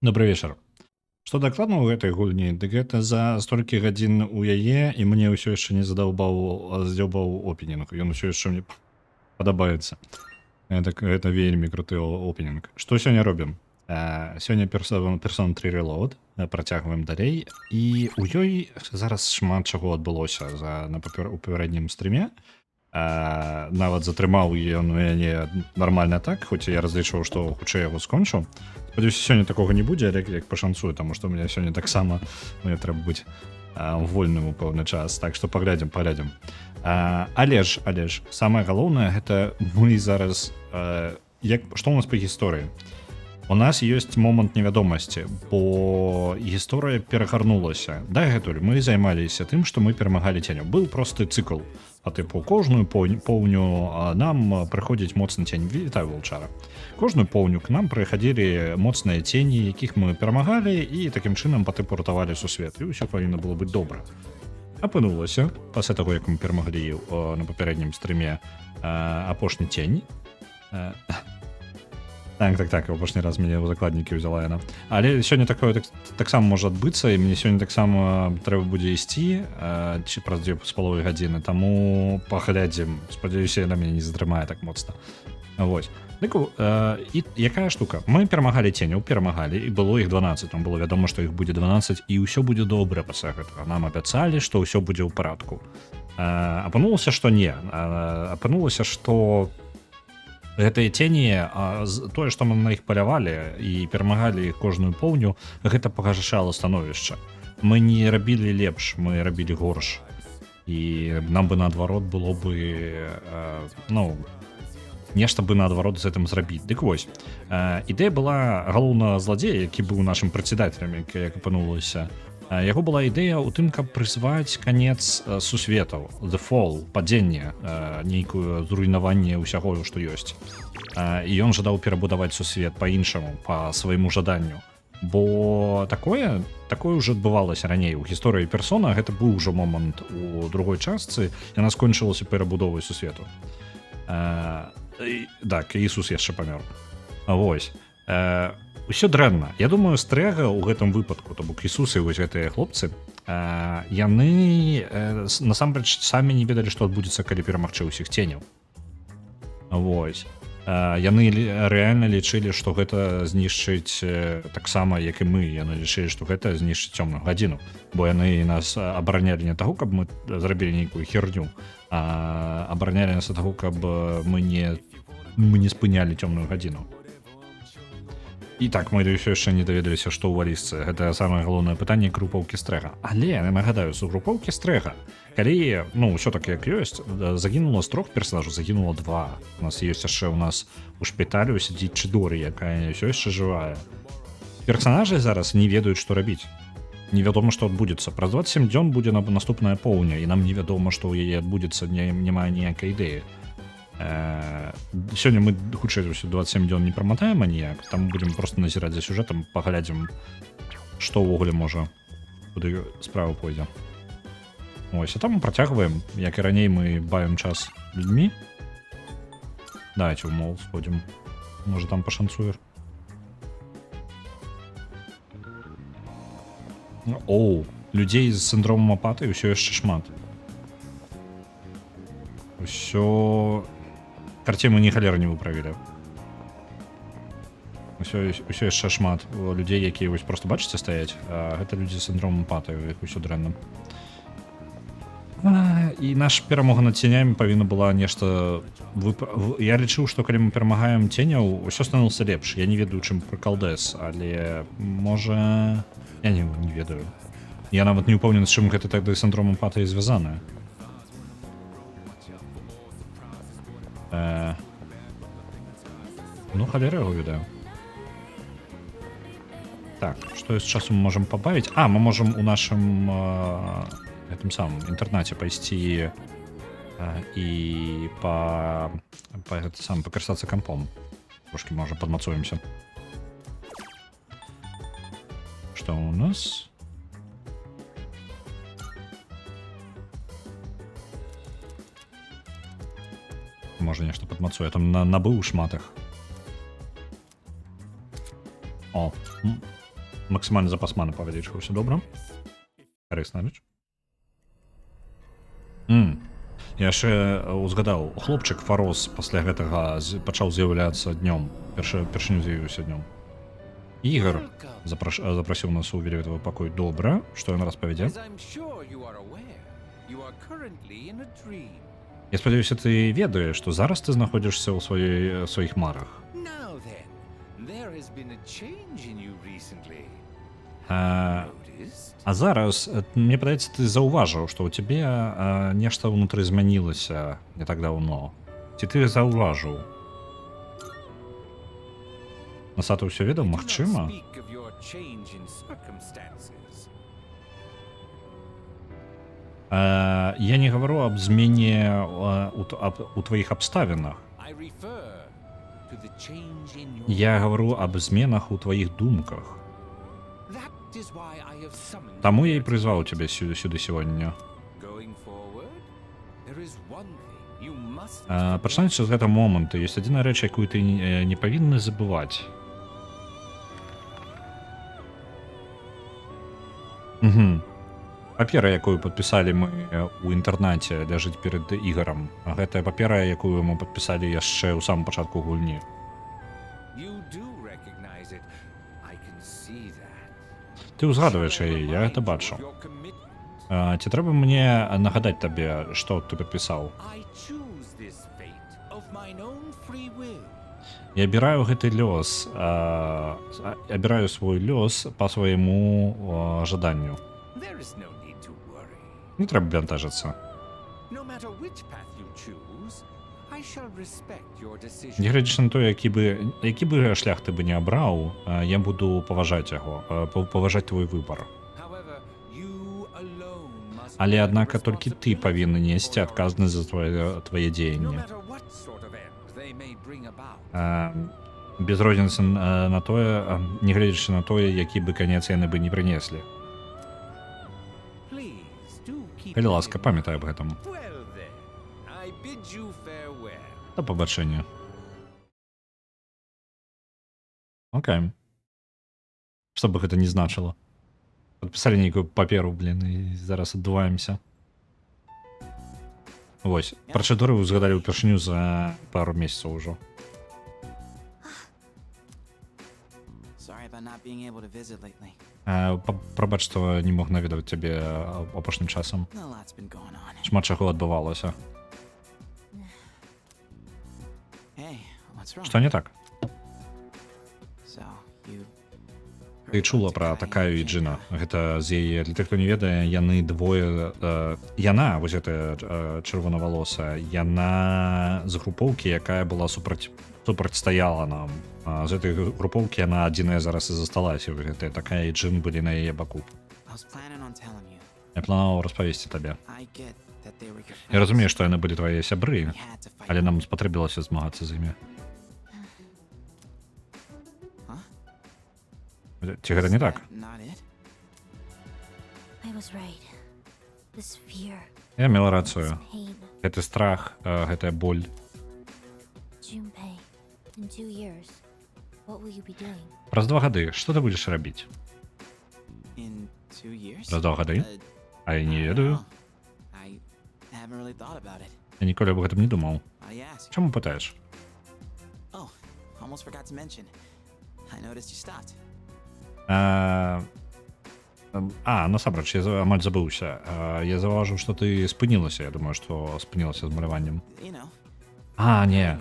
Добрый вечар. Што дакладна ў гэтай гульні, дык гэта за столькі гадзін у яе і мне ўсё яшчэ не здзяўбаў опенінг. Ён усё яшчэ мне падабаецца. Гэта вельмі круты опенінг. Што сёння робім? Сёння Persona 3 Reload, працягваем далей і у ёй зараз шмат чаго адбылося у папярэднім стрыме. Нават затрымаў ён мяне нармальна так, хоць я разлічваў, што хутчэй яго скончу. Спадзяюся, сёння такога не будзе, але як пашанцую, таму што ў мяне сёння таксама мне трэба быць вольным у пэўны час, так што паглядзім. Але ж самае галоўнае гэта мы зараз што ў нас па гісторыі. У нас ёсць момант невядомасці, бо гісторыя перагарнулася. Дагэтуль мы займаліся тым, што мы перамагалі ценяў. Быў просты цыкл. Па тыпу кожную поўню нам прыходзіць моцны цень. Вітаю, Вулчара. Кожную поўню к нам прыходзілі моцныя цені, якіх мы перамагалі і такім чынам па тыпу ратавалі сусвет. І ўсё павінна было быць добра. Апынулася, пасля таго, як мы перамаглі на папярэднім стрыме апошні цень. Так, апошні раз мяне ў закладнікі ўзяла яна. Але сёння такое таксама можа адбыцца, і мне сёння таксама трэба будзе ісці ці праз 2,5 гадзіны, таму паглядзім. Спадзяюся, яна мяне не затрымае так моцна. Вось. Дык, і якая штука? Мы перамагалі ценяў, і было іх 12. Там было вядома, што іх будзе 12, і ўсё будзе добра пасля гэтага. Нам абяцалі, што ўсё будзе ў парадку. Апынулася, што не. Апынулася, што гэтыя цені, тое, што мы на іх палявалі і перамагалі кожную поўню, гэта пагашала становішча. Мы не рабілі лепш, мы рабілі горш. І нам бы наадварот было бы, нешта бы наадварот з гэтым зрабіць. Дык вось, ідэя была галоўна зладзея, які быў нашым прадседателем, як апынулася. Яго была ідэя ў тым, каб прызваць канец сусветаў, the fall, падзенне, нейкую зруйнаванне ўсяго, што ёсць. І ён жадаў перабудаваць сусвет па-іншаму, па свайму жаданню. Бо такое ўжо адбывалася раней. У гісторыі Persona гэта быў ужо момант у другой частцы, яна скончылася перабудовай сусвету. Так, Ісус яшчэ памёр. Вось. Усё дрэнна. Я думаю, Стрэга ў гэтым выпадку, то бок Ісусы, вось гэтыя хлопцы, яны насамрэч самі не ведалі, што адбудзецца, калі перамагчы ўсіх ценяў. Вось. Яны рэальна лічылі, што гэта знішчыць таксама, як і мы. Яны лічылі, што гэта знішчыць цёмную гадзіну. Бо яны нас абаранялі не таго, каб мы зрабілі нейкую херню, а абаранялі нас ад таго, каб мы не спынялі цёмную гадзіну. І так, мы ўсё яшчэ не даведаліся, што ў валізцы. Гэта самае галоўнае пытанне групоўкі Стрэга. Але, я нагадаю, з групоўкі Стрэга, калі, ўсё так як ёсць, загінула з 3 персонажаў, загінула 2. У нас ёсць яшчэ у шпіталю сядзіць Чыдоры, якая ўсё яшчэ жывая. Персанажы зараз не ведаюць, што рабіць. Невядома, што адбудзецца. Праз 27 дзён будзе наступная поўня, і нам невядома, што ў яе адбудзецца, няма ніякай ідэі. Сёння мы хутчэй 27 дзён не праматаем аніяк, там будзем проста назіраць за сюжэтам, паглядзім, што ўвогуле можа, куды справа пойдзе. Ось, а там мы працягваем, як і раней мы бавім час людзьмі. Давайте ў мол сходзім, можа там пашанцуе. Людзей з сіндромам апатыі ўсё яшчэ шмат. Усё... Карце мы ні халеры не выправілі. Усё яшчэ шмат людзей, якія вось проста бачыце стаяць, а гэта людзі з сіндромам апатыі, у іх усё дрэнна. І наша перамога над ценямі павінна была нешта... Я лічыў, што калі мы перамагаем ценяў, усё становіцца лепш. Я не ведаю, чым прыкалдэс, але можа... Я не ведаю. Я нават не ўпэўнены, з чым гэта тады сіндром апатыі звязанае. Халера яго ведаю. Так, што з часам мы можам пабавіць? Мы можам у нашым гэтым самым інтэрнаце пайсці і пакарыстацца кампом. Трошкі, можа, падмацуемся. Што ў нас? Можа, нешта падмацуе. Там набыў шмат іх. Максимальны запас маны павялічыўся, добра. Карысна рэч. Я яшчэ узгадаў, хлопчык Фарос пасля гэтага пачаў з'яўляцца днём. Першыню з'явіўся днём. Ігор запрасіў нас у великавы пакой. Добра, што ён распавядзе? Я спадзяюся, ты ведаеш, што зараз ты знаходзішся ў сваіх марах. А зараз, мне падаецца, ты заўважыў, што ў цябе нешта ўнутры змянілася не так даўно. Ці ты заўважыў? Насата ўсё ведаў, магчыма? Я не гавару аб змене у тваіх абставінах. Я гавару аб зменах у тваіх думках. Таму я і прызваў цябе сюды сёння. Пачнуцца з гэтага моманту. Ёсць адзіная рэч, якую ты не павінны забываць. Папера, якую падпісалі мы ў інтэрнаце, ляжыць перад Ігарам. Гэтая папера, якую мы падпісалі яшчэ ў самым пачатку гульні. Ты ўзгадваеш яе, я гэта бачу. Ці трэба мне нагадаць табе, што ты падпісаў? Я абіраю гэты лёс, абіраю свой лёс па свайму жаданню. Не трэба бянтажыцца. Нягледзячы на тое, які бы шлях ты бы не абраў, я буду паважаць яго, паважаць твой выбар. Але аднак толькі ты павінны несці адказнасць за твае дзеянні. Без розніцы на тое, нягледзячы на тое, які бы канец яны бы не прынеслі. Калі ласка, памятай аб гэтым. До побачення. Окей. Што бы гэта не значыло. Падпісалі нейкую паперу, блин, і зараз аддуваемся. Вось, працэдуры узгадалі ўпершыню за пару месяцаў ужо. Прабач, што не мог наведаваць цябе апошнім часам. Шмат чаго адбывалася. Што не так? Ты чула пра Такаю і Джина. Гэта з яе, для тых, хто не ведае, яны двое... Яна, вось гэтая чырвонавалосая, яна з групоўкі, якая была супрацьстаяла нам. З гэтай групоўкі яна адзіная зараз і засталася. Гэтая Такая і Джин былі на яе баку. Я планаваў распавесці табе. Я разумею, што яны былі твае сябры, але нам спатрэбілася змагацца з імі. Ці гэта не так? Я мела рацыю. Гэты страх, гэтая боль. Праз 2 гады што ты будзеш рабіць? Праз 2 гады? А я не ведаю. Я ніколі аб гэтым не думаў. Чаму пытаеш? Насамрэч, я амаль забыўся. Я заўважыў, што ты спынілася. Я думаю, што спынілася з маляваннем. Не.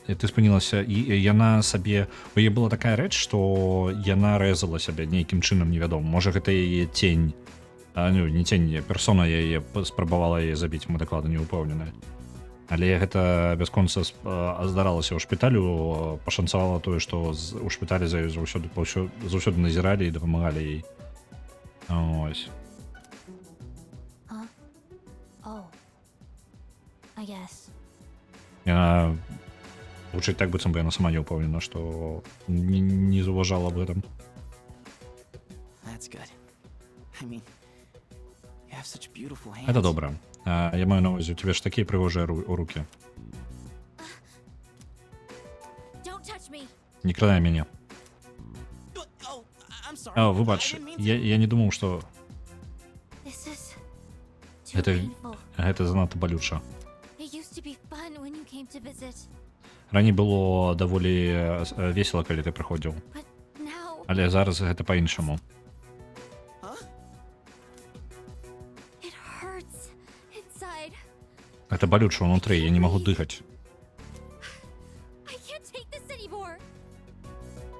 Ты спынілася, і яна сабе... У яе была такая рэч, што яна рэзала сябе нейкім чынам невядомым. Можа, гэта яе тень. Не тень, персона яе спрабавала яе забіць, мы дакладна не ўпэўнены. Але гэта бясконца здаралася ў шпіталю, пашанцавала тое, што ў шпіталі за ёй заўсёды назіралі і дапамагалі ёй. Ось. Яна гучыць так, быццам бы яна сама не ўпэўнена, што не заўважала аб гэтым. Это добра. Я маю на ўвазе, у тебе ж такія прыгожыя рукі. Не крадай мяне. sorry. А, I выбач, didn't mean to. я не думаў, што This is too painful. гэта занадта балюча. It used to be fun when you came to visit, Раней было даволі весела, калі ты прыходзіў. but now Але зараз гэта па-іншаму. Huh? it hurts inside. Гэта балюча ўнутры, я не магу дыхаць. I can't take this anymore.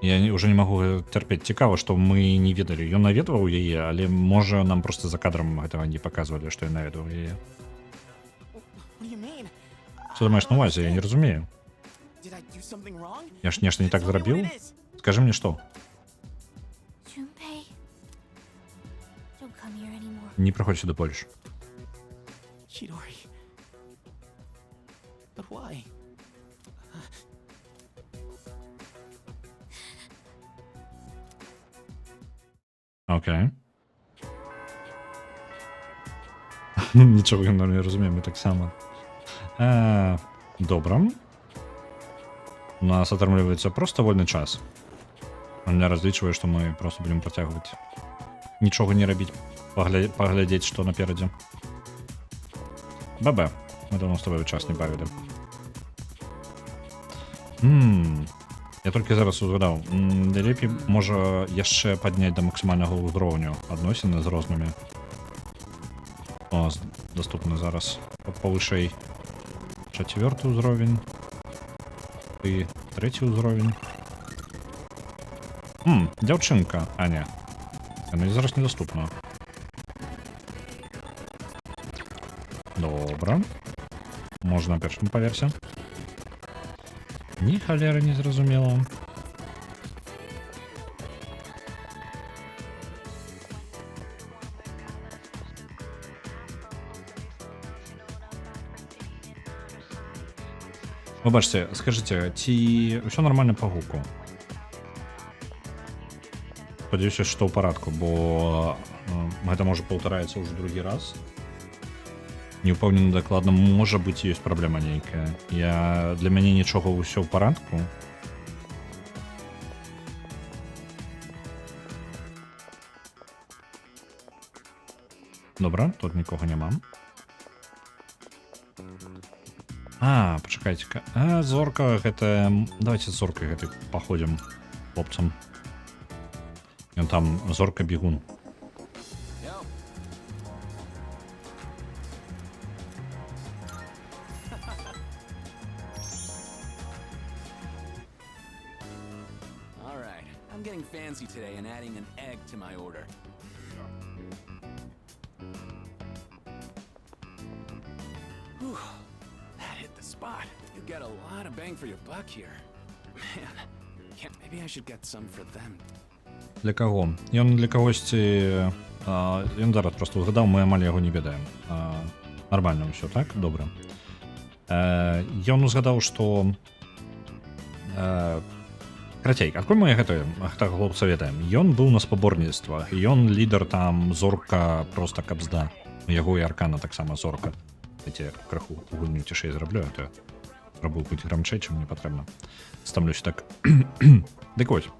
Я уже не магу тэрпець. Цікава, што мы не ведалі. Ён наведваў яе, але можа нам проста за кадрам гэтага не паказвалі, што ён наведваў яе. What do you mean? Што ты маеш на увазе? Я не разумею. Did I do something wrong? Я ж нешта не так Tell me what зрабіў? it is. Скажы мне што? Junpei, don't come here anymore. Не прыходзь сюды больш. Chidori. But why? Окей. Нічого я не розумію, ми так само. Добре. У нас атрымліваецца просто вольны час. Он не разлічвае, што мы просто будем працягваць. Нічога не рабіць, паглядзець, што наперадзе. Бабе, мы давно з тобой час не бавілі. Я толькі зараз узгадаў. Лепей можа яшчэ падняць да максімальнага ўзроўню адносіны з рознымі. О, доступны зараз павышэй 4-й ўзровень і 3-й ўзровень. Дзяўчынка, а не. Яна зараз недоступна. Добра. Можна на першым паверсе. Ні халеры не зразумела. Выбачце, скажыце, ці ўсё нормально па гуку? Спадзяюся, што ў парадку, бо гэта можа паўтараецца ўжо другі раз. Не ўпэўнены дакладна, можа быць, ёсць праблема нейкая. Для мяне нічога ўсё ў парадку. Добра, тут нікога няма. Пачакайце-ка. Зорка гэта... Давайте з зоркай гэтай паходзім хлопцам. Ён там зорка бегун. Alright, I'm getting fancy today and adding an egg to my order. Whew, that hit the spot. You get a lot of bang for your buck here. Man, maybe I should get some for them. Для каго? Ён для кагосьці... Ён зараз просто згадаў, мы амаль яго не ведаем. Нармальна ўсё, так? Добра. Ён узгадаў, што... Карацей, адкуль мы гэтага хлопца ведаем? Ён быў на спаборніцтвах, ён лідар там, зорка просто кабзда. У яго і аркана таксама зорка. Эти краху гульню цішэй зраблю, а то спрабую быць грамчэй, чым мне патрэбна. Стамлюся так. Дык вось,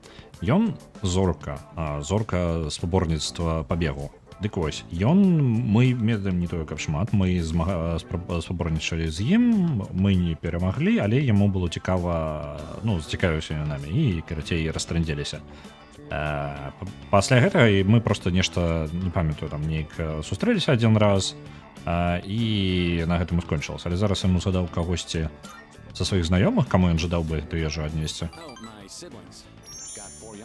ён зорка, зорка спаборніцтва па бегу. Дык вось, мы ведаем не тое, каб шмат, мы спаборнічалі з ім, мы не перамаглі, але яму было цікава, зацікавіўся намі і, карацей, растрындзеліся. Пасля гэтага мы просто нешта, не памятаю, там неяк сустрэліся адзін раз, і на гэтым скончылася. Але зараз яму задаў кагосьці са сваіх знаёмых, каму ён жадаў бы эту ежу аднесці.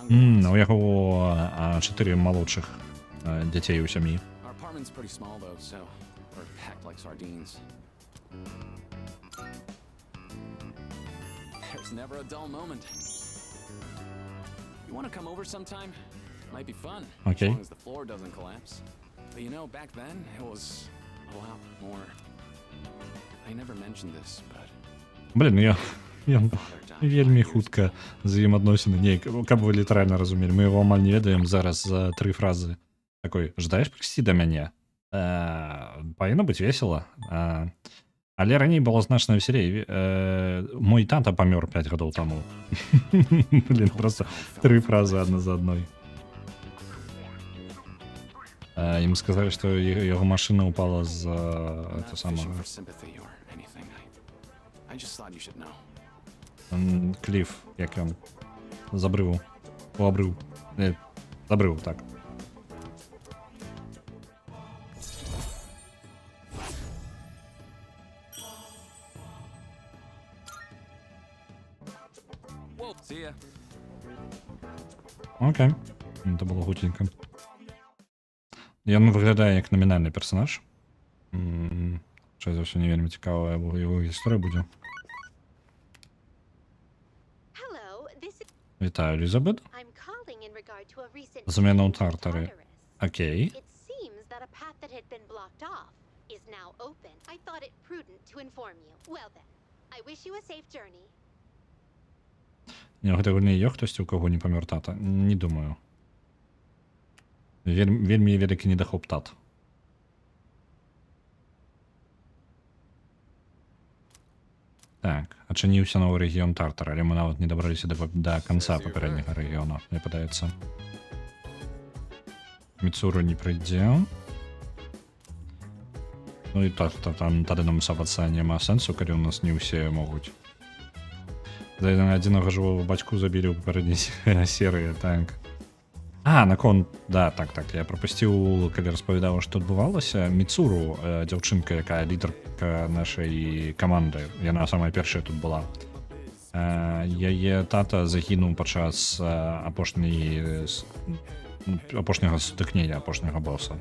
У яго 4 малодшых дзяцей у сям'і. Окей. But you know, back then, it was a lot more. I never mentioned this, but... Блін, ён вельмі хутка з ім адносіны неяк, каб вы літаральна разумелі. Мы яго амаль не ведаем зараз за 3 фразы. Такой, жадаеш прыйсці да мяне? Павінна быць весела. Але раней было значна весялей. Мой тата памёр 5 гадоў таму. Блін, просто 3 фразы адна за адной. Ім сказалі, што яго машына упала з I'm это not самае fishing for sympathy or anything. I just thought you should know. кліф, як ён з абрыву. У абрыў. З абрыву, так. Whoa, see ya. Окей. Це було гутенько. Ён выглядае як намінальны персонаж. Що за ўсё не вельмі цікавая яго гісторыя будзе. Hello, this is. Вітаю, Елізабет. I'm calling in regard to a recent. Замена у change in Тартари. Tartarus. Окей. It seems that a path that had been blocked off is now open. I thought it prudent to inform you. Well then, I wish you a safe journey. Не, гэта гульні є хтосьці, у кого не памёр тата? Не думаю. Вельмі вялікі недахоп тат. Так, адчыніўся новы рэгіён Тартара, але мы нават не дабраліся да канца папярэдняга рэгіёна, мне падаецца. Міцуру не прыйдзе. Ну і там тады нам сабацца няма сэнсу, калі ў нас не ўсе могуць. За адзінага жывого бацьку забілі ў папярэдняй серыі, так. Наконт, да, так, я прапусціў, калі распавядаў, што адбывалася. Міцуру, дзяўчынка, якая лідарка нашай каманды, яна самая першая тут была. Яе тата загінуў падчас апошняга сутыкнення, апошняга боса.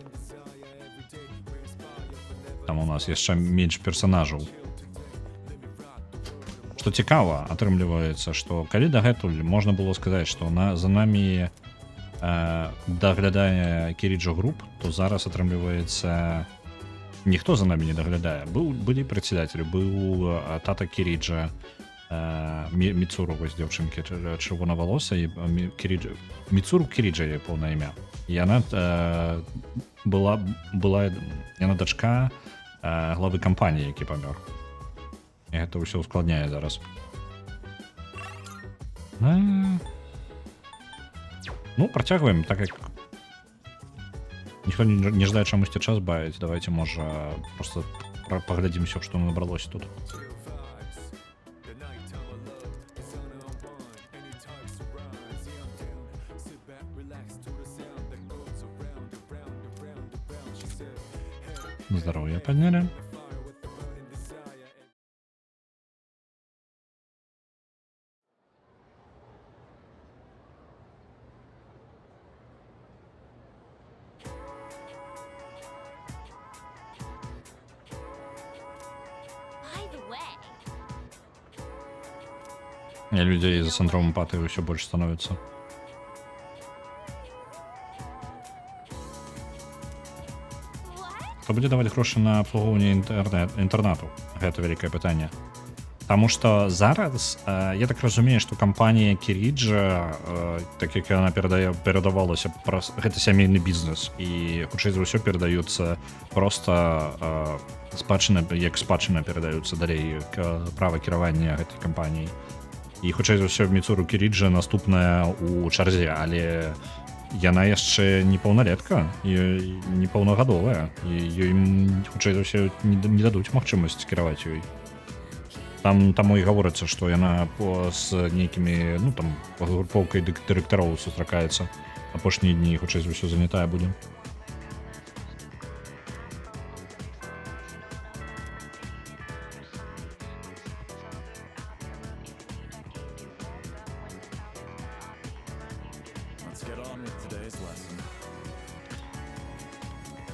Там у нас яшчэ менш персонажаў. Што цікава, атрымліваецца, што калі дагэтуль можна было сказаць, што за намі даглядае Кіріджа груп, то зараз атрымліваецца ніхто за намі не даглядае. Былі прадседателі, быў тата Кіріджа, Міцуру, вось дзяўчынкі чырвонавалосай, Міцуру Кіріджа яе поўнае імя. Яна была яна дачка главы кампаніі, які памёр. І гэта ўсё ускладняе зараз. Ну, працягваем, так як ніхто не жадае чамусьці час бавіць, давайте, можа, просто паглядзім усё, што набралося тут. Здароўе паднялі. By the way, Людзей за сіндромом апатыі ўсё больш становіцца. what? Хто будзе даваць грошы на абслугоўванне інтэрнату? Гэта вялікае пытанне. Таму што зараз, я так разумею, што кампанія Кіріджа, так як яна перадавалася праз гэта сямейны бізнес, і хутчэй за ўсё перадаюцца проста спадчына, як спадчына перадаюцца далей права кіравання гэтай кампаніяй. І хутчэй за ўсё Міцуру Кіріджа наступная ў чарзе, але яна яшчэ непаўналетка і непаўнагадовая, і ёй хутчэй за ўсё не дадуць магчымасць кіраваць ёй. Таму і гаворыцца, што яна з нейкімі, ну там, групоўкай дырэктароў сустракаецца. Апошнія дні, хутчэй за ўсё, занятая будзе. Let's get on with today's lesson.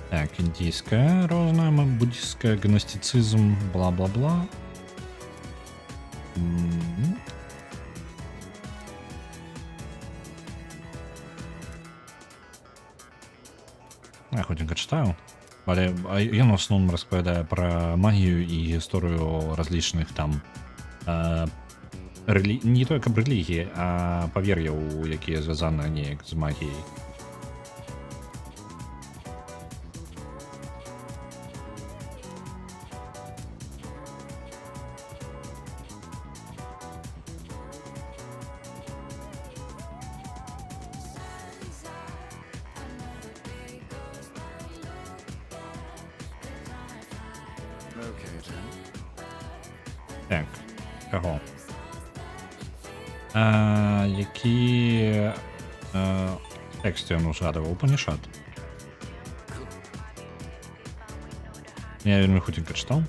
Так, індійская розная, буддійская, гностицизм, бла-бла-бла. Я хутенька чытаю, але ён в основном распавядае пра магію і гісторыю разлічных там не толькі каб рэлігіі, а павер'яў, якія звязаны неяк з магіяй. Okay then. Так, кого? Які тексти він згадував? Упанішад. Я вельми хутенько читав.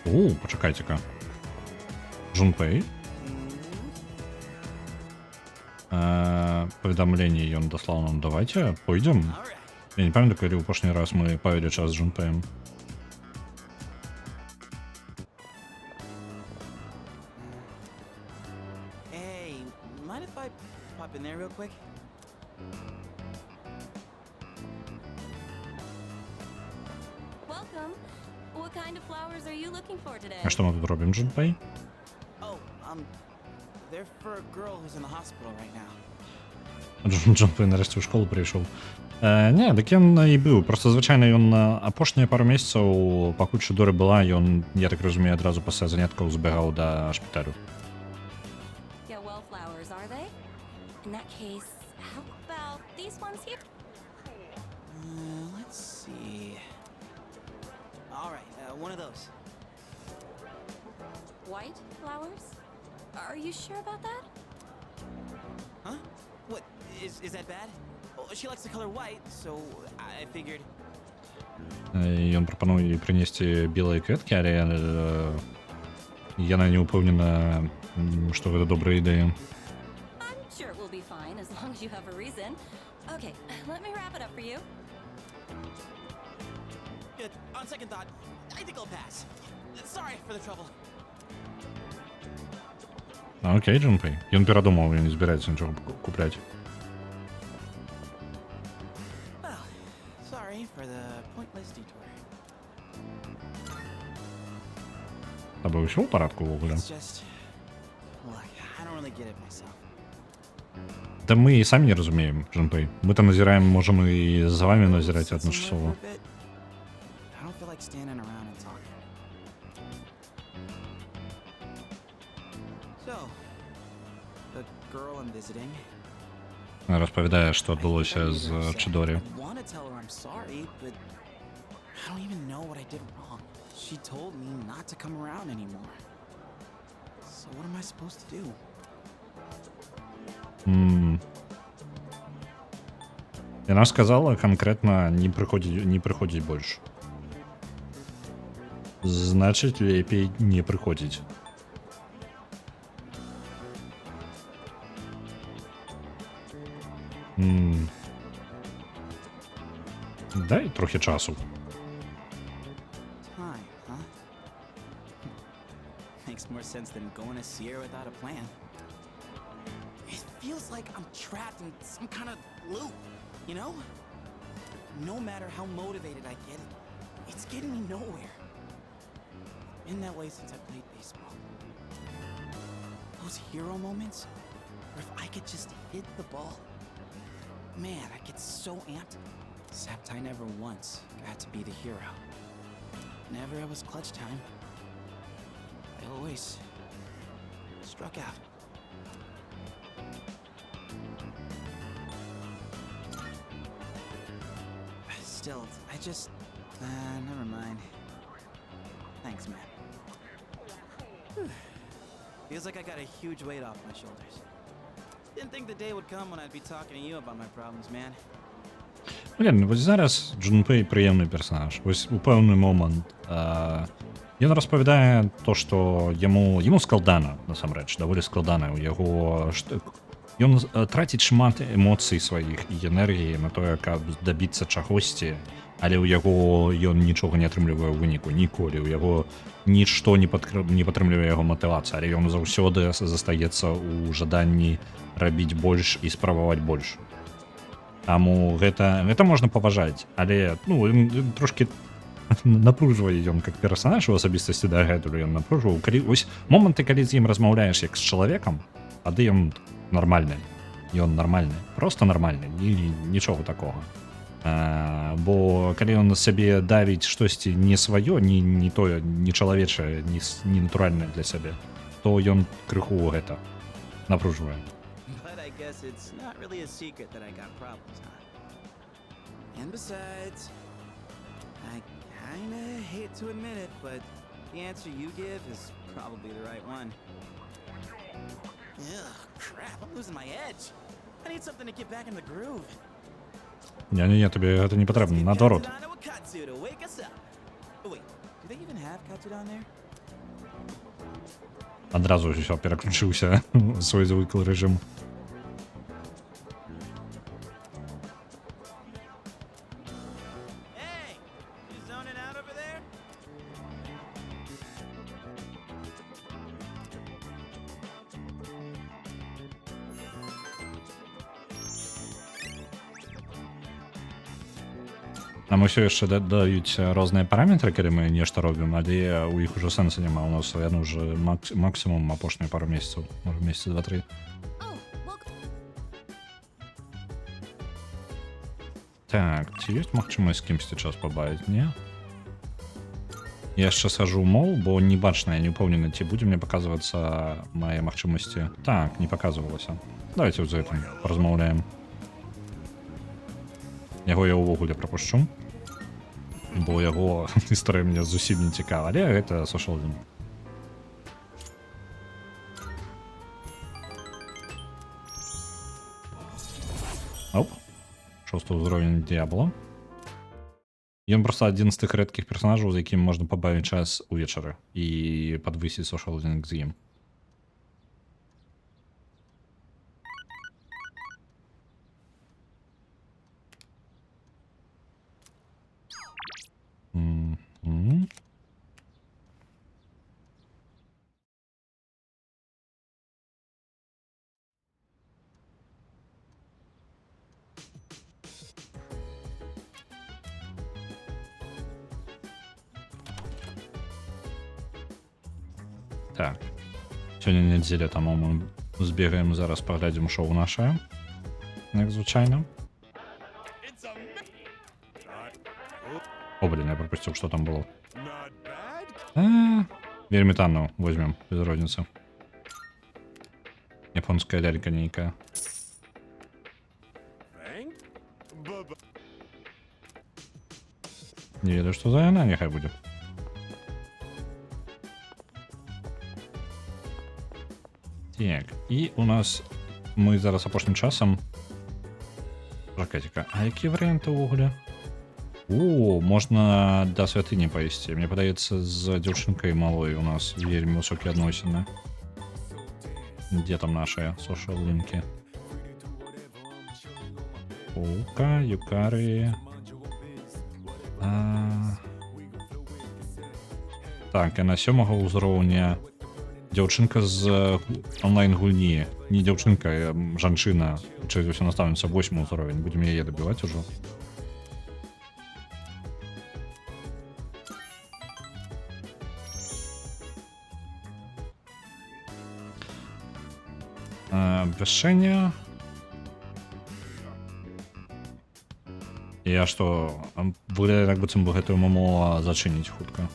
О, почекайте-ка. Джунпэй. Паведамленне ён даслаў нам. Давайте пойдзем. All right. Я не памятаю, калі ў апошні раз мы павялі час з Джунпэем. Hey, mind if I pop in there real quick? Welcome. What kind of flowers are you looking for today? А што мы тут робім, Джунпэй? Oh, they're for a girl who's in the hospital right now. Джунпэй нарэшце ў школу прыйшоў. Не, дык ён і быў. Проста звычайна ён апошнія пару месяцаў, пакуль Чудоры была, ён, я так разумею, адразу пасля заняткаў збегаў да шпіталю. Yeah, wallflowers, are they? In that case, how about these ones here? Let's see. All right, one of those. White flowers? Are you sure about that? Huh? What? Is that bad? Oh, she likes the color white, so I figured. Ён прапануе прынесці белыя кветкі, але яна не ўпэўнена, што гэта добрая ідэя. I'm sure it will be fine as long as you have a reason. Okay, let me wrap it up for you. Good. On second thought, I think I'll pass. Sorry for the trouble. Окей, Джунпэй. Ён перадумаў, ён не збіраецца нічога купляць. Well, sorry for the pointless detour. Табе ўсё ў парадку ўвогуле? It's just, look, I don't really get it myself. Да мы і самі не разумеем, Джунпэй. Мы там назіраем, можам і за вамі назіраць Sit somewhere адначасова. for a bit. I don't feel like standing around and talking. So, the girl I'm visiting. Распавядае, што адбылося з Чидорі. I want to tell her I'm sorry, but I don't even know what I did wrong. She told me not to come around anymore. So what am I supposed to do? Яна сказала канкрэтна не прыходзіць больш. Значыць, лепей не прыходзіць. Дай трохи часу. Time, huh? Makes more sense than going to see her without a plan. It feels like I'm trapped in some kind of loop, you know? No matter how motivated I get, it's getting me nowhere. Been that way since I played baseball. Those hero moments, where if I could just hit the ball, man, I get so amped. Except I never once got to be the hero. Never it was clutch time. I always struck out. Still, I just... never mind. Thanks, man. Whew. Feels like I got a huge weight off my shoulders. Didn't think the day would come when I'd be talking to you about my problems, man. Блін, вось зараз Джунпэй прыемны персонаж. Вось у пэўны момант ён распавядае то, што яму складана, насамрэч, даволі складана. У яго ён траціць шмат эмоцый сваіх і энергіі на тое, каб дабіцца чагосьці, але ў яго ён нічога не атрымлівае ў выніку ніколі. У яго нішто не падтрымлівае яго матывацыя, але ён заўсёды застаецца ў жаданні рабіць больш і спрабаваць больш. Таму гэта можна паважаць, але ён трошки напружвае ён как персонаж у асабістасці дагэтуль ён напружваў. Калі вось моманты, калі з ім размаўляеш як з чалавекам, тады ён нармальны. Ён нармальны, просто нармальны, нічога такога. Бо калі ён сябе давіць штосьці не сваё, не тое, не чалавечае, не натуральнае для сябе, то ён крыху гэта напружвае. But I guess it's not really a secret that I got problems, huh? And besides, I kinda hate to admit it, but the answer you give is probably the right one. Ugh, crap, I'm losing my edge. I need something to get back in the groove. Не, тобі гэта не патрэбна, наадварот. Katsudon with Katsu to wake us up. Oh, wait, do they even have Katsudon there? Адразу ўсё пераключыўся ў свой звыклы рэжым. Hey, you zoning out over there? Нам усё яшчэ даюць розныя параметры, калі мы нешта робім, але у іх ужо сэнса няма. У нас яны ўжо максімум апошнія пару месяцаў, можа месяцы 2-3. Oh, welcome. Так, ці ёсць магчымасць з кімсьці час пабавіць, не? Я яшчэ схожу ў мол, бо не бачна, я не ўпэўнены, ці будзе мне паказвацца мае магчымасці. Так, не паказвалася. Давайте з гэтым паразмаўляем. Яго я ўвогуле прапушчу, бо яго гісторыя мне зусім не цікава, але гэта social link. Оп, 6 ўзровень Д'ябла. Ён проста адзін з тых рэдкіх персонажаў, з якім можна пабавіць час увечары і падвысіць social link з ім. Так, сёння нядзеля, таму мы збегаем зараз, паглядзім шоу нашае, як звычайна. О, блин, я пропустил, что там было. Вельмі танно возьмем, без розницы. Японская лялька нейкая. Не ведаю, что за яна, нехай будзе. Так, і у нас мы зараз апошнім часам. Чакайце-ка, а якія варыянты ўвогуле? О, можна да святыні пайсці. Мне падаецца, з дзяўчынкай малой у нас вельмі высокія адносіны. Дзе там нашыя social лінкі? Ока, Юкары. Так, і на 7-га ўзроўня дзяўчынка з онлайн-гульні. Не дзяўчынка, а жанчына. Чысь усё настаўніца 8 ўзровень. Будзем яе дабіваць ужо. Абвяшчэнне. Я што, выглядае, як быццам бы гэтую маму зачыніць хутка.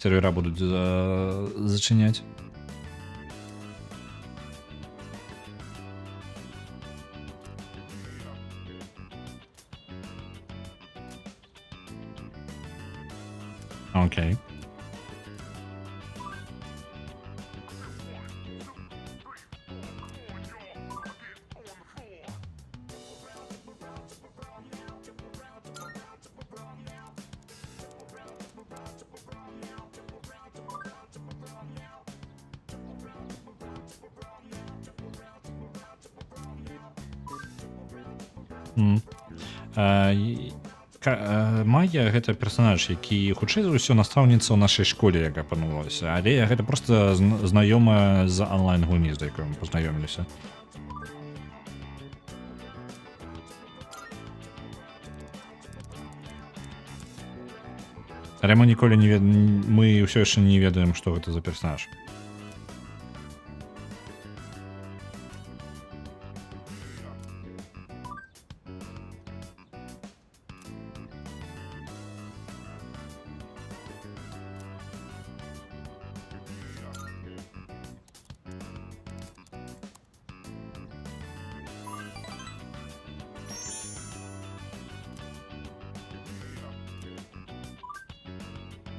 Сервера будуць зачыняць. Окей. Майя гэта персонаж, які хутчэй за ўсё настаўніца ў нашай школе, як апынулася, але гэта проста знаёмая з онлайн-гульні, з якой мы пазнаёміліся. Але мы ніколі не ведаем, мы ўсё яшчэ не ведаем, што гэта за персонаж.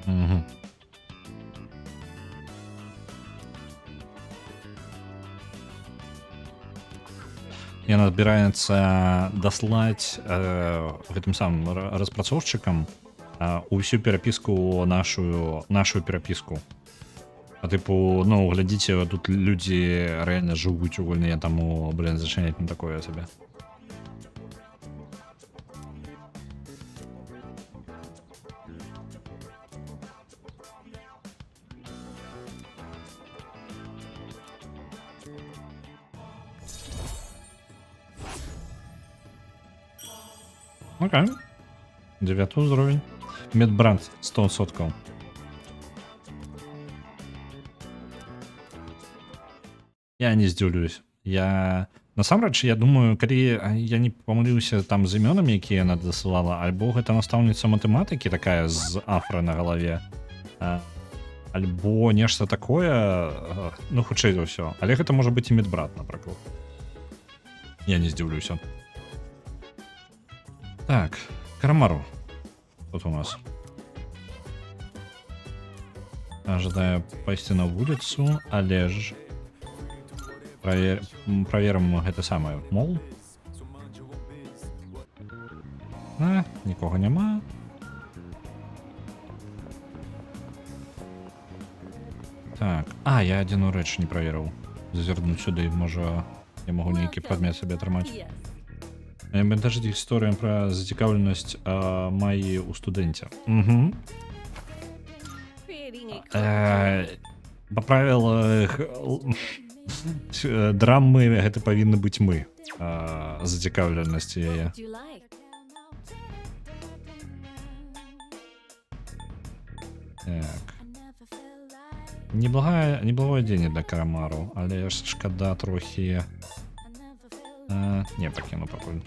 Угу. Яна збіраецца даслаць гэтым самым распрацоўшчыкам усю перапіску нашу перапіску. А тыпу, ну, глядзіце, тут людзі рэальна жывуць у гульні, таму, блин, зачыняць на такое сабе. Окей. 9 уровень. Медбранд 100%. Я не здзіўлюсь. Насамрэч, я думаю, калі я не памыліўся там з імёнамі, якія яна дасылала, альбо гэта настаўніца матэматыкі такая з афра на галаве, альбо нешта такое, ну, хутчэй за ўсё. Але гэта можа быць і медбрат, напрыклад. Я не здзіўлюся. Так, Карамару. Тут у нас. Ожидаю пайсці на вуліцу, але ж проверим гэта самае. Мол. Нікога няма. Так. Я адзіну рэч не праверыў. Зазірнуць сюды, можа, я магу нейкі прадмет сабе атрымаць. Бентажыць гісторыя пра зацікаўленасць Майі ў студэнце. Угу. Па правілах драмы гэта павінны быць мы. Зацікаўленасці яе. Так. Неблагое дзень для Карамару, але ж шкада трохі. Не, пакіну пакуль.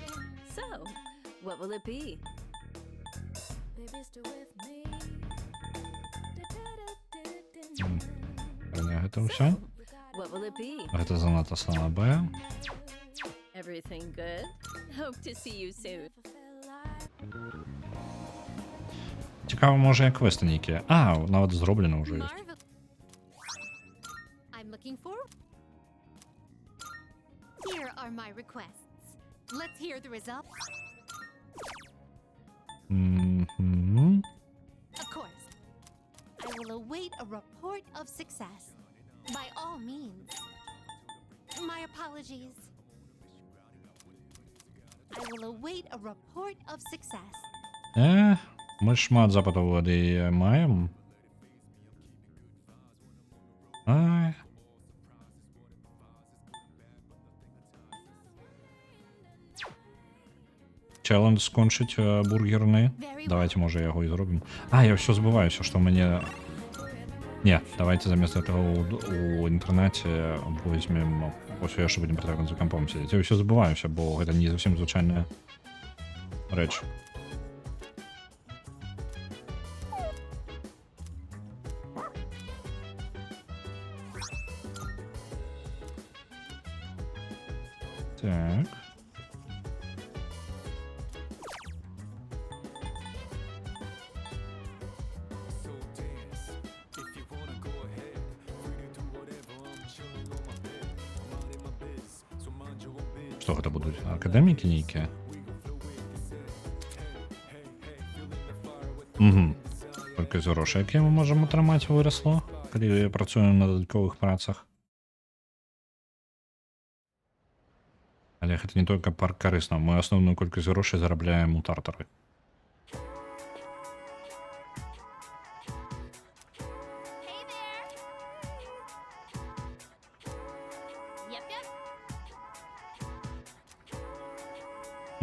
Гэта ўсё? Гэта занадта слабае. Цікава, можа, як квесты нейкія. Нават зроблена ўжо ёсць. Here are my requests. Let's hear the results. Of course. I will await a report of success. By all means. My apologies. I will await a report of success. Мы шмат запытаў вады маем. Челлендж скончыць бургерны. Давайте, можа, яго і зробім. Я ўсё забываюся, што мяне... Не, давайте замест этого у інтэрнэце возьмем... Усё яшчэ будзем працягваць за кампом сядзець. Я ўсё забываюся, бо гэта не зусім звычайная рэч. Так. Што гэта будуць? Акадэмікі нейкія? Колькасць грошай, якія мы можам атрымаць, вырасло, калі працуем на дадатковых працах. Але гэта не толькі парк карысна. Мы асноўную колькасць грошай зарабляем у тартары.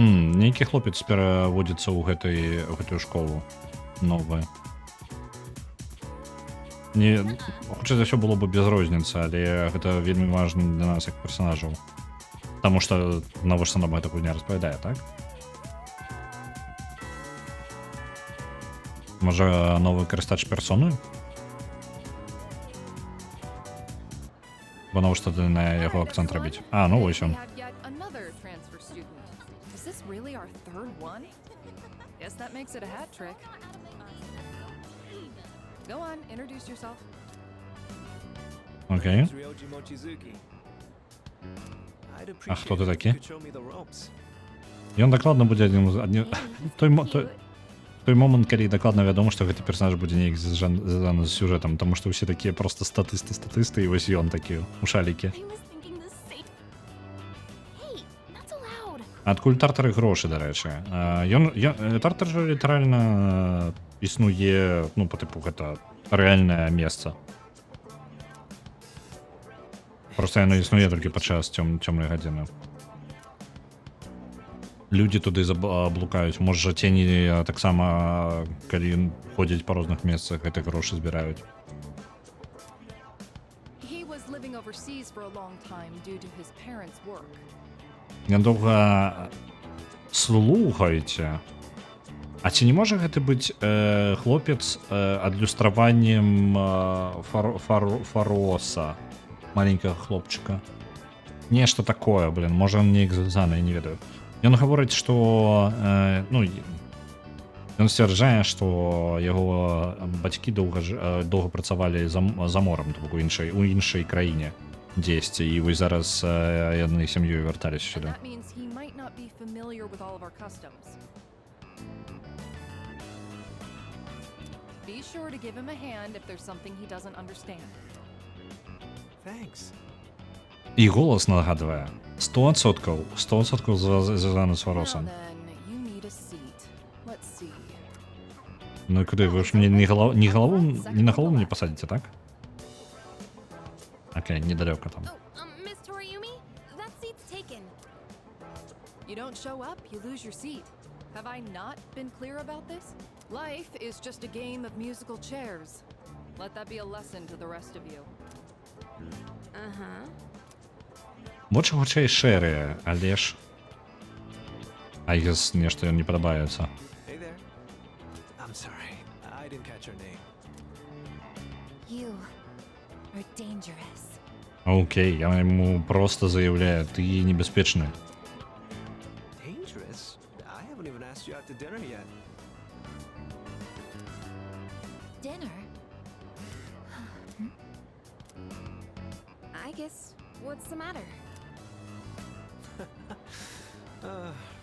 Нейкі хлопец пераводзіцца ў гэтую школу новую. Хутчэй за ўсё было бы без розніцы, але гэта вельмі важна для нас як персонажаў. Таму што навошта нам гэта гульня распавядае, так? Можа, новы карыстач персоны? Бо навошта на яго акцэнт рабіць? Ну вось ён. Go on, introduce yourself. Окей. Name's Ryoji Mochizuki. I'd appreciate хто ти it if you такий? could show me the ropes. Ён дакладна будзе адзін Hey, той, cute. той момант, калі дакладна вядома, што гэты персонаж будзе неяк звязаны з сюжэтам, таму што ўсе такія проста статысты, і вось ён такі у шалікі. I was thinking the same. Hey, not so loud. Адкуль тартары грошы, дарэчы. Тартар жа літаральна існуе, ну, па тыпу, гэта рэальнае месца. Проста яно існуе толькі падчас цёмнай гадзіны. Людзі туды блукаюць. Можа, цені таксама, калі ходзяць па розных месцах, гэты грошы збіраюць. He was living overseas for a long time due to his parents' work. Нядоўга слухайце. А ці не можа гэта быць хлопец адлюстраваннем Фароса, маленькага хлопчыка? Нешта такое, блин, можа он неяк звязаны, я не ведаю. Ён гаворыць, што ну, ён сцвярджае, што яго бацькі доўга працавалі за морам, то бок у іншай краіне дзесьці, і вось зараз яны сям'ёй вярталіся And сюды. that means he might not be familiar with all of our customs. Be sure to give him a hand if there's something he doesn't understand. Thanks. І голос нагадвае 100% звязаны з Now Фаросом. then, you need a seat. Let's see. Ну і куди? Ви ж мені ні на голову не посадите, так? Окей, недалеко там. Oh, Miss Toriumi, that seat's taken. You don't show up, you lose your seat. Have I not been clear about this? Life is just a game of musical chairs. Let that be a lesson to the rest of you. Uh-huh. Больше гучей шэрыя, але ж... А ес нешта ён не падабаецца. Hey there. I'm sorry. I didn't catch your name. You are dangerous. Окей, я йому просто заявляю, ти небезпечний. Dangerous? I haven't even asked you out to dinner yet. Dinner? I guess, what's the matter?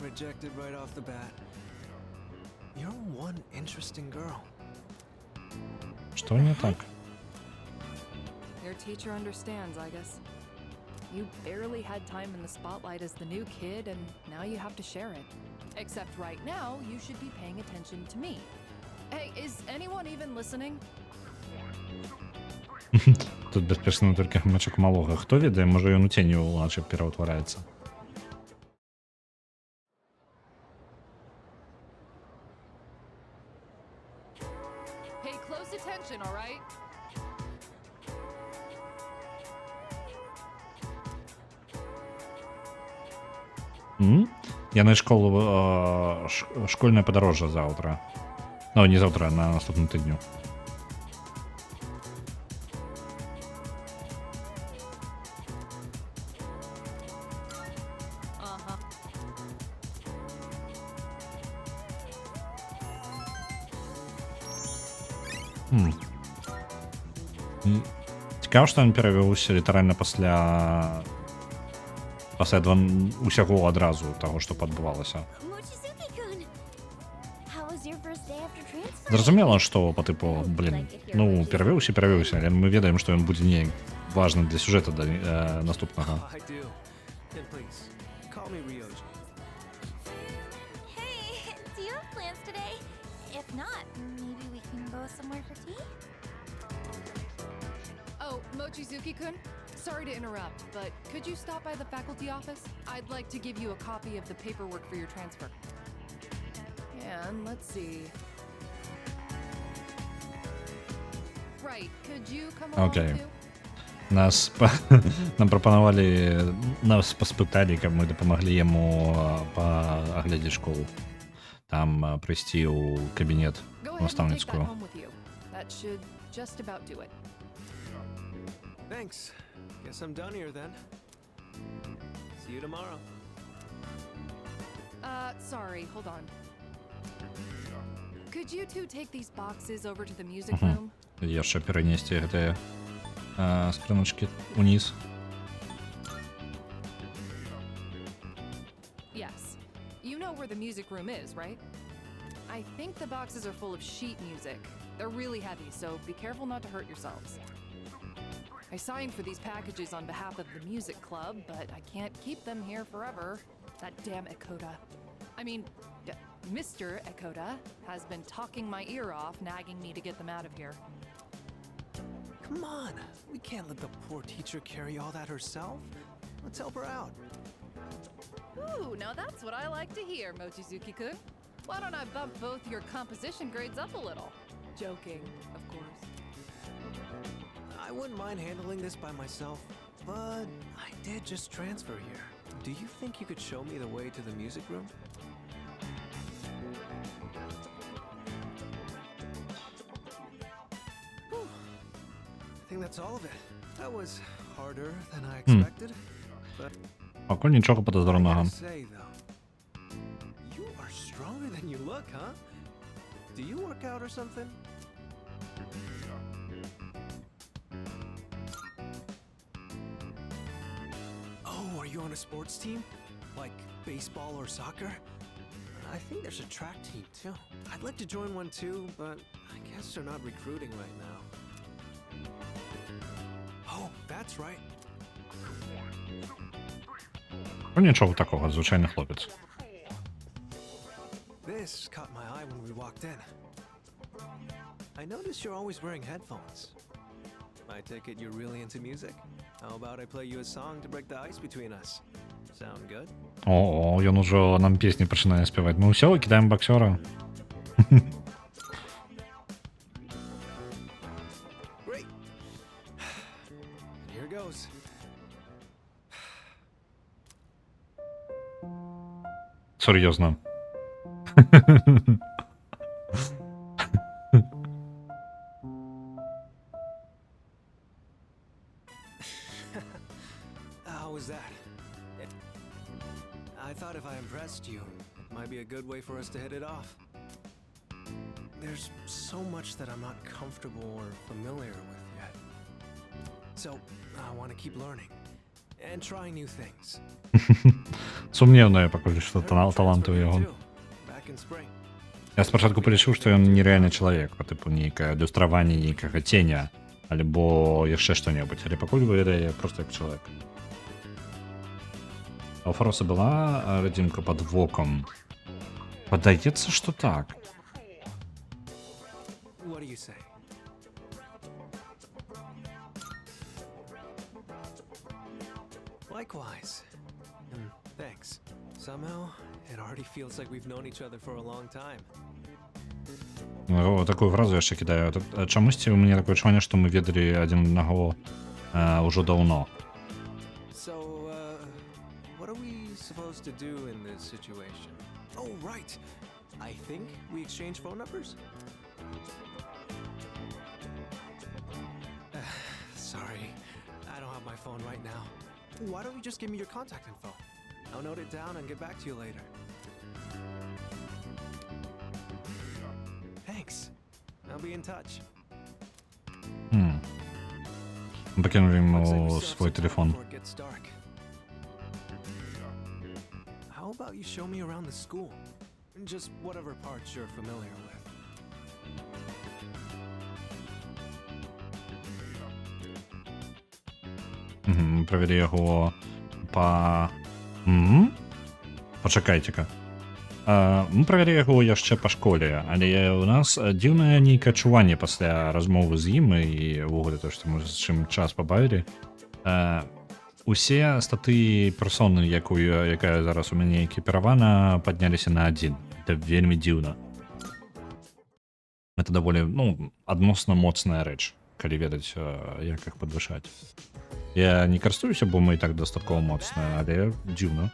Rejected right off the bat. You're one interesting girl. Що не так? Your teacher understands, I guess. You barely had time in the spotlight as the new kid, and now you have to share it. Except right now, you should be paying attention to me. Hey, is anyone even listening? Тут безпечна тільки гамачок малого. Хто відає, може він у тіні наче переутворяється. Pay close attention, all right? Яны школу школьне подорожжя завтра. Ну, не завтра, а на наступному тижню. Uh-huh. Цікаво, що він перевівся літерально після усього одразу того, що відбувалося. Mochizuki-kun! How was your first day after transfer? Зразумела, што по типу, блин, ну, перавёўся, але мы ведаем, што ён будзе не важным для сюжэта наступнага. I do. And please, call me Ryoji. Hey, do you have plans today? If not, maybe we can go somewhere for tea? Oh, Mochizuki-kun? Sorry to interrupt, but could you stop by the faculty office? I'd like to give you a copy of the paperwork for your transfer. And let's see. Right, could you come along Okay. too? Нам прапанавалі, нас паспыталі, каб мы дапамаглі яму паглядзець школу. Там прыйсці ў кабінет Go ahead and take that настаўніцкую. home with you. That should just about do it. Thanks. Guess I'm done here then. See you tomorrow. Sorry, hold on. Could you two take these boxes over to the music Mhm. room? яшчэ перанесці гэтыя скрыначкі уніз. Yes. You know where the music room is, right? I think the boxes are full of sheet music. They're really heavy, so be careful not to hurt yourselves. I signed for these packages on behalf of the music club, but I can't keep them here forever. That damn Ekota. I mean, Mr. Ekota has been talking my ear off, nagging me to get them out of here. Come on, we can't let the poor teacher carry all that herself. Let's help her out. Ooh, now that's what I like to hear, Mochizuki-kun. Why don't I bump both your composition grades up a little? Joking, of course. I wouldn't mind handling this by myself, but I did just transfer here. Do you think you could show me the way to the music room? Whew. I think that's all of it. That was harder than I expected. But Поки нічого I подозрного. gotta say though, you are stronger than you look, huh? Do you work out or something? Oh, are you on a sports team? Like baseball or soccer? I think there's a track team too. I'd like to join one too, but I guess they're not recruiting right now. Oh, that's right. Ну нічого такого, звичайний хлопець. This caught my eye when we walked in. I noticed you're always wearing headphones. I take it you're really into music? How about I play you a song to break the ice between us? Sound good? О, ён ужо нам песні пачынае спяваць. Ну ўсё, кідаем баксёра. Great. Here goes. Серйозно. How was that? I thought if I impressed you, it might be a good way for us to hit it off. There's so much that I'm not comfortable or familiar with yet. So, I want to keep learning and trying new things. Сумнівно я пакуль што Heard you таланты ў transferred яго. too, back in spring. Я спачатку палічыў, што ён нерэальны чалавек, па тыпу нейкае адлюстраванне нейкага ценя, альбо яшчэ што-небудзь, але пакуль выглядае проста як чалавек. А у Фароса была радзімка пад вокам? Падаецца, што так. What do you say? Likewise. Thanks. Somehow, it already feels like we've known each other for a long time. Ну, такую фразу яшчэ кідаю. Чамусьці у мяне такое адчуванне, што мы ведалі адзін аднаго ўжо даўно. So, what are we supposed to do in this situation? Oh, right. I think we exchange phone numbers? Sorry, I don't have my phone right now. Why don't you just give me your contact info? I'll note it down and get back to you later. Thanks. I'll be in touch. Покинули Looks like we йому still have свій some time телефон. before it gets dark. How about you show me around the school? Just whatever parts you're familiar with. Провели яго па... Пачакайце-ка. Мы правялі яго яшчэ па школе, але ў нас дзіўнае нейкае адчуванне пасля размовы з ім і ўвогуле то, што мы з чым час пабавілі. Усе статы персоны, якая зараз у мяне экіпіравана, падняліся на адзін. Это вельмі дзіўна. Это даволі, адносна моцная рэч, калі ведаць, як іх падвышаць. Я не карыстуюся, бо мы і так дастаткова моцная, але дзіўна.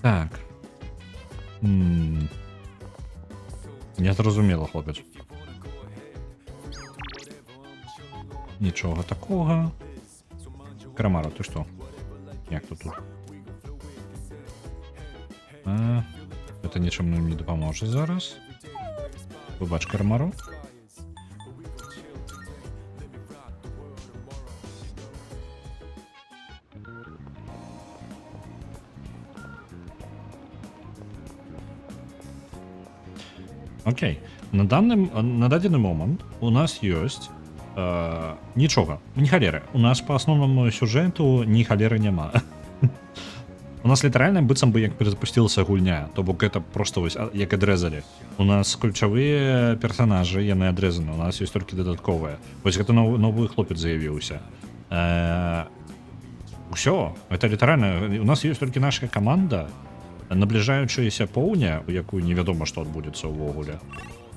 Так. Не зразумела, хлопець. Нічого такого. Карамаро, ти що? Як то тут? Це нічим нам не допоможе зараз. Побач Карамаро. Окей. На дадений момент у нас ёсць нічога, ні халеры. У нас по основному сюжэту ні халеры няма. У нас літаральна быццам бы як перазапусцілася гульня, то бок гэта просто вось як адрэзалі. У нас ключавыя персанажы, яны адрэзаны, у нас ёсць толькі дадатковыя. Вось гэта новы хлопец заявіўся. Усё, это літаральна, у нас ёсць толькі наша каманда, набліжаючаяся поўня, у якую невядома, што адбудзецца ўвогуле.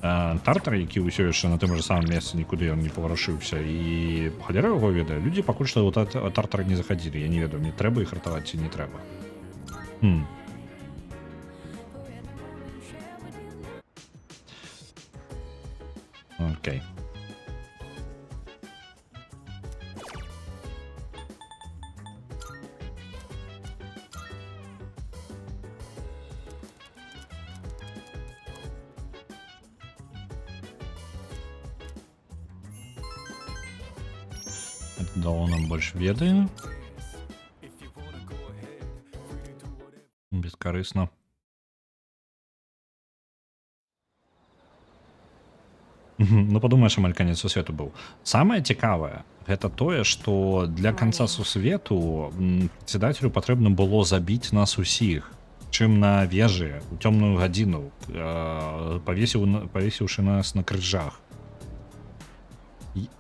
Тартар, які ўсё яшчэ на тым жа самым месцы нікуды ён не паварушыўся, і халера яго ведае, людзі пакуль што вот тартара не захадзілі, я не ведаю, мне трэба іх ратаваць ці не трэба. Окей. Это дало нам больше веды. Бескорыстно. Ну, падумаеш, амаль канец сусвету быў. Самае цікавае, гэта тое, што для канца сусвету прадседателю патрэбна было забіць нас усіх, чым на вежы у цёмную гадзіну, павесіўшы нас на крыжах.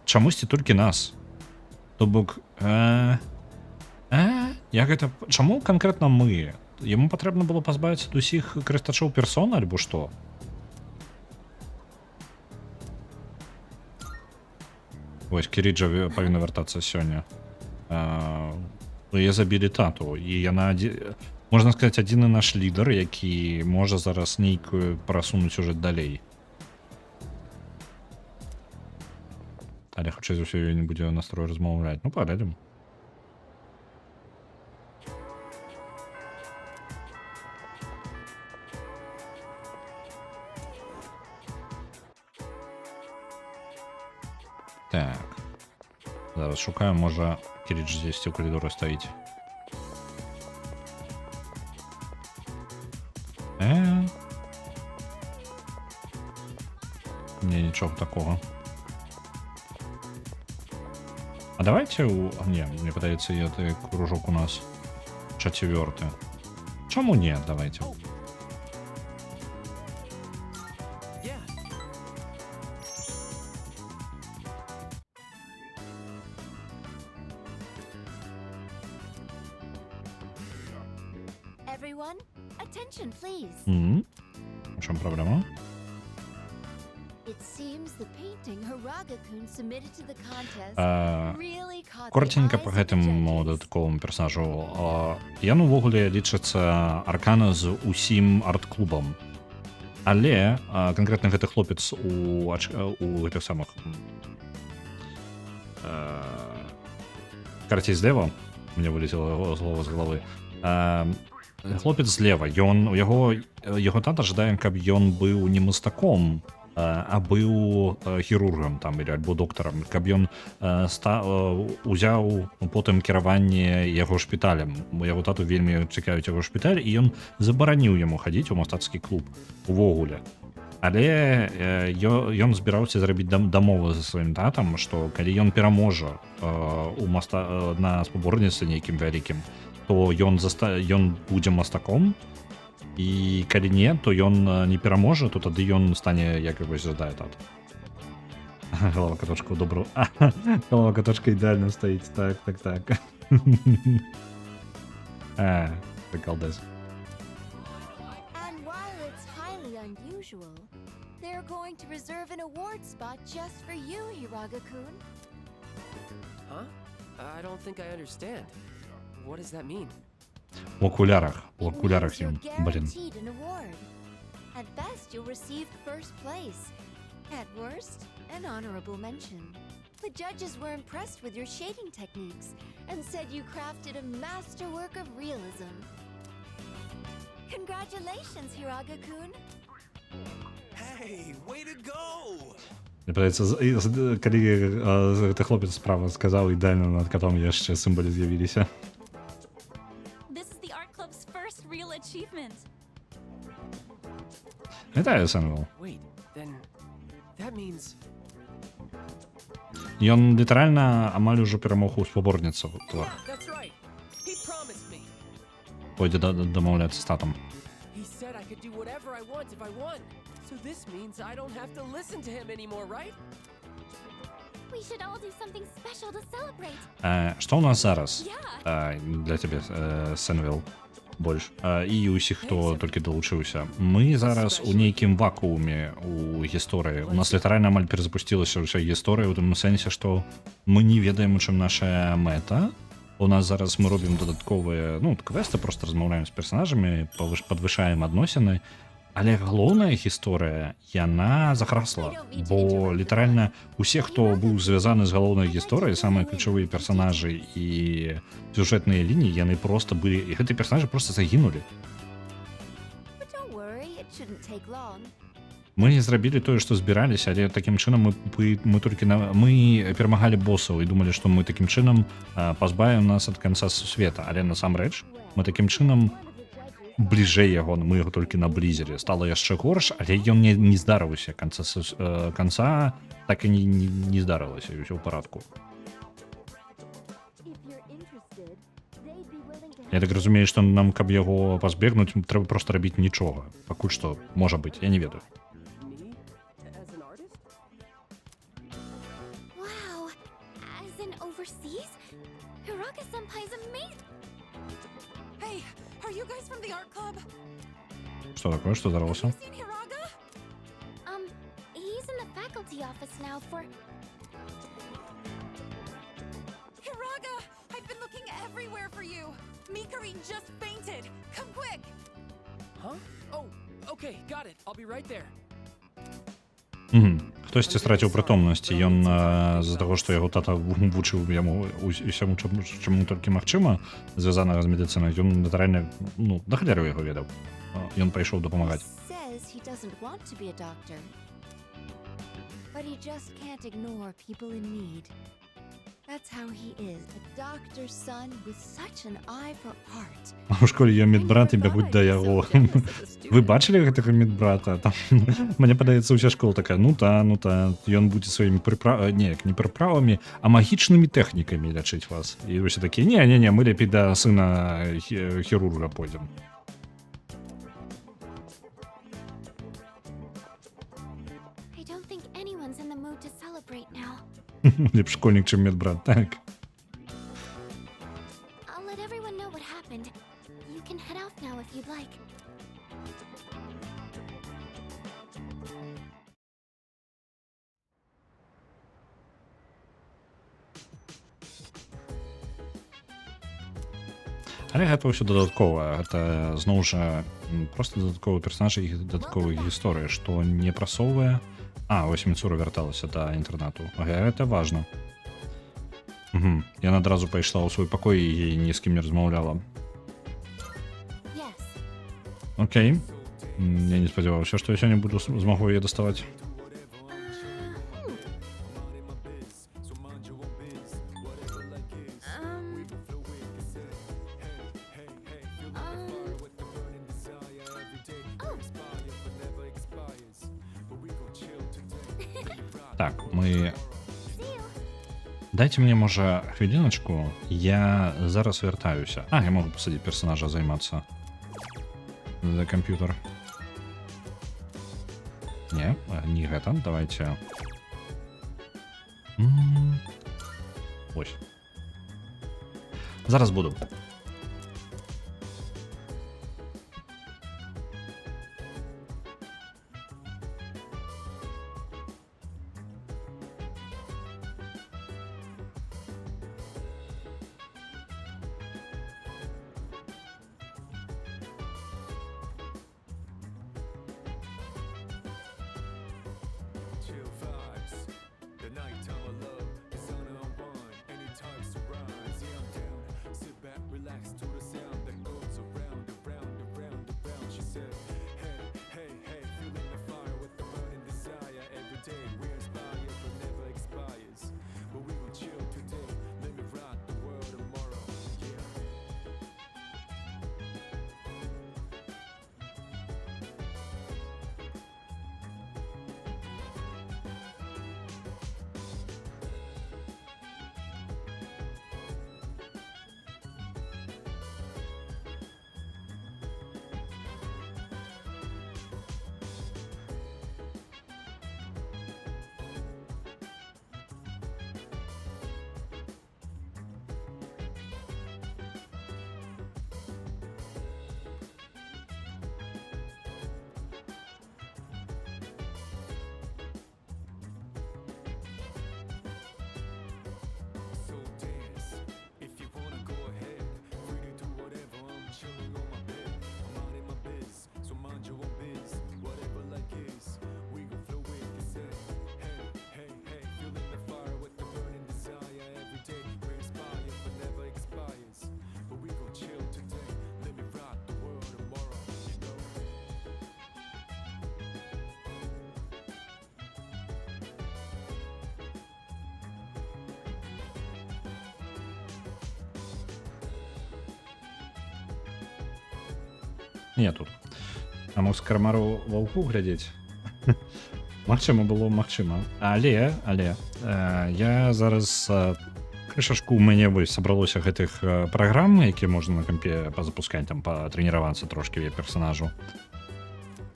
Чамусьці толькі нас. То бок, як гэта... Чаму канкрэтна мы? Яму патрэбна было пазбавіцца ад усіх карыстачоў персона, альбо што? Вось, Кіріджа павінна вяртацца сёння. Яе забілі тату, і яна, можна сказаць, адзіны наш лідар, які можа зараз нейкую прасунуць сюжэт далей. Але хутчэй за ўсё не будзе настрой размаўляць. Ну, паглядзім. Так. Зараз шукаю, можа Кірідж здесь у коридоры стаіць. Не, нічого такого. А давайте Не, мне падаецца, это кружок у нас 4. Чаму нет? Давайте. Everyone, attention, please. В чём проблема? It seems the painting Hiraga-kun submitted to the contest really caught the Коротенько eyes по of the гэтаму judges. дадатковому персонажу. Ён увогуле лічыцца аркана з усім арт-клубам. Але канкрэтна гэты хлопец у гэтых самых карце злева, мне вылетело слово з галавы. Хлопец злева, яго тата жадае, каб ён быў не мастаком, а быў хірургам там альбо доктарам, каб ён узяў потым кіраванне яго шпіталем. Яго тату вельмі цікавіць яго шпіталь, і ён забараніў яму хадзіць у мастацкі клуб увогуле. Але ён збіраўся зрабіць дамову за сваім татам, што калі ён пераможа на спаборніцтве нейкім вялікім, то ён будзе мастаком, і калі не, то ён не пераможа, то тады ён стане, як вось жадае тата. Голова каточка добра. Голова каточка ідэальна стаіць. Так. Приколдес. And while it's highly unusual, they're going to reserve an award spot just for you, Hiraga-kun. Huh? I don't think I understand. What does that mean? У окулярах It means ён, you're блин. guaranteed an award. At best, you'll receive first place. At worst, an honorable mention. the judges were impressed with your shading techniques and said you crafted a masterwork of realism. Congratulations, Hiraga-kun. Hey, way to go! Мне падаецца, калі гэты хлопец справа сказаў ідеальна над котом яшчэ сімволі з'явіліся. This is the art club's first real achievement. Вітаю, Сэмюэл. Wait, then that means Ён літаральна амаль ужо перамог у спаборніцтвах. that's right. He promised me. Пойдзе дамаўляцца з татам. He said I could do whatever I want if I won. So this means I don't have to listen to him anymore, right? We should all do something special to celebrate. Што ў нас зараз? Yeah. Для цябе, Сэмюэл, больш. І ўсіх, хто толькі далучыўся. Мы зараз у нейкім вакууме у гісторыі. У нас літаральна амаль перазапусцілася ўся гісторыя ў тым сэнсе, што мы не ведаем, у чым наша мэта. У нас зараз мы робім дадатковыя, квесты, просто размаўляем з персонажамі, падвышаем адносіны. Але галоўная гісторыя, яна захрасла, бо літаральна усе, хто быў звязаны з галоўнай гісторыяй, самыя ключавыя персонажы і сюжэтныя лініі, яны проста былі, і гэтыя персонажы проста загінулі. But don't worry, it shouldn't take long. Мы зрабілі тое, што збіраліся, але такім чынам мы толькі мы перамагалі босаў і думалі, што мы такім чынам пазбавім нас ад канца сусвета, але насамрэч мы такім чынам бліжэй яго, мы яго толькі наблізілі. Стала яшчэ горш, але ён не здарыўся. Канца так і не здарылася, і ўсё ў парадку. Я так разумею, што нам, каб яго пазбегнуць, трэба проста рабіць нічога. Пакуль што, можа быць, я не ведаю. Me? As an artist? Wow. As in overseas? Hiraga-senpai's amazing. Hey, are you guys from the art club? Што такое, што здарылася? Seen Hiraga? He's in the faculty office now for... Hiraga! I've been looking everywhere for you. Mikari just fainted. Come quick. Huh? Oh, okay, got it. I'll be right there. Хтосьці страціў прытомнасць, і ён з-за таго, што яго тата вучыў яму усяму, чаму толькі магчыма, звязанага з медыцынай, ён літаральна, да халеры яго ведаў. Ён пайшоў дапамагаць. Says he doesn't want to be a doctor. But he just can't ignore people in need. That's how he is, a doctor's son with such an eye for art. У школе є медбрат і бягуць да яго. Вы бачылі гэтага медбрата? Там, мне падаецца, уся школа такая, ён будзе сваімі не прыправамі, а магічнымі тэхнікамі лячыць вас. І усе такія, не, мы лепей да сына хірурга пойдзем. I don't think anyone's in the mood to celebrate now. Лепш школьнік, чым медбрат, так. I'll let everyone know what happened. You can head out now if you'd like. Але гэта ўсё дадаткова. Гэта, зноў жа, проста дадатковы персонаж і дадатковая гісторыя, што не прасоўвае. Вось Міцура вярталася да інтэрнату. Гэта важна. Яна адразу пайшла ў свой пакой і ні з кім не размаўляла. Yes. Окей. Я не спадзяваўся, што я сёння буду змагу яе даставаць. Так, мы... Дайте мне, можа, хвіліначку, я зараз вяртаюся. Я могу пасадзіць персонажа, займацца за камп'ютар. Не гэта, давайте. Ось. Зараз буду. Chill vibes. The nighttime of love is Не тут. А мог з кармару ваўку глядзець. Магчыма было, магчыма. Але я зараз крышашку ў мяне вось сабралося гэтых праграм, якія можна на кампе пазапускаць, там патрэніравацца трошкі я персанажу.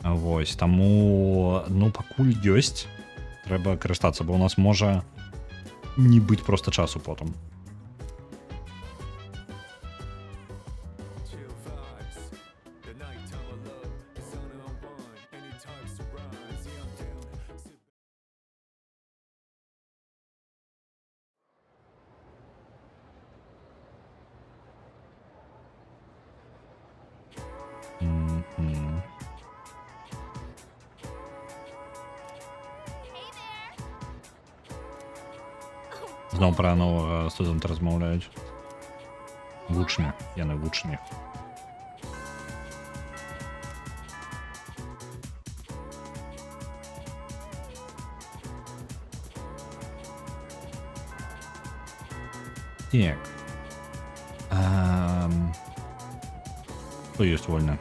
Вось, таму ну пакуль ёсць, трэба карыстацца, бо ў нас можа не быць проста часу потым. Зноў пра новага студэнта размаўляюць. Вучні, яны вучні. Так. Што ёсць вольна?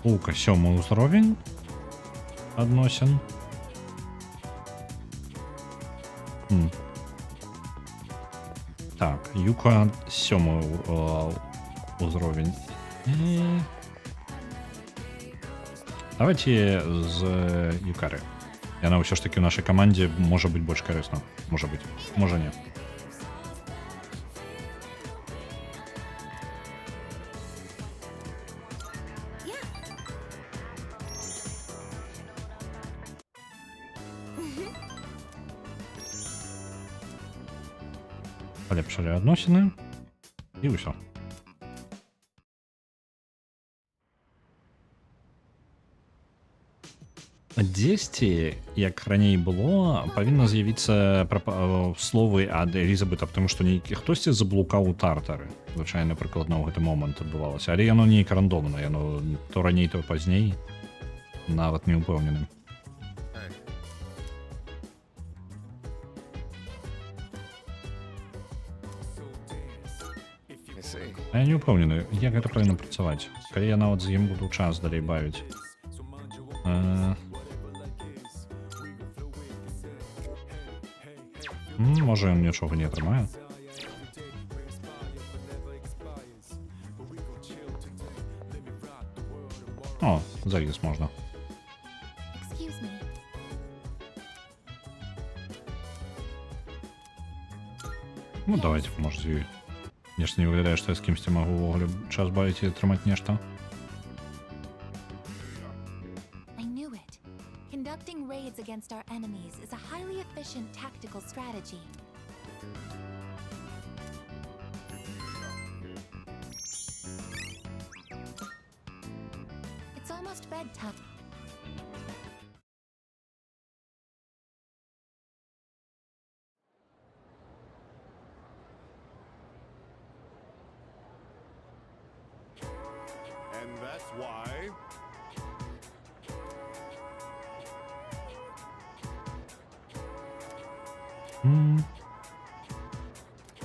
Пулка 7 ўзровень адносін. Так, Юка 7 узровень. Давайте з Юкары. Яна ўсё ж таки ў нашай камандзе можа быць больш карысна. Можа быць, можа не. Палепшалі адносіны і ўсё. Дзесьці, як раней было, павінна з'явіцца словы ад Элізабета, потому што нейкі хтосьці заблукаў у тартары. Звычайна прыкладна ў гэты момант адбывалася, але яно нейк рандомна, яно то раней, то пазней, нават не ўпэўнены. Я не ўпэўнены, як гэта павінна працаваць. Калі я нават з ім буду час далей бавіць. Можа, ён нічога не атрымае. О, завіс можна. Excuse me. Ну, давайте, может, і нешта не выглядае, што я з кімсьці магу ўвогуле час бавіць і атрымаць нешта. I knew it. Conducting raids against our enemies is a highly efficient tactical strategy. It's almost bedtime. And that's why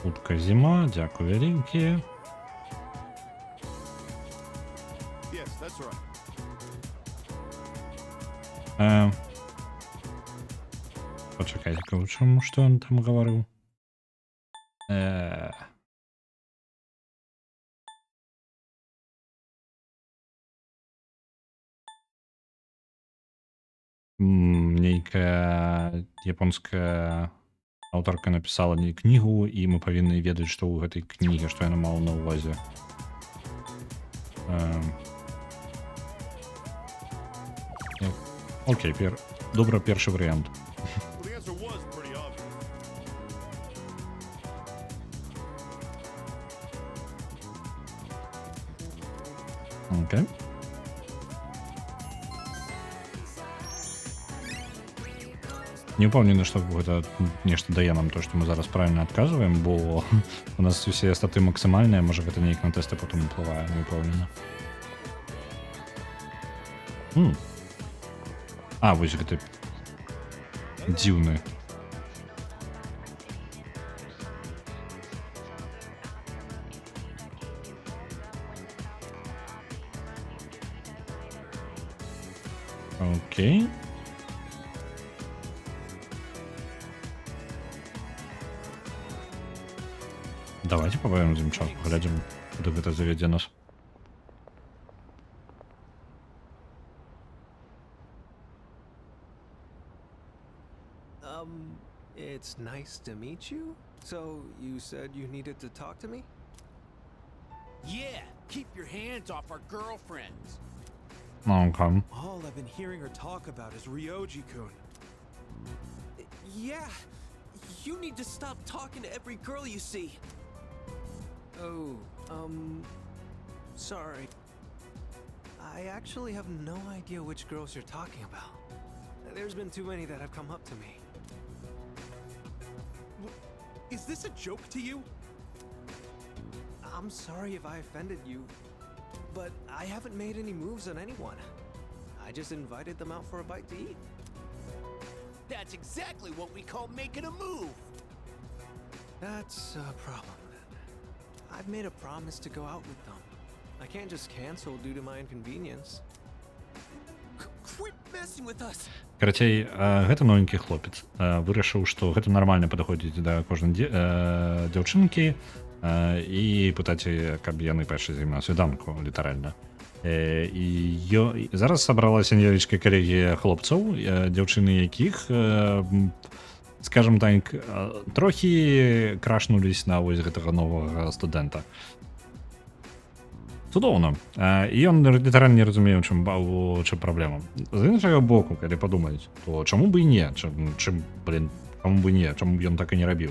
Хутка зіма, дзякую вялікі. yes, that's right. Пачакайце, чаму, што ён там гаварыў? Нейкая японская аўтарка напісала не кнігу, і мы павінны ведаць, што ў гэтай кнігі, што яна мала на ўвазе. Окей, добра, першы варыянт. Well, the answer was pretty obvious. Окей. Не ўпэўнены, што гэта нешта дае нам то, што мы зараз правільна адказваем, бо у нас усе статы максімальныя, можа гэта неяк на тэсты потым уплывае, не ўпэўнена. А, вось гэты дзіўны. Окей. Давайте побавим з час, поглядім, куди це заведе нас. It's nice to meet you. So, you said you needed to talk to me? Yeah, keep your hands off our girlfriends. Окей. All I've been hearing her talk about is Ryoji-kun. Yeah, you need to stop talking to every girl you see. Oh, sorry. I actually have no idea which girls you're talking about. There's been too many that have come up to me. Is this a joke to you? I'm sorry if I offended you, but I haven't made any moves on anyone. I just invited them out for a bite to eat. That's exactly what we call making a move. That's a problem then. I've made a promise to go out with them. I can't just cancel due to my inconvenience. Quit messing with us. Карацей, гэта новенькі хлопец. Вырашыў, што гэта нармальна падыходзіць да кожнай дзяўчынкі і пытаць, каб яны пайшлі з ім на свіданку, літаральна. І зараз сабралася невялічкая калегія хлопцаў, дзяўчыны якіх, скажем так, трохі крашнулись на вось гэтага новага студэнта. Цудоўна. І ён літаральна не разумее, у чым праблема. З іншага боку, калі падумаць, то чаму б і не? Чаму б і не? Чаму б ён так і не рабіў?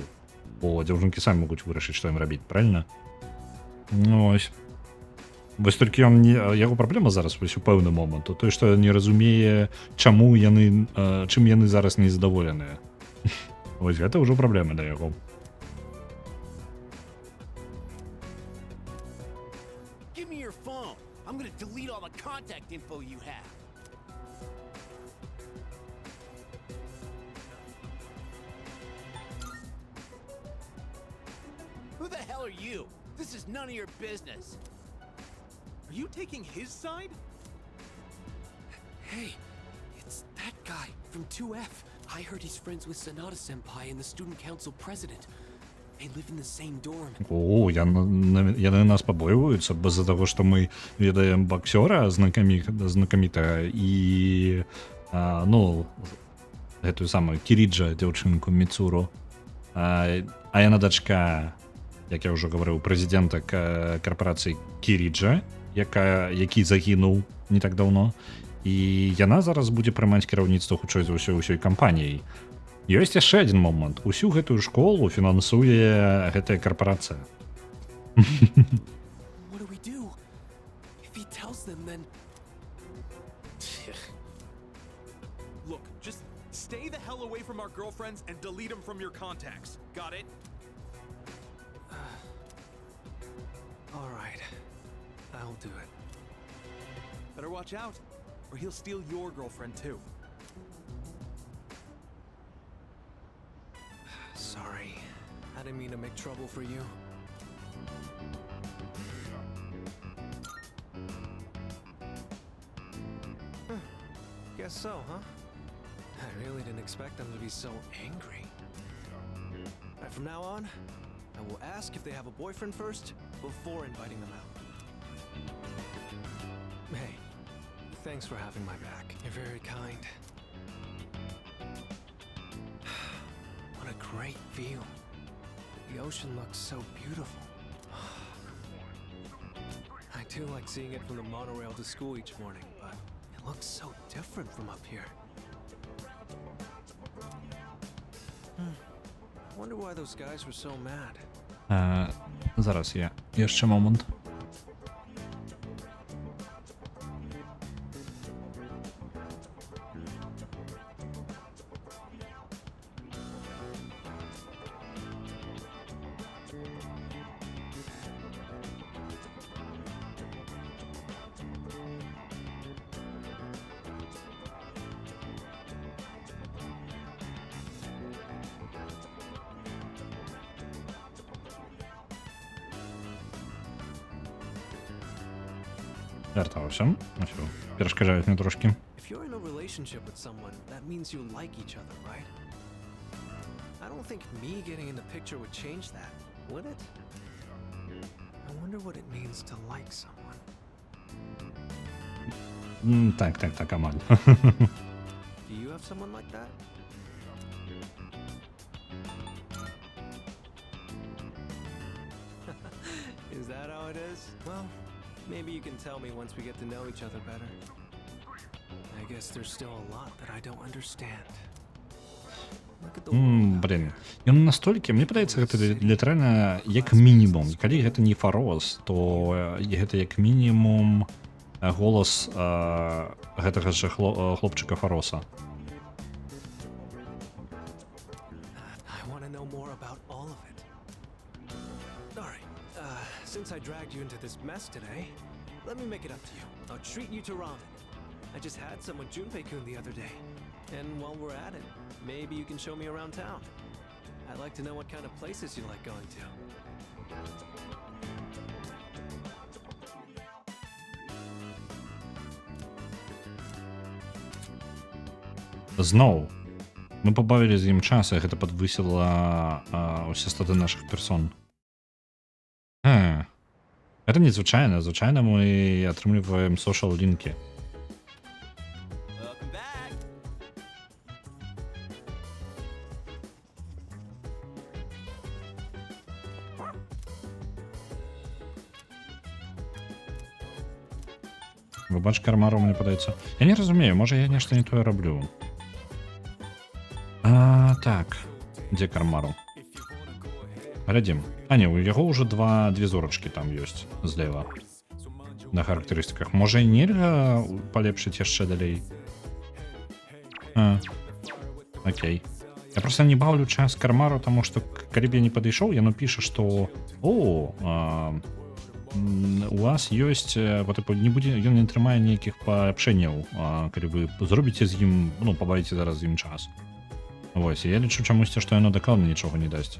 Бо дзяўчынкі самі могуць вырашыць, што ім рабіць, правильно? Ну, ось. Вось толькі яго праблема зараз вось у пэўны момант, то той, што не разумее, чым яны зараз незадаволеныя. Вось гэта ўжо праблема для яго. Give me your phone. I'm gonna delete all the contact info you have. Who the hell are you? This is none of your business. Are you taking his side? Hey, it's that guy from 2F. I heard he's friends with Sonata Senpai and the student council president. They live in the same dorm. О, яны нас побоююцца з-за таго, што мы ведаем боксера знакамітага і гэтую самую Кіріджа, дзяўчынку Міцуру. А яна дачка, як я ўжо гаварыў, прэзідэнта карпорацыі Кіріджа, які загінуў не так даўно. І яна зараз будзе прымаць кіраўніцтва хутчэй за ўсёй кампаніяй. Ёсць яшчэ адзін момант. Усю гэтую школу фінансуе гэтая карпорацыя. What do we do? If he tells them, then... Look, just stay the hell away from our girlfriends and delete them from your contacts. Got it? All right, I'll do it. Better watch out, or he'll steal your girlfriend too. Sorry, I didn't mean to make trouble for you. Guess so, huh? I really didn't expect them to be so angry. Right, from now on, I will ask if they have a boyfriend first before inviting them out. Hey, thanks for having my back. You're very kind. What a great view. The ocean looks so beautiful. I do like seeing it from the monorail to school each morning, but it looks so different from up here. I wonder why those guys were so mad. Зараз є ще момент. Вертався. Ось, перешкоджають мені трошки. If you're in a relationship with someone, that means you like each other, right? I don't think me getting in the picture would change that, would it? I wonder what it means to like someone. Так, Амаль. Do you have someone like that? Is that how it is? Well, maybe you can tell me once we get to know each other better. I guess there's still a lot that I don't understand. Look at the world out Блін. there. Ён настолькі, мне падаецца, гэта літаральна як мінімум. Калі гэта не Фарос, то гэта як мінімум голас гэтага ж хлопчыка Фароса. I want to know more about all of it. All right. Since I dragged you into this mess today, let me make it up to you. I'll treat you to ramen. I just had some with Junpei-kun the other day. And while we're at it, maybe you can show me around town. I'd like to know what kind of places you like going to. Зноў. Мы пабавілі з ім час, і гэта падвысіла ўсе статы нашых персон. Гэта незвычайна. Звычайна мы атрымліваем сошал-лінкі. Welcome back. Выбач кармару, мне падаецца. Я не разумею, можа я нешта не тое раблю. Так. Дзе кармару? Глядзім. Не, у яго ўжо две зорачкі там ёсць злева. На характарыстыках. Можа і нельга палепшыць яшчэ далей. Окей. Я просто не баўлю час кармару, таму што калі б я не падышоў, яно піша, што у вас ёсць не будзе, ён не атрымае нейкіх паляпшэнняў, калі вы зробіце з ім, пабавіце зараз з ім час. Вось, я лічу чамусьці, што яно дакладна нічога не дасць.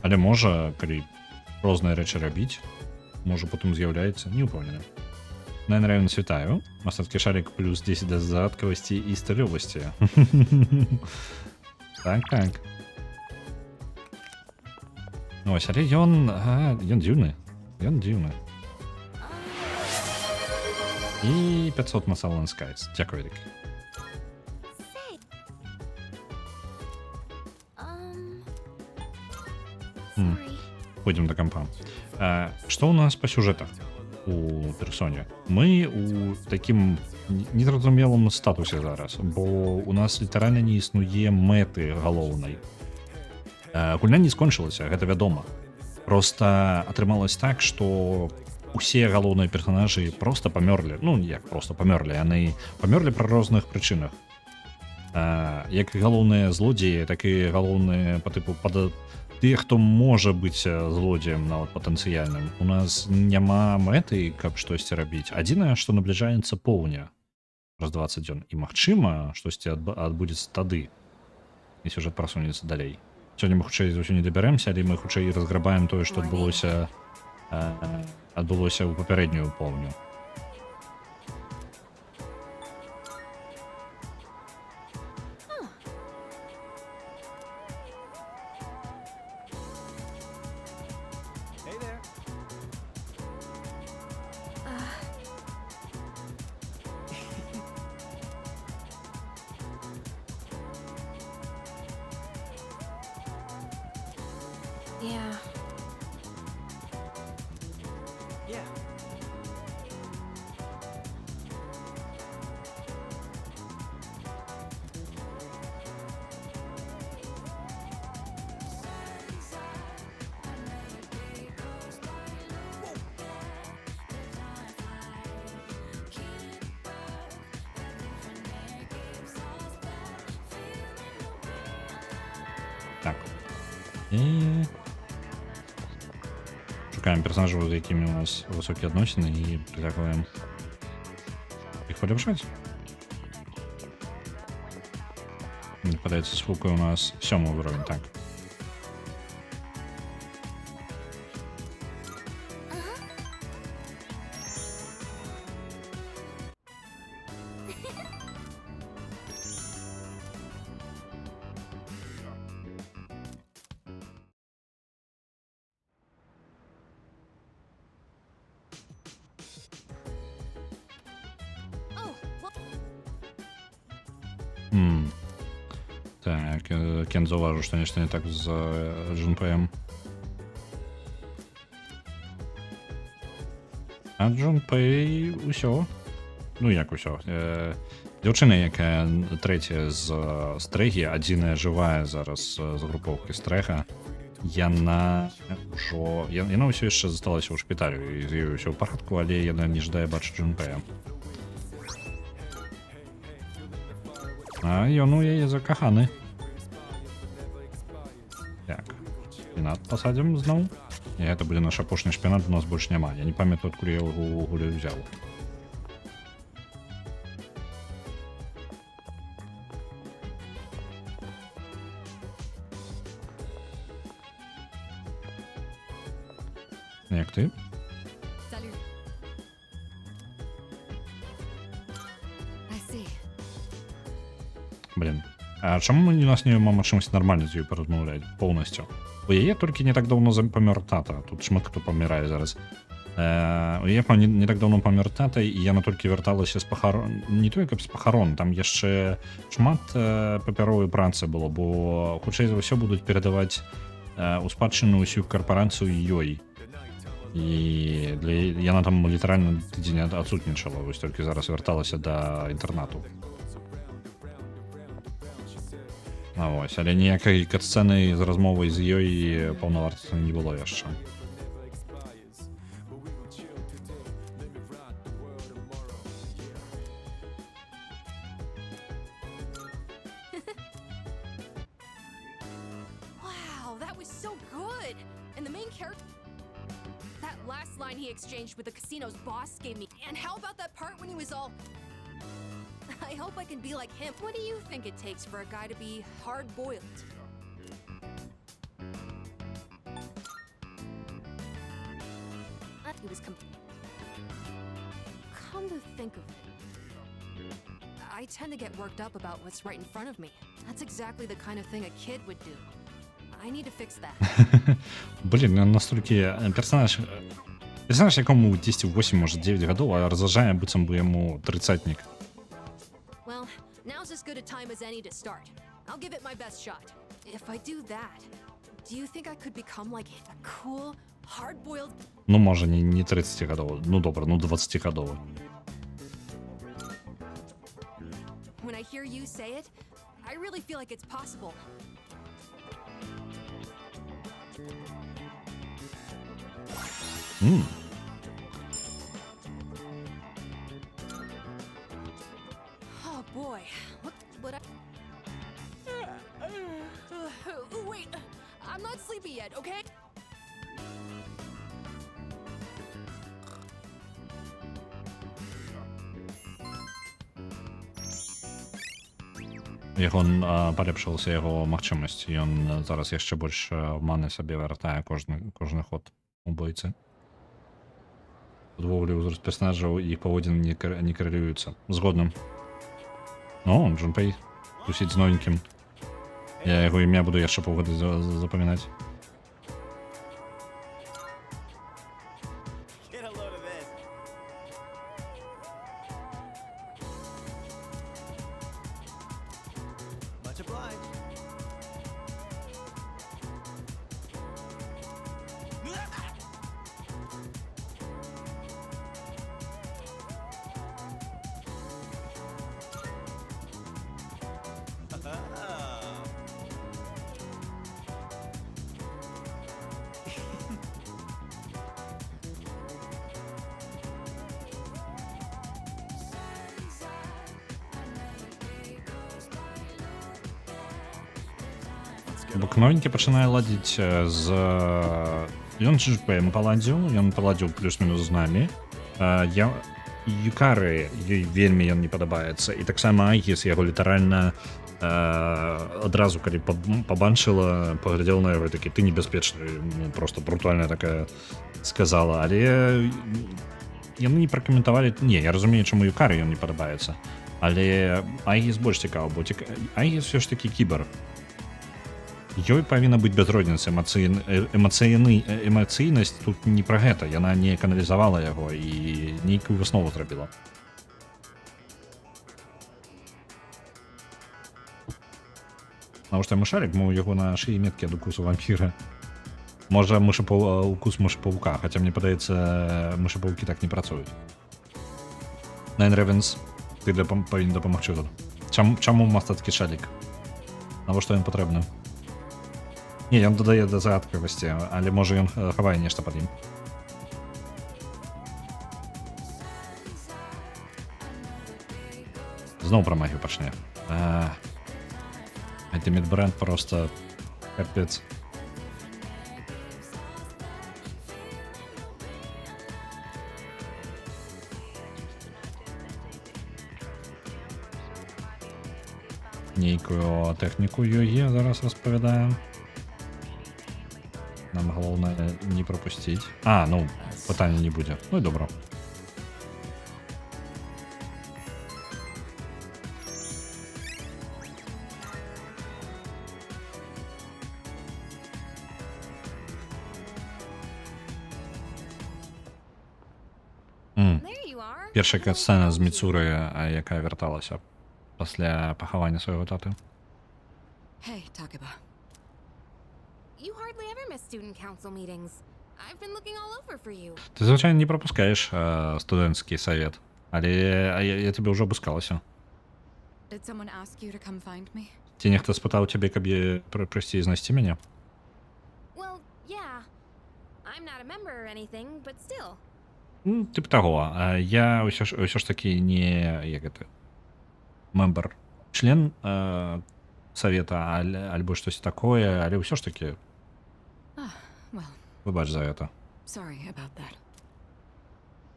Але можа, калі розныя рэчы рабіць, можа потым з'яўляецца, не ўпэўнены. Найнравен святаю. Мастацкі шарик плюс 10 да загадкавасці і стылёвасці. Так. Ось, але ён дзіўны. Ён дзіўны. І 500 Масалан Скайс. Дзякую, Рік. Пойдем до компа. Что у нас по сюжетах у персоне? Мы у таким незразумелым статусе зараз, бо у нас літаральна не існуе мэты галоўнай. Гульня не скончылася, гэта вядома. Просто атрымалось так, што усе галоўныя персонажы просто памёрлі. Як просто памёрлі, яны памёрлі па розных прычынах. Як і галоўныя злодзеі, так і галоўныя па тыпу тыя, хто можа быць злодзеем нават патэнцыяльным. У нас няма мэты, каб штосьці рабіць. Адзінае, што набліжаецца поўня праз 20 дзён. І магчыма, штосьці адбудзецца тады, і сюжэт прасунецца далей. Сёння мы хутчэй зусім не дабяремся, але мы хутчэй разграбаем тое, што адбылося ў папярэднюю поўню. Hey there. Yeah. Yeah. Так. І шукаем персонажаў, з якімі у нас высокія адносіны, і прыцягваем іх паляпшаць. Мне падаецца, з фукай у нас 7 ўзровень, так. Oh, well, Так, Кен заўважыў, што нешта не так з Джунпэем. А Джунпэй усё. Ну як усё. Дзяўчына, якая трэцяя з Стрэгі, адзіная жывая зараз з групоўкай Стрэга, яна ўсё яшчэ засталася ў шпіталю, і з ёй усё ў парадку, але яна не жадае бачыць Джунпэя. А ён у яе закаханы. Так, шпінат пасадзім зноў. І гэта будзе наш апошні шпінат, у нас больш няма. Я не памятаю, адкуль я яго ўвогуле ўзяў. Як ты? Salut. I see. Блин. А чаму у нас не магчымасць нармальна з ёй паразмаўляць поўнасцю? У яе толькі не так даўно памёр тата. Тут шмат хто памірае зараз. У яе не так даўно памёр тата, і яна толькі вярталася з пахарон. Не той, каб з пахарон, там яшчэ шмат папяровай працы было, бо хутчэй за ўсё будуць перадаваць у спадчыну ўсю карпарацыю ёй. І яна там літаральна тыдзень адсутнічала, вось толькі зараз вярталася да інтэрнату. А вось, але ніякай катсцэны з размовай з ёй паўнавартаснай не было яшчэ. Wow, that was so good! And the main character... That last line he exchanged with the casino's boss gave me. And how about that part when he was all... I hope I can be like him. What do you think it takes for a guy to be hard-boiled? He was Come to think of it, I tend to get worked up about what's right in front of me. That's exactly the kind of thing a kid would do. I need to fix that. Блін, ён настолькі персонаж, якому 10-8, може 9 гадоў, а разважае, быццам бы яму 30-нік. Well, now's as good a time as any to start. I'll give it my best shot. If I do that, do you think I could become like a cool, hard-boiled... Ну, можа, не 30 гадоў. Ну, добра, ну 20 гадоў. When I hear you say it, I really feel like it's possible. Oh boy, what I... Wait, I'm not sleepy yet, okay? Яго палепшылася яго магчымасць, ён зараз яшчэ больш маны сабе вяртае кожны ход у бойцы. Увогуле ўзрост персонажаў і іх паводзіны не карэлююцца. Згодна. О, Джунпэй тусіць з новенькім. Я яго імя буду яшчэ паўгода запамінаць. Бок новенькі пачынае ладзіць з... Ён Джунпэем паладзіў плюс-мінус з намі. Юкары ёй вельмі ён не падабаецца. І таксама Айгіс яго літаральна адразу, калі пабачыла, паглядзела на яго такі: ты небяспечны, просто брутальная такая сказала. Але яны не пракаментавалі. Не, я разумею, чаму Юкары ён не падабаецца. Але Айгіс больш цікава, бо Айгіс все ж такі кібер. ёй павінна быць без розніцы. Эмацыйнасць тут не пра гэта, яна не каналізавала яго і нейкую выснову зрабіла. Навошта яму шарик, мо ў яго на шыі меткі ад укусу вампіра. Можа укус мышапаўка, хаця мне падаецца, мышапаўкі так не працуюць. Nine Ravens, ты павінен дапамагчы тут. Чаму мастацкі шалік? Навошта ён патрэбны? Не, ён дадае да загадкавасці, але можа ён хавае нешта пад ім. Зноў пра магію пачне. Ultimate бренд просто капец. Нейкую тэхніку ёе зараз распавядаем. Нам галоўнае не прапусціць. Ну, пытання не будзе. Ну і добра. There you are. Першая катсцена з Міцуры, якая вярталася пасля пахавання свайго таты. Hey, Takeba. You hardly ever miss student council meetings. I've been looking all over for you. Ты, звычайна, не прапускаеш студэнцкі савет, але я тебе ўжо абыскалася. Did someone ask you to come find me? Ці нехта спытаў цябе, каб прыйсці і знайсці мяне? Well, yeah. I'm not a member or anything, but still. Тип таго. Я ўсё ж такі не мембер, член савета, альбо штось такое, але ўсё ж такі Well, выбач за это. sorry about that.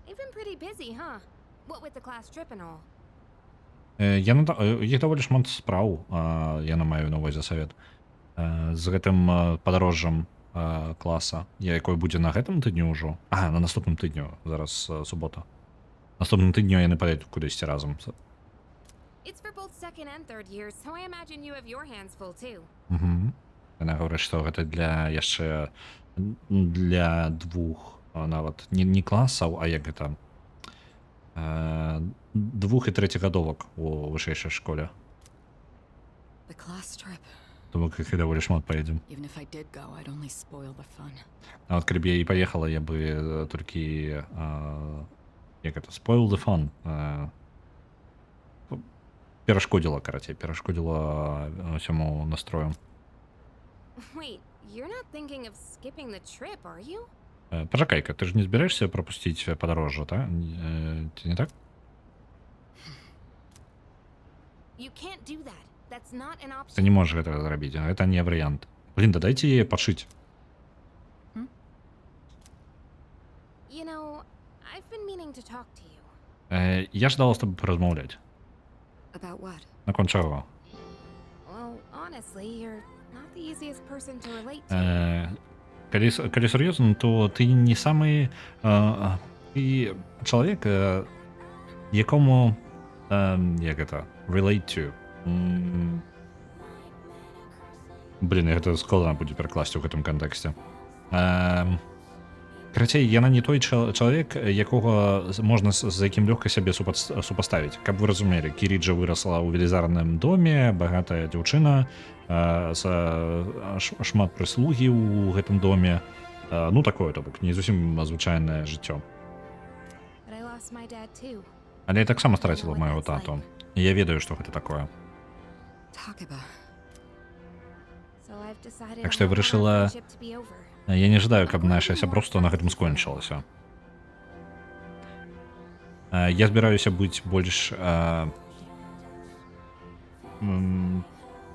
You've been pretty busy, huh? What with the class trip and all. Іх даволі шмат спраў, яна маю на ўвазе савет, з гэтым падарожжам класа, якой будзе на гэтым тыдню ўжо. На наступным тыдню, зараз субота. Наступным тыдню яны паедуць кудысьці разам. It's for both second and third years, so I imagine you have your hands full too. Яна гаворыць, што гэта яшчэ для двух, нават не класаў, а як гэта, двух і трэцігадовак у вышэйшай школе. The class trip. Тому іх і даволі шмат паедзем. Even if I did go, I'd only spoil the fun. А от калі б я і паехала, я бы толькі як гэта, spoil the fun. Перашкодзіла, карацей, перашкодзіла усяму настрою. Wait, you're not thinking of skipping the trip, are you? Пачакай-ка, ты ж не збіраешся прапусціць падарожжа, так? Ці не так? You can't do that. That's not an option. Ты не можаш гэтага зрабіць, гэта не варыянт. Блін, дадайце яе пашыць. You know, I've been meaning to talk to you. Я ждала з табой паразмаўляць. About what? Наконт чаго? Well, honestly, you're not the easiest person to relate to. Калі сур'ёзна, то ты не самы ты чалавек, якому як гэта, relate to. Блін, гэта складана будзе перакласці ў гэтым кантэксце. Карацей, яна не той чалавек, якога можна з якім лёгка сябе супаставіць. Каб вы разумелі, Кіріджа вырасла ў велізарным доме, багатая дзяўчына, шмат прыслугі ў гэтым доме. Ну, такое, то бок, не зусім звычайнае жыццё. But I lost my dad too. Але я таксама страціла майго тату. І я ведаю, што гэта такое. Takeba. So I've decided Так што я вырашыла, я не жадаю, каб наша сяброўства на гэтым скончылася. Я збіраюся быць больш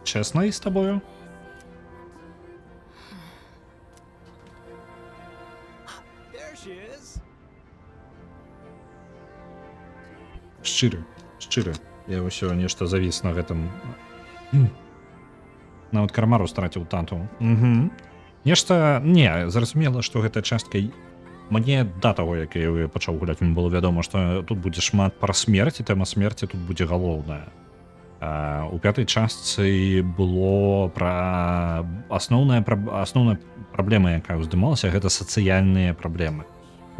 чэснай з табою. There she is. Шчыры. Я ўсё нешта завіс на гэтым. Нават кармару страціў тату. Нешта, не, зразумела, што гэта частка мне да таго, як я пачаў гуляць, мне было вядома, што тут будзе шмат пра смерць, і тэма смерці тут будзе галоўная. У пятай частцы было пра асноўная праблема, якая ўздымалася, гэта сацыяльныя праблемы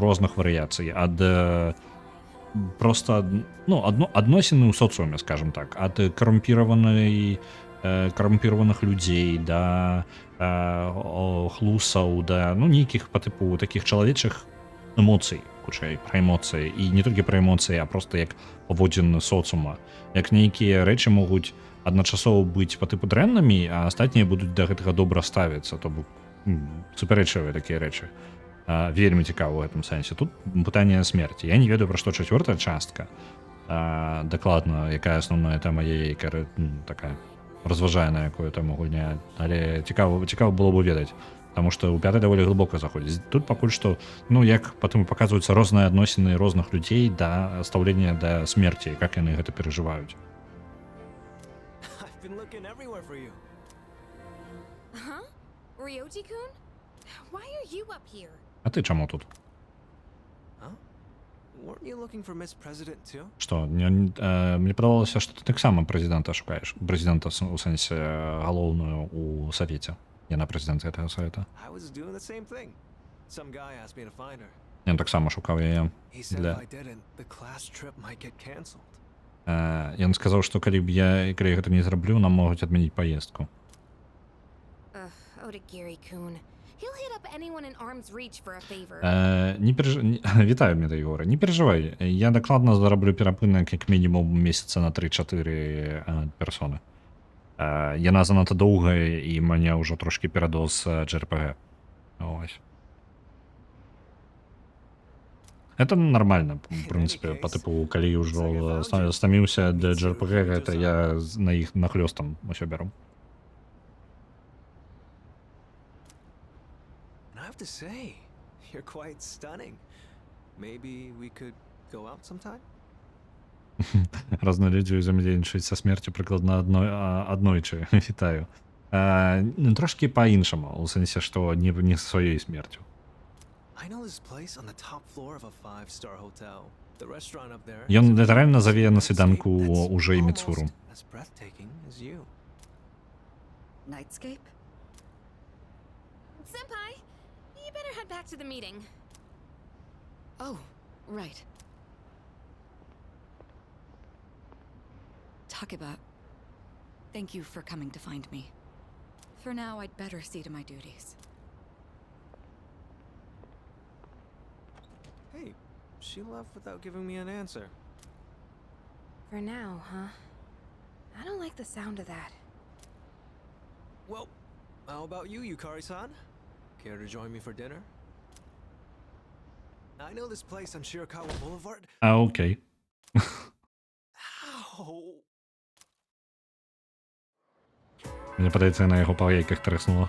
розных варыяцый ад просто адносіны ў соцыуме, скажем так, ад карумпіраваных людзей да хлусаў, да нейкіх па тыпу такіх чалавечых эмоцый, хутчэй пра эмоцыі, і не толькі пра эмоцыі, а просто як паводзін соцума, як нейкія рэчы могуць адначасова быць па тыпу дрэннымі, а астатнія будуць да гэтага добра ставіцца, то бок супярэчлівыя такія рэчы. Вельмі цікава ў гэтым сэнсе. Тут пытанне смерці. Я не ведаю, пра што чацвёртая частка дакладна, якая асноўная тэма яе, якая такая разважае на якую тэму гульня, але цікава было бы ведаць, таму што ў пятай даволі глыбока заходзіць. Тут пакуль што, як потым паказваюцца розныя адносіны розных людзей да стаўлення да смерці, як яны гэта перажываюць. I've been looking everywhere for you. Huh? Ryoji-kun? Why are you up here? А ты чаму тут? Huh? Weren't you looking for Miss President too? Што, мне падавалася, што ты таксама прэзідэнта шукаеш. Прэзідэнта у сэнсе галоўную ў савеце. Яна прэзідэнт гэтага савета. I was doing the same thing. Some guy asked me to find her. Ён таксама шукаў яе. He said if I didn't, the class trip might get canceled. Ён сказаў, што калі гэта не зраблю, нам могуць адмяніць паездку. Odagiri-kun. He'll hit up anyone in arm's reach for a favor. Вітаю, Метаігора. Не переживай. Я дакладна зараблю перапынак як мінімум месяца на 3-4 персоны. Яна занадта доўгая, і мяне ўжо трошкі перадоз JRPG. Ось. Это нормально, в прынцыпе, па тыпу, калі ўжо стаміўся ад JRPG, гэта я на іх нахлёстам усё бяру. I have to say, you're quite stunning. Maybe we could go out sometime? Розныя людзі ўзаемадзейнічаюць са смерцю прыкладна аднойчы. Вітаю. Трошкі па-іншаму, у сэнсе, што не сваёй смерцю. I know this place on the top floor of a 5-star hotel. The restaurant up there. Ён літаральна заве на свіданку уже і Міцуру. As breathtaking as you. Nightscape? Senpai, you better head back to the meeting. Oh, right. Takeba, thank you for coming to find me. For now, I'd better see to my duties. Hey, she left without giving me an answer. For now, huh? I don't like the sound of that. Well, how about you, Yukari-san? Care to join me for dinner? I know this place on Shirakawa Boulevard. Окей. Ow! Мені падається, на його по яйках треснуло.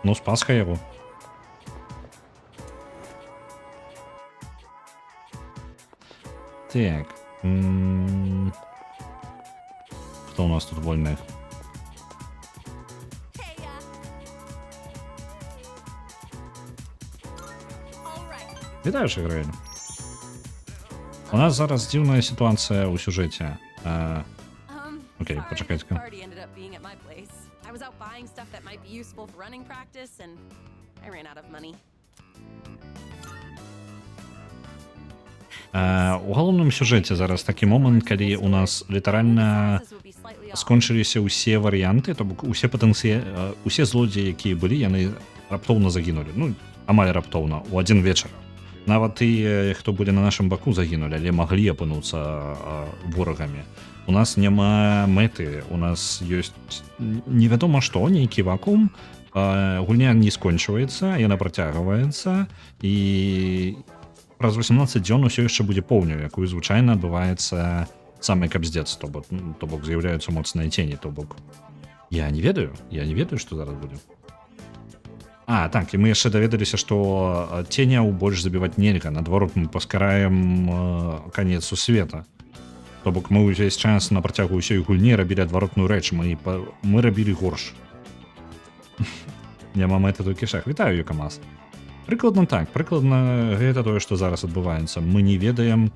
Ну, спасха його. Так. Хто у нас тут вольний? Вітаю, Шигрель. У нас зараз дивна ситуація у сюжеті. Окей, почекайте-ка. У галоўным сюжэце зараз такі момант, калі у нас літаральна скончыліся ўсе варыянты, то бок усе злодзеі, якія былі, яны раптоўна загінулі. Ну, амаль раптоўна, у адзін вечар. Нават тыя, хто былі на нашым баку, загінулі, але маглі апынуцца ворагамі. У нас няма мэты, у нас ёсць невядома што, нейкі вакуум, гульня не скончваецца, яна працягваецца, і праз 18 дзён усё яшчэ будзе поўню, якую звычайна адбываецца самы капздец, то бок з'яўляюцца моцныя цені, то бок я не ведаю, што зараз будзе. Так, і мы яшчэ даведаліся, што ценяў больш забіваць нельга, наадварот мы паскараем канец сусвета. То бок мы ўвесь час на працягу ўсёй гульні рабілі адваротную рэч, мы рабілі горш. Няма мэты толькі шах. Вітаю, Юкамас. Прыкладна так, прыкладна гэта тое, што зараз адбываецца. Мы не ведаем,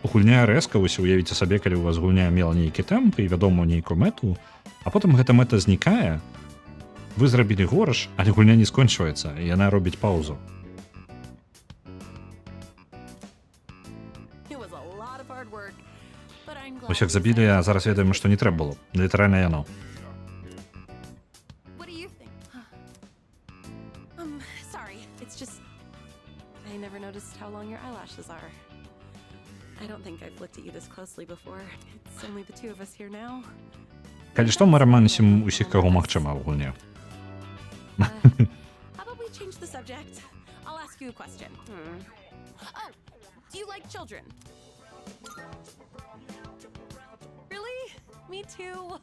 гульня рэзка, вось уявіце сабе, калі у вас гульня мела нейкі тэмп і вядома нейкую мэту, а потым гэта мэта знікае, вы зрабілі горш, але гульня не скончваецца, і яна робіць паўзу. It was a lot of hard work, but I'm glad. Вось як забілі, а зараз ведаем, што не трэба было. Літаральна яно. What do you think? Sorry. It's just I never noticed how long your eyelashes are. I don't think I've looked at you this closely before. It's only the two of us here now. Калі што, мы рамансім усіх, каго магчыма ў гульні. How about we change the subject? I'll ask you a question. Oh, do you like children? Really? Me too.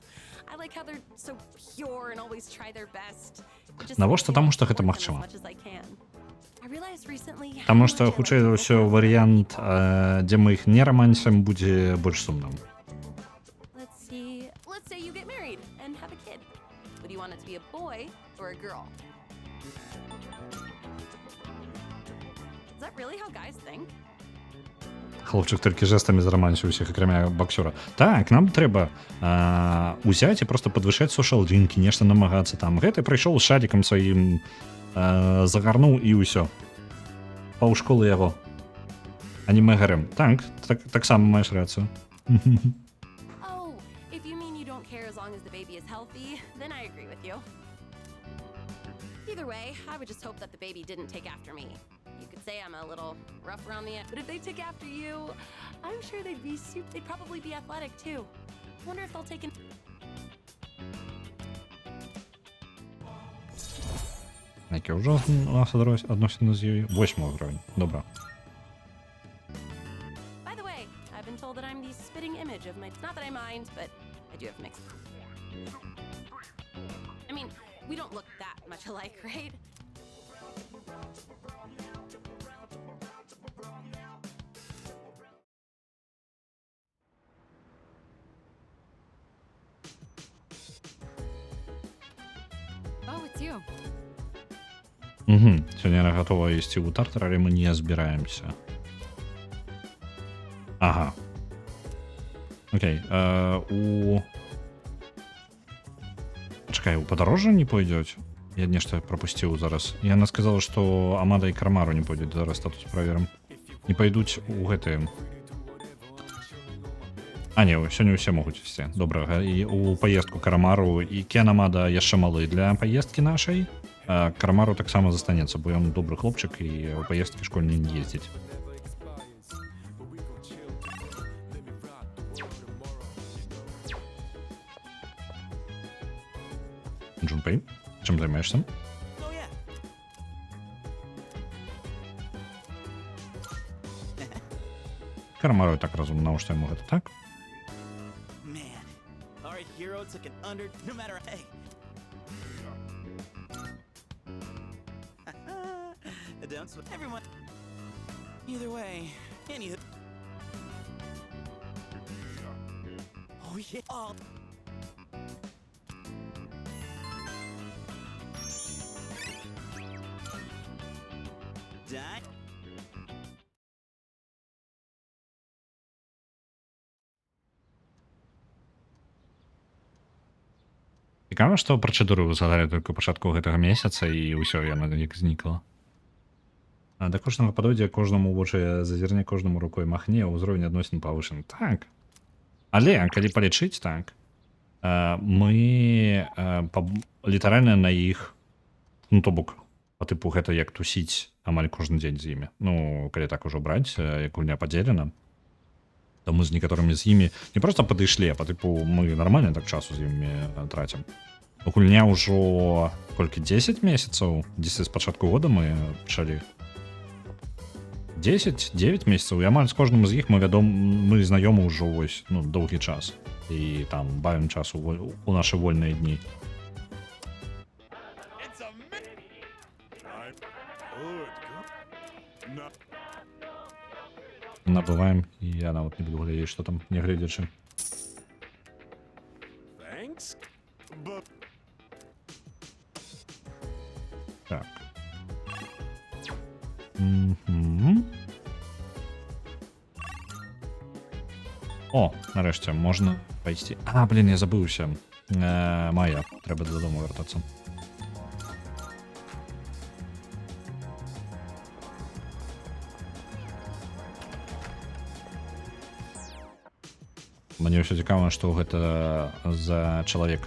I like how they're so pure and always try their best. Навошта? Таму што гэта магчыма. I realized recently. Таму што, хутчэй за ўсё, варыянт, дзе мы іх не рамансім, будзе больш сумным. Let's see. Let's say you get married and have a kid. Would you want it to be a boy or a girl? Is that really how guys think? Хлопчык толькі жэстамі зарамансіў усіх, акрамя баксёра. Так, нам трэба узяць і проста падвышаць сошал-лінкі, нешта намагацца там. Гэты прыйшоў з шарикам сваім, загарнуў і ўсё. Паўшколы яго. Аніме гарэм. Так само маеш рацыю. Oh, if you mean you don't care as long as the baby is healthy, then I agree with you. Either way, I would just hope that the baby didn't take after me. You could say I'm a little rough around the edge, but if they took after you, I'm sure they'd probably be athletic too. Wonder if they'll take an... Які ўжо у нас адносіны з ёй? 8 ўзровень. Добра. By the way, I've been told that I'm the spitting image of my... Not that I mind, but I do have mixed... I mean, we don't look that much alike, right? Oh, it's you. Сёння яна гатова ісці ў тартар, але мы не збіраемся. Ага. Окей. Чакай, у падарожжа не пойдёць? Я нешта прапусціў зараз. Яна сказала, што Амада і Карамару не пойдуць. Зараз статус праверым. Не пойдуць у гэтыя... не, сёння ўсе могуць ісці. Добра. І у паездку Карамару і Кен Амада яшчэ малы для паездкі нашай. Карамару таксама застанецца, бо ён добры хлопчык і ў паездкі школьныя не ездзіць. Джунпэй, чым займаешься? Oh, yeah. Карамару так разумна, навошта яму гэта так? Man, our hero took an under... No matter... Hey. Don't sweat. Everyone... Either way, anywho... Oh, yeah. Oh. Dad? Цікава, што працэдуру згадалі толькі ў пачатку гэтага месяца і ўсё, яна як знікла. Да кожнага падойдзе, кожнаму ў вочы зазірне, кожнаму рукой махне, ўзровень адносін павышаны. Так. Але, калі палічыць, так, мы літаральна на іх, ну, то бок, па тыпу гэта як тусіць амаль кожны дзень з імі. Ну, калі так ужо браць, як гульня падзелена, то мы з некаторымі з імі не проста падышлі, а па тыпу мы нармальна так часу з імі трацім. Гульня ўжо колькі 10 месяцаў, 10 з пачатку года мы пачалі. 10-9 месяцаў, і амаль з кожным з іх мы знаёмы ўжо вось, ну, доўгі час. І там бавім час у нашы вольныя дні. Набываем, і я нават не буду глядзець, што там, не гледзячы. Так. О, нарешті, можна пайсці. А, блін, я забыўся. Майя, трэба дадому вяртацца. Мне ўсё цікава, што гэта за чалавек.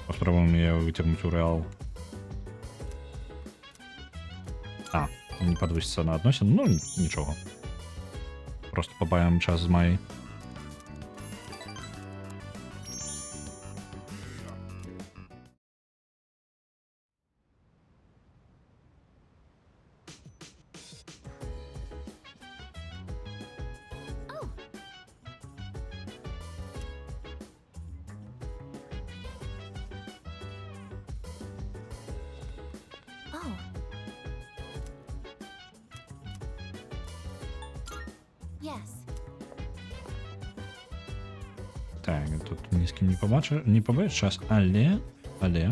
Паспрабуем яе выцягнуць у рэал. А, не падвысіцца на адносін, ну нічога. Просто пабавім час з Майей. Oh. Yes. Так, тут ні з ким не побачиш час, але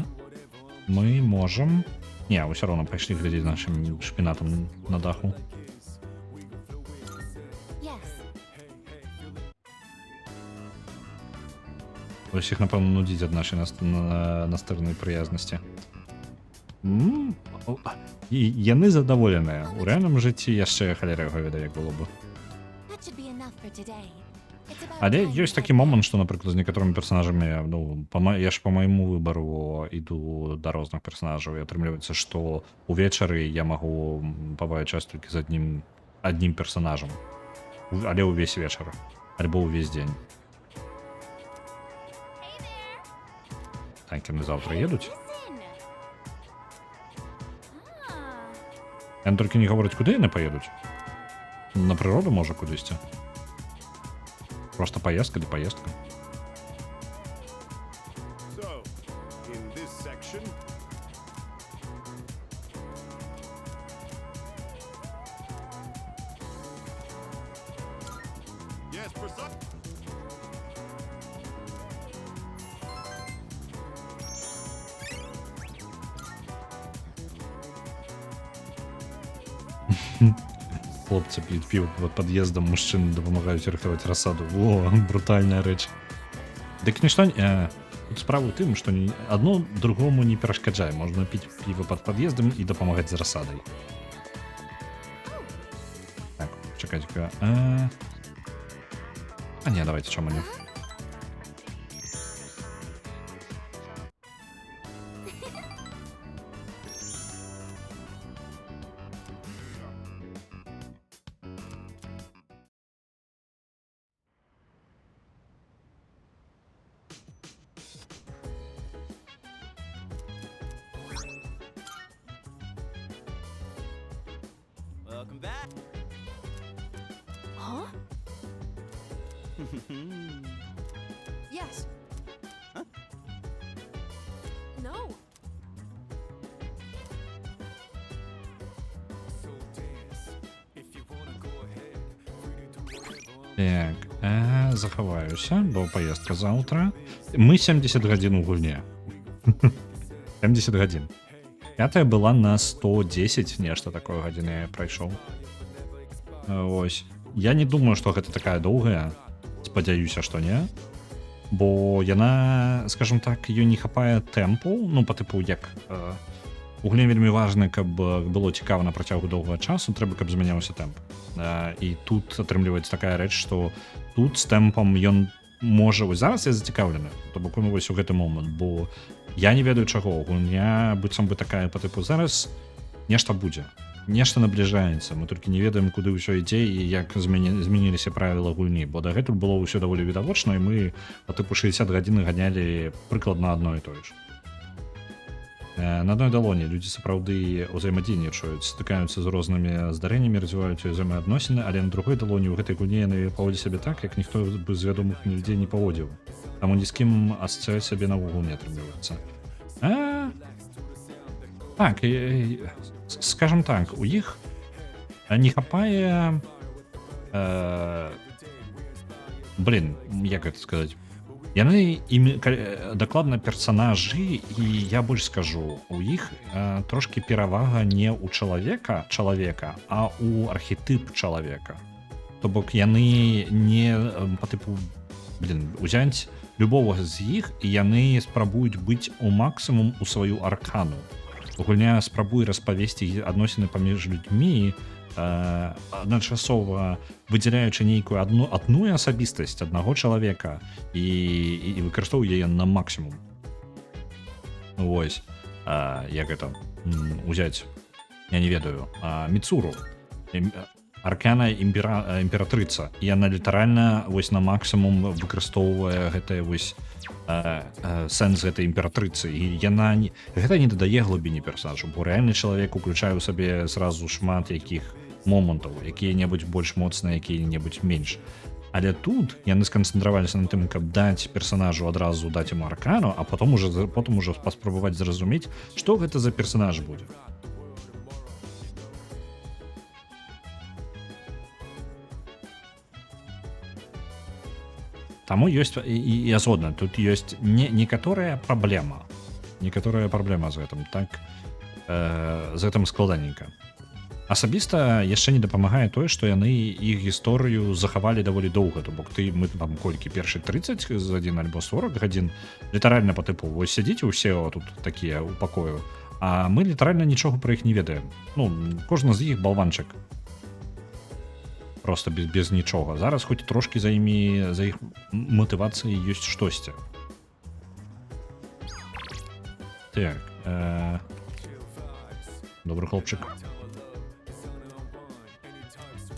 ми можемо... Ні, все одно пішли глядіти нашим шпінатом на даху. Yes. Усіх, напевно, нудіть від нашої настирної приязності. І яны задаволеныя. У рэальным жыцці яшчэ халера яго ведае, як было бы. That should be enough for today. It's about Але time ёсць we такі get момант, што, напрыклад, з некаторымі персонажамі, ну, я ж по майму выбару іду да розных персонажаў, і атрымліваецца, што увечары я магу пабавіць час толькі з аднім персонажам. Але ўвесь вечар. Альбо ўвесь дзень. Так, яны заўтра едуць. Listen. Ah. Яны толькі не гавораць, куды яны паедуць. На прыроду, можа, кудысьці. Просто поездка ды поездка. So, in this section, yes, precise. Хлопцы п'ють піво під під'їздом, мужчини допомагають рихтувати розсаду. О, брутальна реч. Дык нішто... Тут справа ў тым, што адно другому не перашкаджае. Можна піць піва під пад'ездам і дапамагаць з расадай. Так, чакайце-ка. А не, давайте, чому не. Welcome back. Huh? Yes. Huh? No. Так, захаваюся, бо поездка заўтра. Мы 70 гадзін у гульне. 70 гадзін. Пятая была на 110, нешта такое гадзіны я прайшоў. Ось. Я не думаю, што гэта такая доўгая. Спадзяюся, што не. Бо яна, скажем так, ёй не хапае тэмпу, ну, па тыпу, як... У гульне вельмі важна, каб было цікава на працягу доўгага часу, трэба, каб змяняўся тэмп. І тут атрымліваецца такая рэч, што тут з тэмпам ён можа... Вось зараз я зацікаўлены, то бок вось у гэты момант, бо я не ведаю чаго. Гульня быццам бы такая па тыпу зараз нешта будзе. Нешта набліжаецца, мы толькі не ведаем, куды ўсё ідзе і як змяніліся правілы гульні, бо дагэтуль было ўсё даволі відавочна, і мы па тыпу 60 гадзін ганялі прыкладна адно і тое ж. На адной далоні людзі сапраўды ўзаемадзейнічаюць, стыкаюцца з рознымі здарэннямі, развіваюць ўзаемаадносіны, але на другой далоні ў гэтай гульні яны паводзяць сябе так, як ніхто бы з вядомых людзей не паводзіў. Таму ні з кім асацыяваць сябе наогул не атрымліваецца. Так, скажем так, у іх не хапае... Блин, як гэта сказаць? Яны дакладна персанажы, і я больш скажу, у іх трошки перавага не ў чалавека, а ў архетып чалавека. То бок яны не па тыпу узяць любого з іх, і яны спрабуюць быць у максімум у сваю аркану. Гульня спрабуе распавесці адносіны паміж людзьмі, адначасова выдзяляючы нейкую адну асабістасць аднаго чалавека і выкарыстоўвае яе на максімум. Вось, як гэта узяць, я не ведаю, Міцуру, аркана імператрыца, і яна літаральна вось на максімум выкарыстоўвае гэтае вось сэнс гэтай імператрыцы, і гэта не дадае глыбіні персонажу, бо рэальны чалавек уключае ў сабе сразу шмат якіх момантаў, якія-небудзь больш моцныя, якія-небудзь менш. Але тут яны сканцэнтраваліся на тым, каб даць персонажу адразу даць яму аркану, а потом уже паспрабаваць зразумець, што гэта за персонаж будзе. Таму ёсць, і я згодна, тут ёсць некаторая праблема з гэтым, так, з гэтым складаненька. Асабіста яшчэ не дапамагае тое, што яны іх гісторыю захавалі даволі доўга, то бок мы там колькі першы 30 з 1 альбо 40 гадзін літаральна па тыпу, вось сядзіце ўсе тут такія ў пакою, а мы літаральна нічога пра іх не ведаем. Кожны з іх балванчык. Просто без нічога. Зараз хоць трошки за іх матывацыяй ёсць штосьці. Так. Добры хлопчык.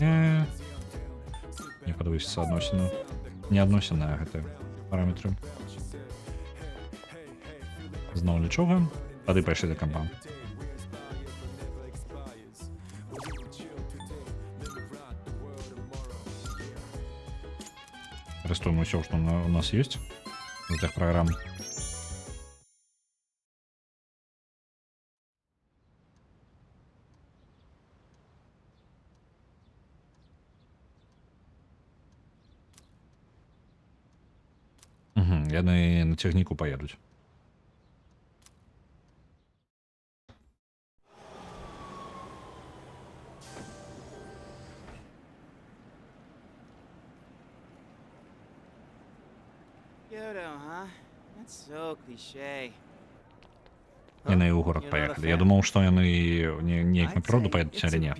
Не падвысіцца адносіна. Не адносіна гэтыя параметры. Зноў нічога. Тады пайшлі да кампа. Арестуем все, что у нас есть из этих программ. Яны на цягніку поедуць. Kyoto, huh? That's so cliche. Яны ў горад паехалі. Я думаў, што яны неяк на прыроду паедуць, але не.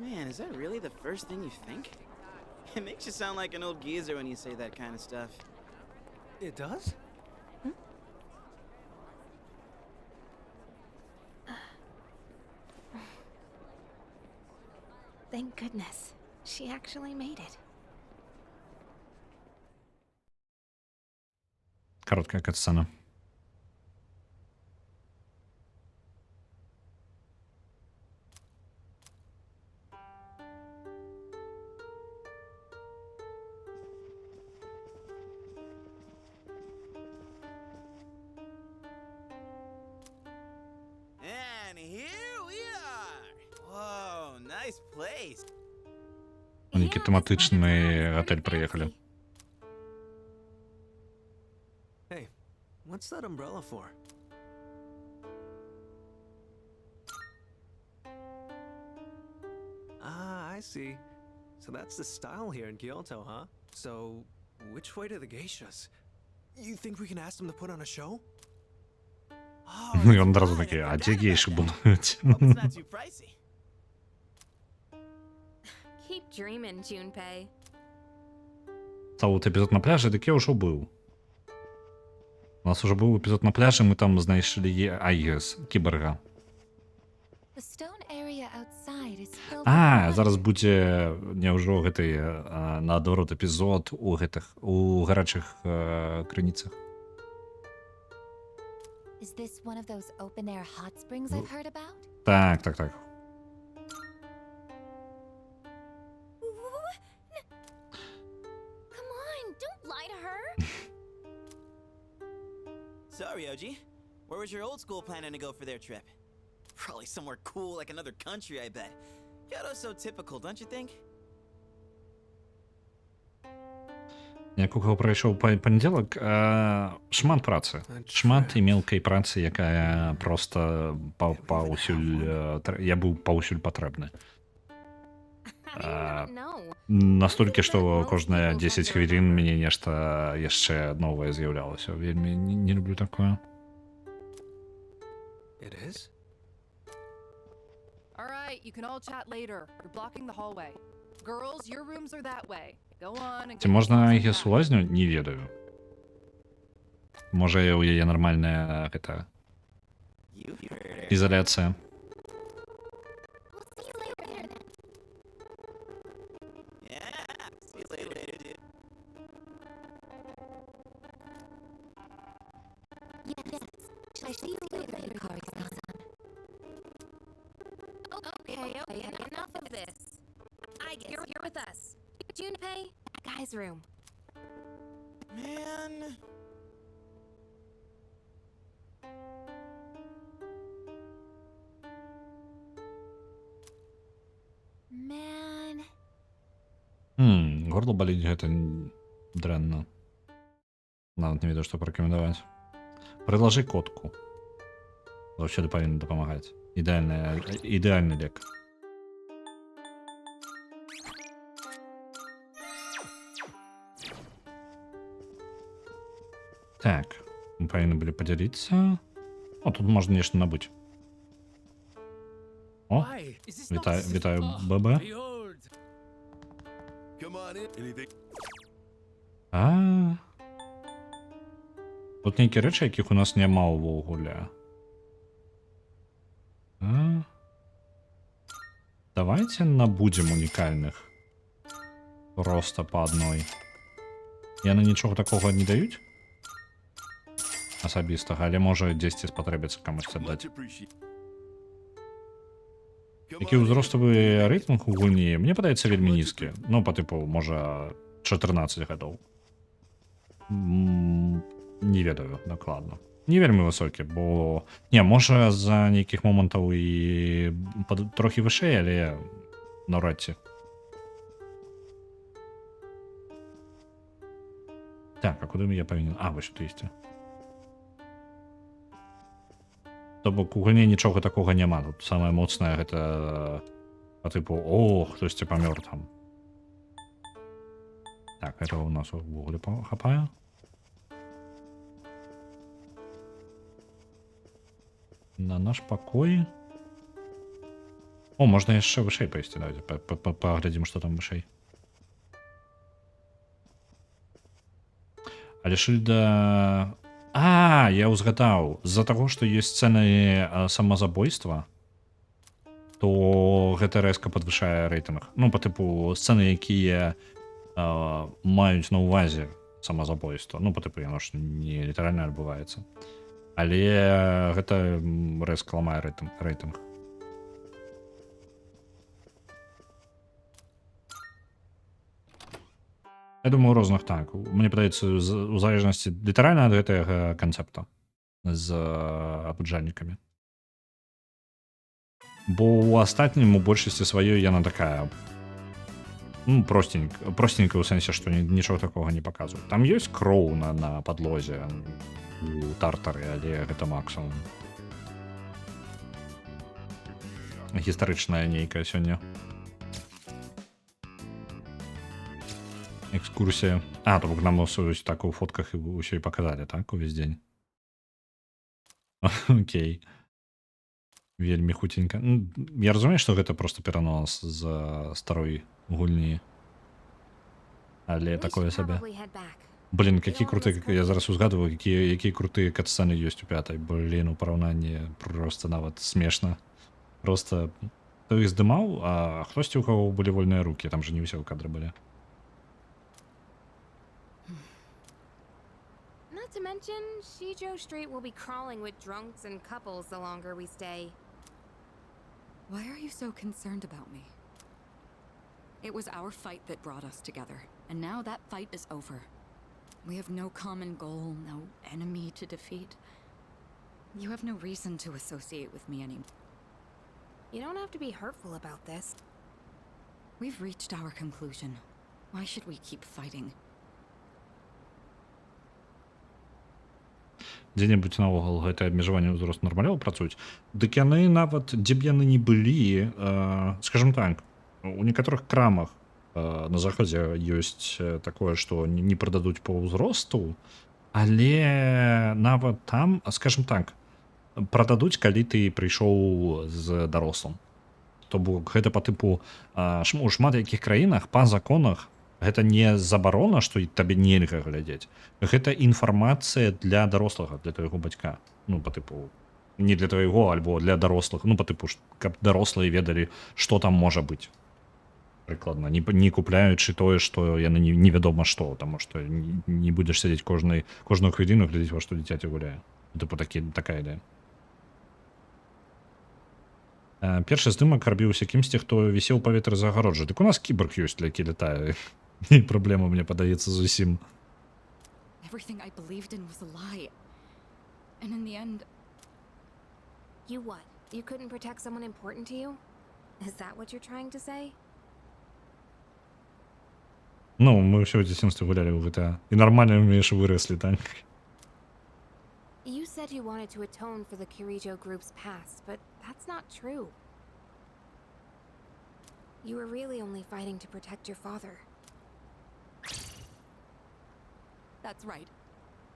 Man, is that really the first thing you think? It makes you sound like an old geezer when you say that kind of stuff. It does? Thank goodness. She actually made it. Короткая катсцена. And here we are. Whoa, nice place. Нейкі тэматычны гатэль прыехалі. Hey, what's that umbrella for? Ah, I see. So that's the style here in Kyoto, huh? So, which way to the geishas? You think we can ask them to put on a show? Ну і он одразу такий, а де гейші будуть? Hope it's not too pricey. Keep dreaming, Junpei. Та от епізод на пляжі, так я вже був. У нас вже був епізод на пляжі, ми там знайшли Айгес, кіберга. А, зараз будзе няўжо гэты наадварот эпізод у гарачых крыніцах. Is this one of those open-air hot springs I've heard about? Так. Come on, don't lie to her. Sorry, Oji. Where was your old school planning to go for their trip? Probably somewhere cool like another country, I bet. Kyoto's so typical, don't you think? Як у каго прайшоў панядзелак, шмат працы. Шмат і мелкай працы, якая проста паўсюль... Я быў паўсюль патрэбны. Настолькі, што кожныя 10 хвілін мяне нешта яшчэ новае з'яўлялася. Вельмі не люблю такое. It is? All right, you can all chat later. You're blocking the hallway. Girls, your rooms are that way. Go on and Ці можна ігес у лазню? Не ведаю. Можа, у яе нармальная гэта... ізаляцыя. Okay, enough of this. I guess you're with us. Junpei, guy's room. Man. Man. Горло баліць гэта дрэнна. Нават не ведаю, што парэкамендаваць. Прыложы котку. Заўсёды павінна дапамагаць. Ідэальны лек. Так, мы павінны былі падзяліцца. О, тут можна нешта набыць. О, вітаю, ББ. Come on in. Anything? Тут нейкія рэчы, якіх у нас няма ўвогуле. Давайте набудзем унікальных. Просто па адной. Яны нічога такога не даюць? Асабістага, але можа дзесьці спатрэбіцца камусь аддаць. Які ўзроставы рэйтынг у гульні, мне падаецца вельмі нізкі. Ну, па тыпу, можа, 14 гадоў. Не ведаю дакладна. Не вельмі высокі, бо... Не, можа, з-за нейкіх момантаў і трохі вышэй, але наўрад ці. Так, а куды я павінен? Вось тут ісці. То бок у гульні нічога такога няма. Тут самае моцнае гэта па тыпу, хтосьці памёр там. Так, этого у нас увогуле хапае. На наш пакой. Можна яшчэ вышэй пайсці, давайте паглядзім, што там вышэй. Але шыльда... Я ўзгадаў. З-за таго, што ёсць сцэны самазабойства, то гэта рэзка падвышае рэйтынг. Ну, па тыпу, сцэны, якія маюць на ўвазе самазабойства. Ну, па тыпу, яно ж не літаральна адбываецца. Але гэта рэзка ламае рэйтынг. Я думаю, у розных так. Мне падаецца, у залежнасці літаральна ад гэтага канцэпта з абуджальнікамі. Бо ў астатнім, у большасці сваёй яна такая простенькая ў сэнсе, што нічога такога не паказваюць. Там ёсць кроў на падлозе у тартары, але гэта максимум. Гістарычная нейкая сёння. Экскурсія. То бок нам ось так у фотках ўсё і паказалі, так, увесь дзень. Окей. Вельмі хутенька. Я разумею, што гэта проста перанос з старой гульні. Але такое сабе. Блін, які круты, я зараз узгадываю, якія крутыя катсцэны ёсць у 5-й. Блін, у параўнанні проста нават смешна. Проста хто іх здымаў, а хтосьці, у каго былі вольныя рукі, там же не ўсе ў кадры былі. Not to mention, Shijo Street will be crawling with drunks and couples the longer we stay. Why are you so concerned about me? It was our fight that brought us together, and now that fight is over. We have no common goal, no enemy to defeat. You have no reason to associate with me anymore. You don't have to be hurtful about this. We've reached our conclusion. Why should we keep fighting? дзе-небудзь наогул гэтае абмежаванне ўзросту нармалёў працуюць, дык яны нават дзе б яны не былі, скажем так, у некаторых крамах на захадзе ёсць такое, што не прададуць по ўзросту, але нават там, скажем так, прададуць, калі ты прыйшоў з дарослым. То бок гэта па тыпу у шмат якіх краінах па законах гэта не забарона, што табе нельга глядзець. Гэта інфармацыя для дарослага, для твайго бацька. Ну, па тыпу, не для твайго, альбо для дарослых. Ну, па тыпу, каб дарослыя ведалі, што там можа быць. Прыкладна, не купляючы тое, што яны невядома што, таму што не будзеш сядзець кожную хвіліну глядзець, во што дзіцяці гуляе. Тыпу такая ідэя. Першы здымак рабіўся кімсьці, хто вісеў у паветры за агароджай. Дык у нас кіборг ёсць, які летае. І праблема, мне падаецца, зусім. Everything I believed in was a lie. And in the end... You what? You couldn't protect someone important to you? Is that what you're trying to say? Ну, мы ўсё ў дзяцінстве гулялі ў GTA. І нармальна мы яшчэ выраслі, так? You said you wanted to atone for the Kirijo group's past, but that's not true. You were really only fighting to protect your father. That's right.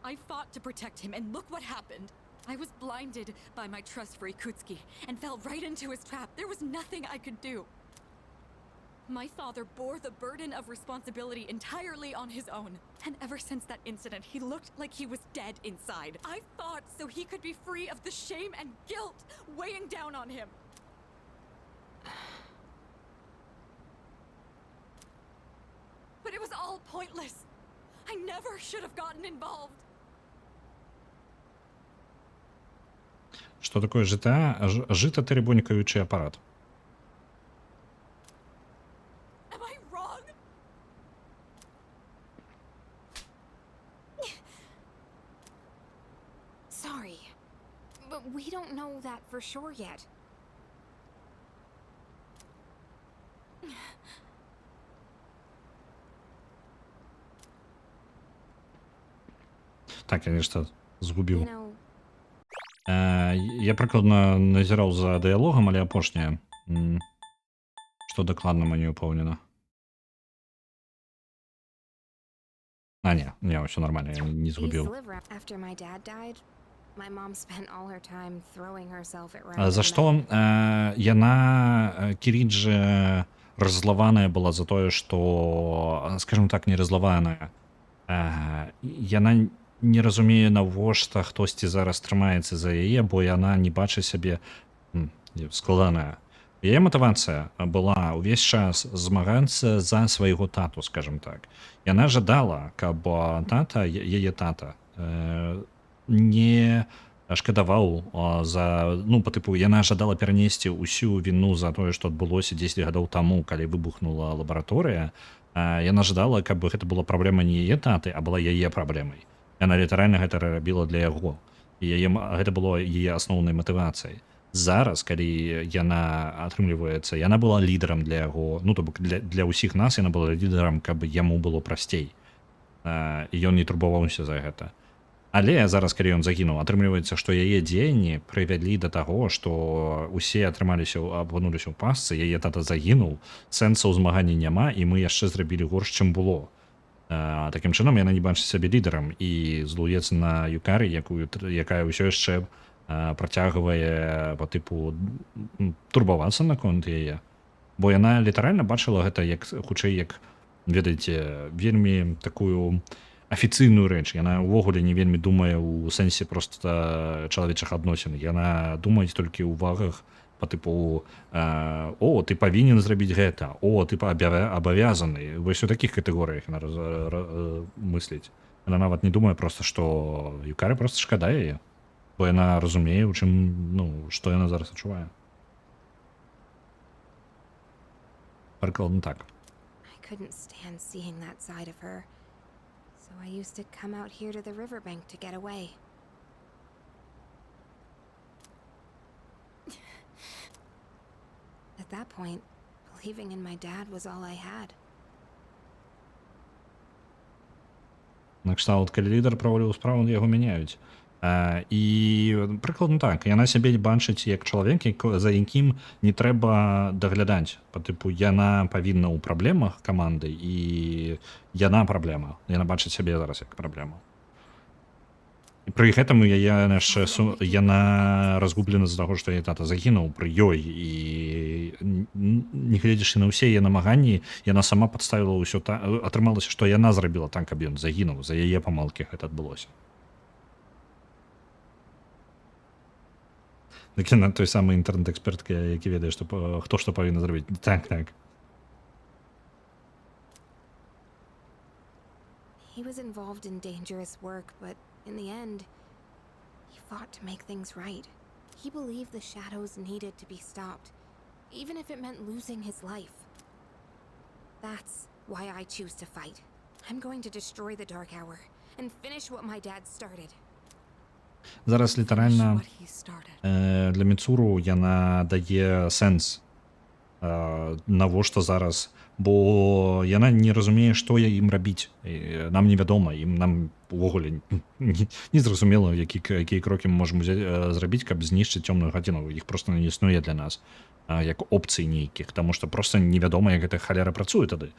I fought to protect him, and look what happened. I was blinded by my trust for Ikutsuki, and fell right into his trap. There was nothing I could do. My father bore the burden of responsibility entirely on his own. And ever since that incident, he looked like he was dead inside. I fought so he could be free of the shame and guilt weighing down on him. But it was all pointless. I never should have gotten involved. Што такое GTA? Жыта-тэребонькаючы апарат. Sorry, but we don't know that for sure yet. Так, я нешта згубіў. You know, Я прыкладна назіраў за дыялогам, але апошняе. Што дакладна мне ўпэўнена. Не, ўсё нармальна, я не these згубіў. live ra- after my dad died, my mom spent all her time throwing herself at random За што яна Кіріджы раззлаваная была за тое, што, скажем так, не раззлаваная. Яна не разумее, навошта хтосьці зараз трымаецца за яе, бо яна не бачыць сябе складаная. Яе матывацыя была ўвесь час змагацца за свайго тату, скажем так. Яна жадала, каб тата, яе тата, не шкадаваў за, ну, па тыпу, яна жадала перанесці ўсю віну за тое, што адбылося 10 гадоў таму, калі выбухнула лабараторыя. Яна жадала, каб гэта была праблема не яе таты, а была яе праблемай. Яна літаральна гэта рабіла для яго. І гэта было яе асноўнай матывацыяй. Зараз, калі яна атрымліваецца, яна была лідарам для яго, ну, то бок для ўсіх нас яна была лідарам, каб яму было прасцей. І ён не турбаваўся за гэта. Але зараз, калі ён загінуў, атрымліваецца, што яе дзеянні прывялі да таго, што ўсе апынуліся ў пастцы, яе тата загінуў, сэнсу ў змаганні няма, і мы яшчэ зрабілі горш, чым было. Такім чынам яна не бачыць сябе лідарам і злуецца на Юкары, якая ўсё яшчэ працягвае па тыпу турбавацца наконт яе. Бо яна літаральна бачыла гэта хутчэй як, ведаеце, вельмі такую афіцыйную рэч. Яна ўвогуле не вельмі думае ў сэнсе проста чалавечых адносін. Яна думае толькі ў увагах па тыпу ты павінен зрабіць гэта, ты абавязаны. Вось у такіх катэгорыях яна мысліць. Яна нават не думае проста, што Юкары проста шкада яе. Бо яна разумее, у чым, ну, што яна зараз адчувае. Прыкладна так. I couldn't stand seeing that side of her, so I used to come out here to the riverbank to get away. At that point, believing in my dad was all I had. Накшталт, калі лідар праваліў справу, яго мяняюць. І прыкладна так, яна сябе бачыць як чалавек, за якім не трэба даглядаць. Па тыпу яна павінна ў праблемах каманды і яна праблема. Яна бачыць сябе зараз як праблему. І пры гэтым яе яшчэ яна разгублена з-за таго, што яе тата загінуў пры ёй і нягледзячы на ўсе яе намаганні, яна сама падставіла ўсё атрымалася, што яна зрабіла так, каб ён загінуў, за яе памылкі гэта адбылося. Так яна той самы інтэрнэт-эксперт, які ведае, што хто што павінен зрабіць. Так. He was involved in dangerous work, but in the end, he fought to make things right. He believed the shadows needed to be stopped, even if it meant losing his life. That's why I choose to fight. I'm going to destroy the Dark Hour and finish what my dad started. Зараз літаральна для Міцуру яна дае сэнс навошта зараз, бо яна не разумее, што ім рабіць. Нам невядома, нам увогуле не зразумела, якія крокі мы можам зрабіць, каб знішчыць цёмную гадзіну. Іх проста не існуе для нас як опцый нейкіх, таму што проста невядома, як гэта халяра працуе тады.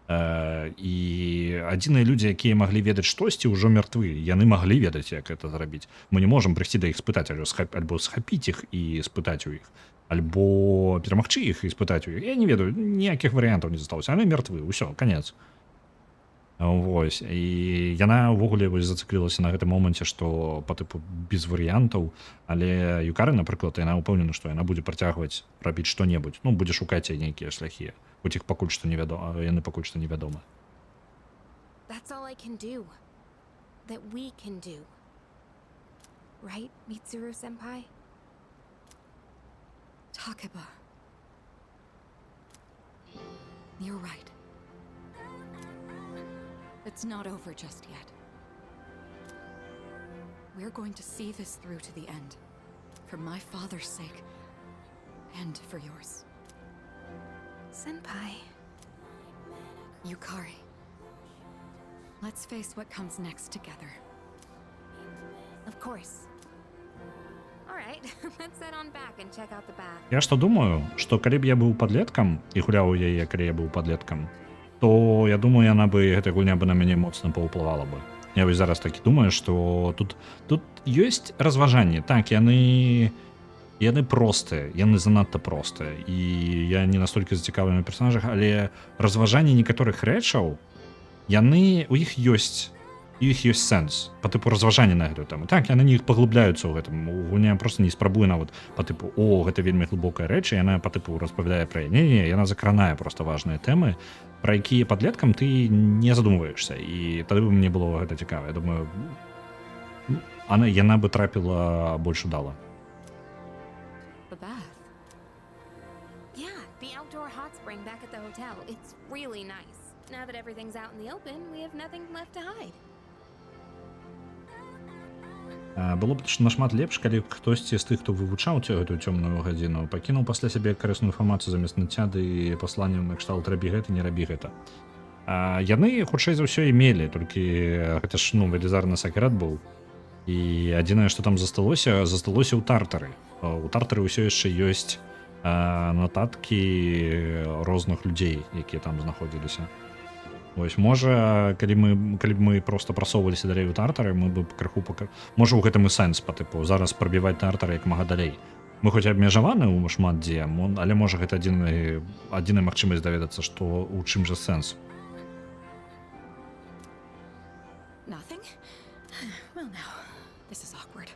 І адзіныя людзі, якія маглі ведаць штосьці, ўжо мертвы. Яны маглі ведаць, як гэта зрабіць. Мы не можам прыйсці да іх спытаць, альбо схапіць іх і спытаць у іх, альбо перамагчы іх і спытаць у іх. Я не ведаю, ніякіх варыянтаў не засталося. Яны мертвы, ўсё, канец. Вось. І яна ўвогуле зацыклілася на гэтым моманце, што па тыпу без варыянтаў, але Юкары, напрыклад, яна ўпэўнена, што яна будзе працягваць рабіць што-небудзь. Ну, будзе шукаць нейкія шляхі. Хоць іх пакуль што невядома, яны пакуль што невядома. That's all I can do. That we can do. Right, Mitsuru-senpai? Takeba. You're right. It's not over just yet. We're going to see this through to the end. For my father's sake. And for yours. Senpai. Yukari. Let's face what comes next together. Of course. Alright, let's head on back and check out the bath. Я што думаю, што калі б я быў падлеткам і гуляў у яе, калі я быў падлеткам, то я думаю, яна бы гэтая гульня бы на мяне моцна паўплывала бы. Я вось зараз такі думаю, што тут ёсць разважанні. Так, яны простыя, яны занадта простыя, і я не настолькі зацікаўлены ў персонажах, але разважанні некаторых рэчаў, у іх ёсць сэнс па тыпу разважання на гэтую тэму. Так, яны не паглыбляюцца ў гэтым. Гульня проста не спрабуе нават па тыпу гэта вельмі глыбокая рэч, і яна па тыпу распавядае пра яе. Не, яна закранае проста важныя тэмы, пра якія падлеткам ты не задумваешся, і тады бы мне было гэта цікава. Я думаю, яна бы трапіла больш удала. The bath. Yeah, the outdoor hot spring back at the hotel. It's really nice. Now that everything's out in the open, we have nothing left to hide. Было б нашмат лепш, калі хтосьці з тых, хто вывучаў гэтую цёмную гадзіну, пакінуў пасля сябе карысную інфармацыю замест нацяды і пасланняў на кшталт рабі гэта, не рабі гэта. Яны, хутчэй за ўсё, імелі, толькі гэта ж, велізарны сакрэт быў. І адзінае, што там засталося ў тартары. У тартары ўсё яшчэ ёсць нататкі розных людзей, якія там знаходзіліся. Вось, можа, калі б мы проста прасоўваліся далей у тартары, мы бы крыху можа, у гэтым і сэнс, па тыпу, зараз прабіваць тартары як мага далей. Мы хоць абмежаваны ў шмат дзе, але можа гэта адзіная магчымасць даведацца, што у чым жа сэнс. Nothing? Well, now, this is awkward.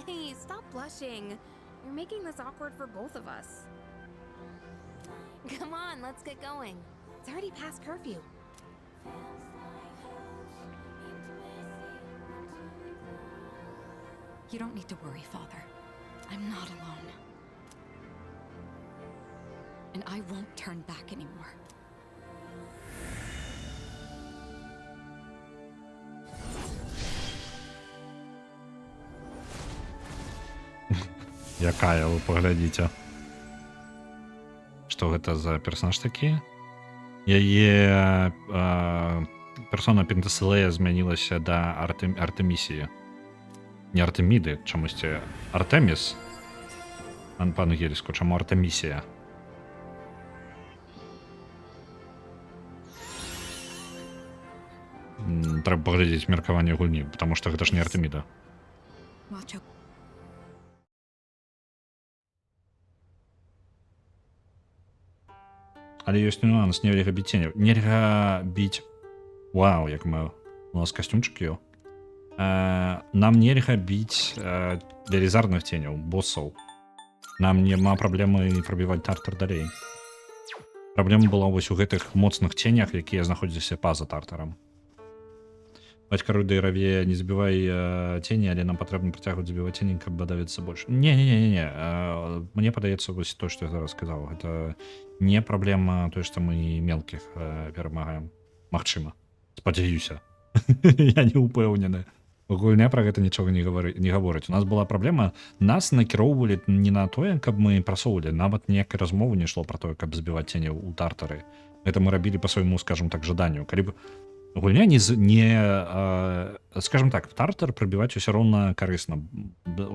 Hey, stop blushing. You're making this awkward for both of us. Come on, let's get going. It's already past curfew. You don't need to worry, Father. I'm not alone. And I won't turn back anymore. Якая, вы паглядзіце. Што гэта за персонаж такі? Яе персона Пентаселея змянілася да Артемісії. Не Артеміди, чамусьці Артеміс. Па-ангельску, чаму Артемісія? Трэба паглядзець меркаванне гульні, потому што гэта ж не Артеміда. Watch out. Але ёсць нюанс, нельга біць ценяў. Нельга біць... Вау, як мы... У нас касцюмчык ё. Нам нельга біць велізарных ценяў, боссаў. Нам няма праблемы прабіваць тартар далей. Праблема была вось у гэтых моцных ценях, якія знаходзіліся па-за тартарам. Бацька Руды Раве, не забівай цені, але нам патрэбна працягваць забіваць цені, каб давіцца больш. Не. Мне падаецца вось то, што я зараз сказаў. Гэта не праблема той, што мы мелкіх перамагаем. Магчыма. Спадзяюся. Я не упэўнены. Гульня пра гэта нічога не гаворыць. У нас была праблема, нас накіроўвалі не на тое, каб мы прасоўвалі, нават ніякай размовы не ішло пра тое, каб забіваць цені ў тартары. Гэта мы рабілі па свайму, скажем так, жаданню. Калі б гульня скажем так, в тартар прабіваць усё роўна карысна,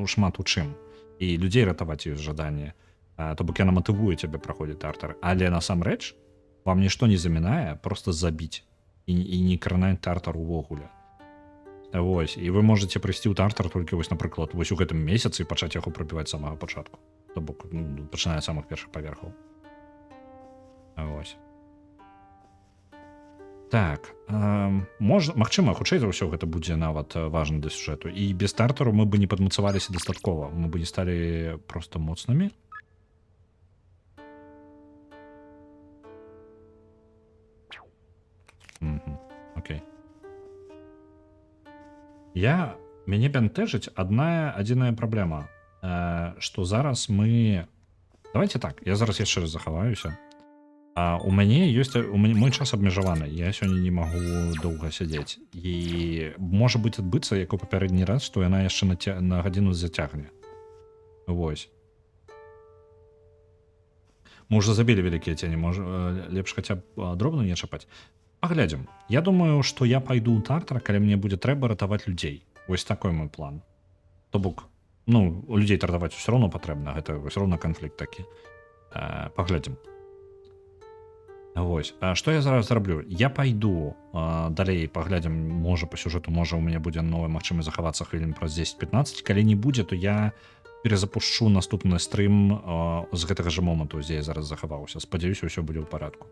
шмат у чым. І людзей ратаваць ёсць жаданне. То бок яна матывуе цябе праходзіць тартар. Але насамрэч вам нішто не замінае проста забіць і не кранаць тартар увогуле. Вось, і вы можете прыйсці ў тартар толькі вось, напрыклад, вось у гэтым месяцы і пачаць яго прабіваць з самага пачатку. То бок, пачынае з самых першых паверхаў. Вось. Так, магчыма, хутчэй за ўсё гэта будзе нават важна для сюжэту. І без тартару мы бы не падмацаваліся дастаткова. Мы бы не сталі проста моцнымі. Окей. Мяне бянтэжыць адзіная праблема, што зараз мы... Давайте так, я зараз яшчэ раз захаваюся. У мяне ёсць... Мой час абмежаваны, я сёння не магу доўга сядзець. І можа быць адбыцца, як у папярэдні раз, што яна яшчэ на гадзіну зацягне. Вось. Мы ўжо забілі вялікія цені, лепш хаця б дробна не чапаць. Паглядзім. Я думаю, што я пайду ў тартар, калі мне будзе трэба ратаваць людзей. Вось такой мой план. То бок, людзей ратаваць усё роўна патрэбна, гэта ўсё роўна канфлікт такі. Паглядзім. Вось. Што я зараз зраблю? Я пайду далей, паглядзім, можа па сюжэту, можа у мяне будзе новая магчымасць захавацца хвілін праз 10-15. Калі не будзе, то я перезапушчу наступны стрым з гэтага жа моманту, дзе я зараз захаваўся. Спадзяюся, ўсё будзе ў парадку.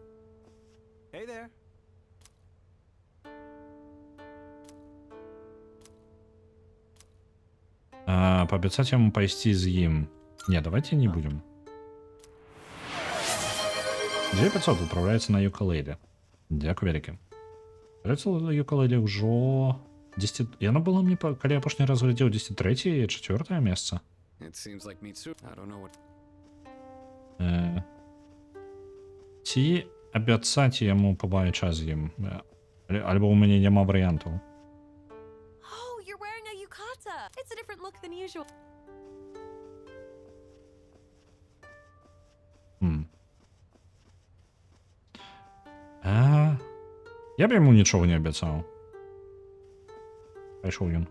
Паабяцаць яму пайсці з ім. Не, давайте не будем. 2500 управляецца на юкалеле. Дзякуй вялікі. Управляецца юкалеле ўжо 10... Яно было мне, калі я апошні раз глядзеў, 10-3 і 4 месца. Ці абяцаць яму пабавіць час з ім? Альбо ў мяне няма варыянтаў. It's a different look than usual. Я б яму нічога не абяцаў. Пайшоў ён.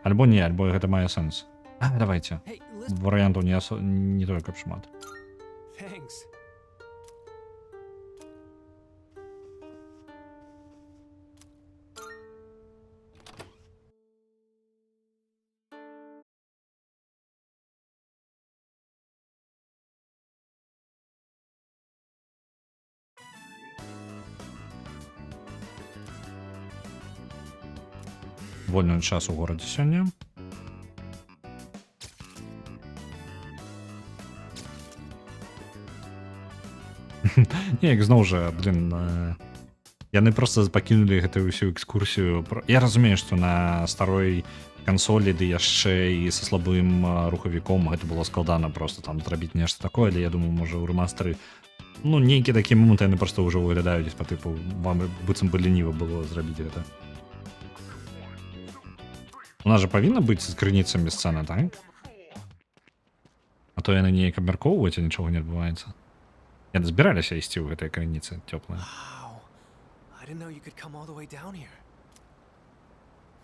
Альбо не, альбо гэта мае сэнс. Давайте. Варыянтаў не толькі каб шмат. Вольны час у горадзе сёння. Неяк зноў жа, яны проста пакінулі гэтую ўсю экскурсію. Я разумею, што на старой кансолі, ды яшчэ і са слабым рухавіком гэта было складана проста там зрабіць нешта такое, але я думаю, можа ў рэмастары нейкі такі момант яны проста ўжо выглядаюць па тыпу, вам быццам бы лініва было зрабіць гэта. У нас жа павінна быць з крыніцамі сцэна, так? А то яны неяк абмяркоўваюць, а нічога не адбываецца. Яны збіраліся ісці ў гэтай крыніцы цёплыя. Wow. I I didn't know you could come all the way down here.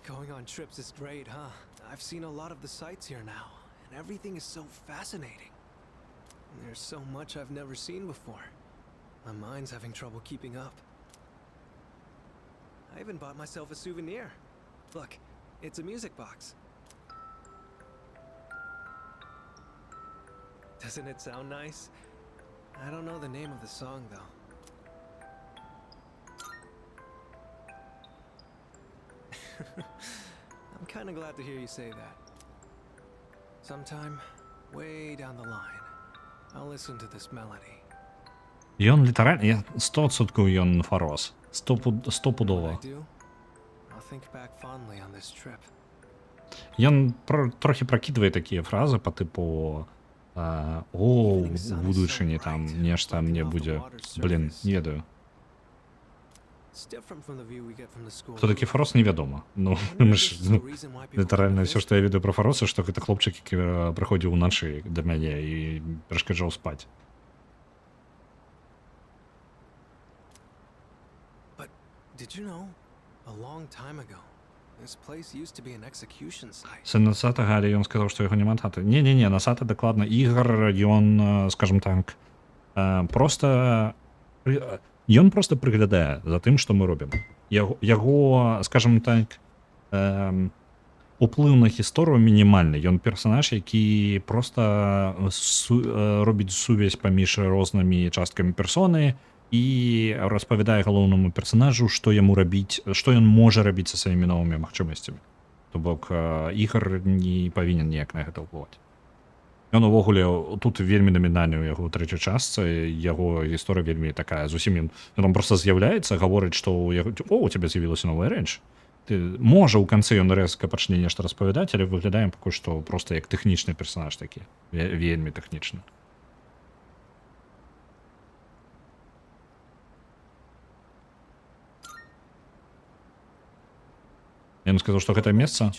Going on trips is great, huh? I've seen a lot of the sights here now, and everything is so fascinating. There's so much I've never seen before. My mind's having trouble keeping up. I even bought myself a souvenir. Look, it's a music box. Doesn't it sound nice? I don't know the name of the song, though. I'm kind of glad to hear you say that. Sometime, way down the line, I'll listen to this melody. Ён літаральна, я 100% ён фарос. Стопудово. I do. I'll think back fondly on this trip. Ён трохі пракідвае такія фразы па тыпу у будучыні там нешта мне будзе. Блін, не ведаю. It's different from the view we get from the school. Хто такі фарос, невядома. Ну, мы ж, літаральна, ўсё, што я ведаю пра фароса, што гэта хлопчык, які прыходзіў уначы да мяне і перашкаджаў спаць. Did you know, a long time ago, this place used to be an execution site. Сын Насатага, але ён сказаў, што яго няма таты. Не, Насата дакладна. Ігор, ён, скажем так, просто прыглядае за тым, што мы робім. Яго, скажем так, уплыў на гісторыю мінімальны. Ён персанаж, які просто робіць сувязь паміж рознымі часткамі персоны, і распавядае галоўнаму персанажу, што яму рабіць, што ён можа рабіць са сваімі новымі магчымасцямі. То бок Ігор не павінен ніяк на гэта ўплываць. Ён увогуле тут вельмі намінальны ў яго трэцяй частцы, яго гісторыя вельмі такая зусім ён там проста з'яўляецца, гаворыць, што у цябе з'явілася новая рэч. Можа ў канцы ён рэзка пачне нешта распавядаць, але выглядаем пакуль што проста як тэхнічны персанаж такі, вельмі тэхнічны. Ён сказаў, што гэта месца.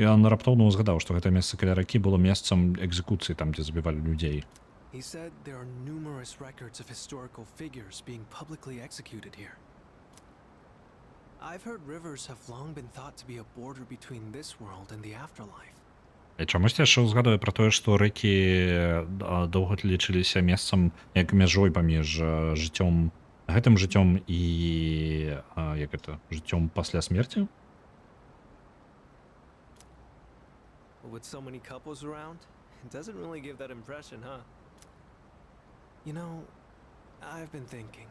Ён раптоўна ўзгадаў, што гэта месца каля ракі было месцам экзекуцыі, там, дзе забівалі людзей. He said there are numerous records of historical figures being publicly executed here. I've heard rivers have long been thought to be a border between this world and the afterlife. І чамусь яшчэ ўзгадаю пра тое, што рэкі доўга лічыліся месцам як мяжой паміж жыццём, гэтым жыццём і як гэта, жыццём пасля смерці? With so many couples around, it doesn't really give that impression, huh? You know, I've been thinking.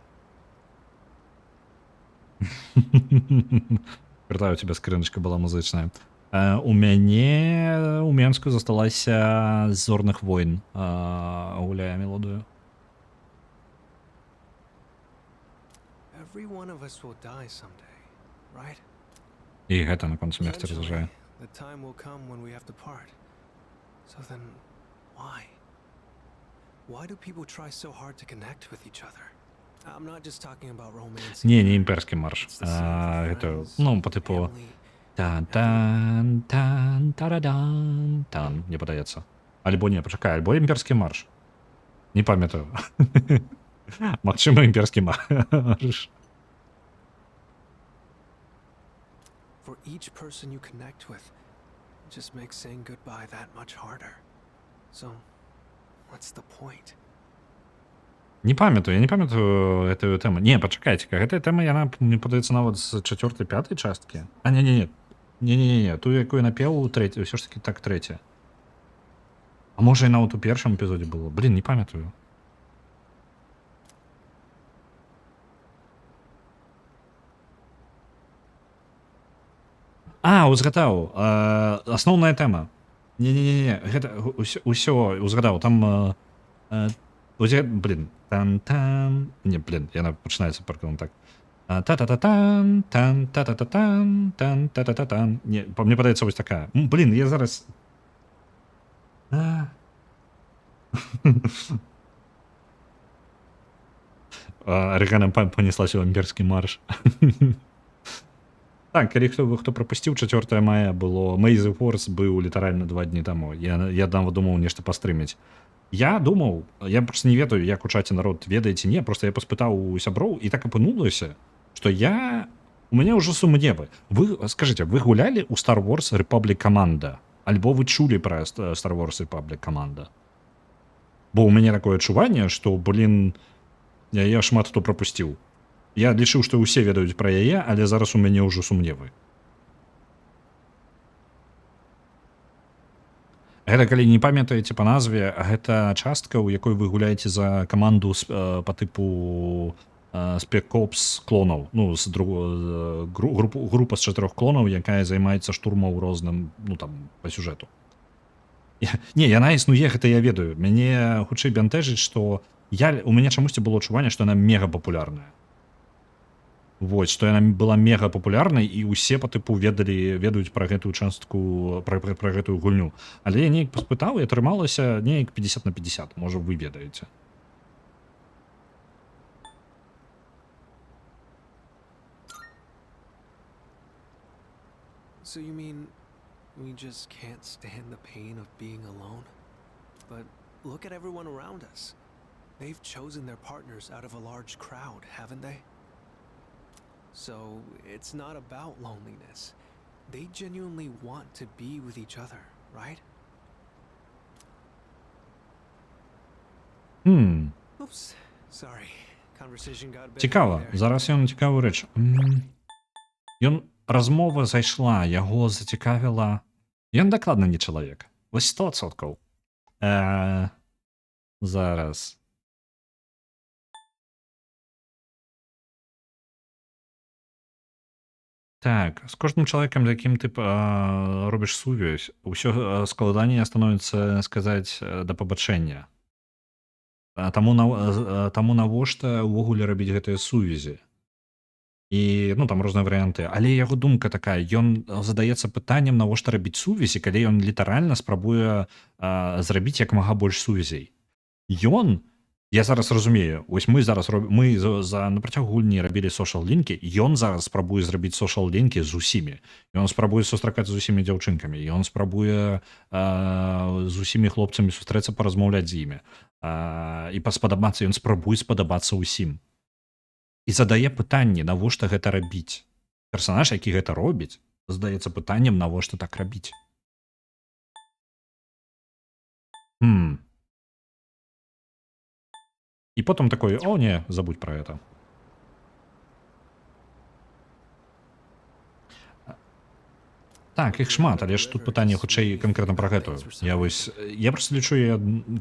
Вяртаю, у тебя скрыночка была музычная. У мяне у Менску засталася з Зорных войн, гуляе мелодыю. Every one of us will die someday, right? І гэта наконт смерці разважае. The time will come when we have to part. So then, why? Why do people try so hard to connect with each other? I'm not just talking about romance. Не імперський марш. Гэта, ну, по типу тан-тан-тан-тарадан-тан, мне падаецца. Альбо не, пачакай, альбо імперскі марш. Не памятаю. Магчыма, імперскі марш. For each person you connect with, it just makes saying goodbye that much harder. So, what's the point? Не памятаю, я не памятаю гэтую тэму. Не, пачакайце, гэтая тэма, яна, мне падаецца, нават з 4-5 часткі. А, не, ту, якую напеў у трэцяй, ўсё ж такі так трэця. А можа, і нават у першым эпізодзе было. Блін, не памятаю. Узгадаў. Асноўная тэма. Не, гэта ўсё узгадаў. Там блин, тан-тан. Не, блин, яна пачынаецца прыкладна так. Та-та-та-тан, тан-та-та-та-тан, тан-та-та-та-тан. Не, мне падаецца вось такая. Блин, я зараз... Арыгана понеслася ў імперскі марш. Так, калі хто прапусціў 4 мая было Maze Force быў літаральна 2 дні таму. Я нават думаў нешта пастрыміць. Я думаў, я просто не ведаю, як у чаце народ ведае ці не, просто я паспытаў у сяброў і так апынулася, што у мяне ўжо сумневы. Вы скажыце, вы гулялі ў Star Wars Republic Commando? Альбо вы чулі пра Star Wars Republic Commando? Бо ў мяне такое адчуванне, што, я шмат хто прапусціў. Я лічыў, што ўсе ведаюць пра яе, але зараз у мяне ўжо сумневы. Гэта, калі не памятаеце па назве, гэта частка, у якой вы гуляеце за каманду па тыпу Spec Ops клонаў. Ну, група з 4 клонаў, якая займаецца штурмаў розным, па сюжэту. Не, яна існуе, гэта я ведаю. Мяне хутчэй бянтэжыць, што у мяне чамусьці было адчуванне, што яна мега папулярная. Вось, што яна была мега папулярнай і ўсе па тыпу ведаюць пра гэтую частку, пра гэтую гульню. Але я неяк паспытаў і атрымалася неяк 50 на 50, можа вы ведаеце. So you mean we just can't stand the pain of being alone? But look at everyone around us. They've chosen their partners out of a large crowd, haven't they? So it's not about loneliness. They genuinely want to be with each other, right? Oops, sorry. Conversation got better. Цікава. Зараз ён цікавую рэч. Размова зайшла, яго зацікавіла. Ён дакладна не чалавек. Вось 100%. Зараз. Так, з кожным чалавекам, з якім ты робіш сувязь, усё складаней становіцца сказаць да пабачэння. Таму навошта ўвогуле рабіць гэтыя сувязі? І, там розныя варыянты. Але яго думка такая, ён задаецца пытаннем, навошта рабіць сувязі, калі ён літаральна спрабуе зрабіць як мага больш сувязей. Я зараз разумею, вось мы на працягу гульні рабілі сошал-лінкі, ён зараз спрабуе зрабіць сошал-лінкі з усімі. Ён спрабуе сустракаць з усімі дзяўчынкамі, ён спрабуе з усімі хлопцамі сустрэцца, паразмаўляць з імі. І ён спрабуе спадабацца ўсім. І задае пытанне, навошта гэта рабіць. Персанаж, які гэта робіць, задаецца пытаннем, навошта так рабіць. І потім такой, о, не, забудь про это. Так, іх шмат, але ж тут пытанне хутчэй канкрэтна пра гэтую. Я просто лічу,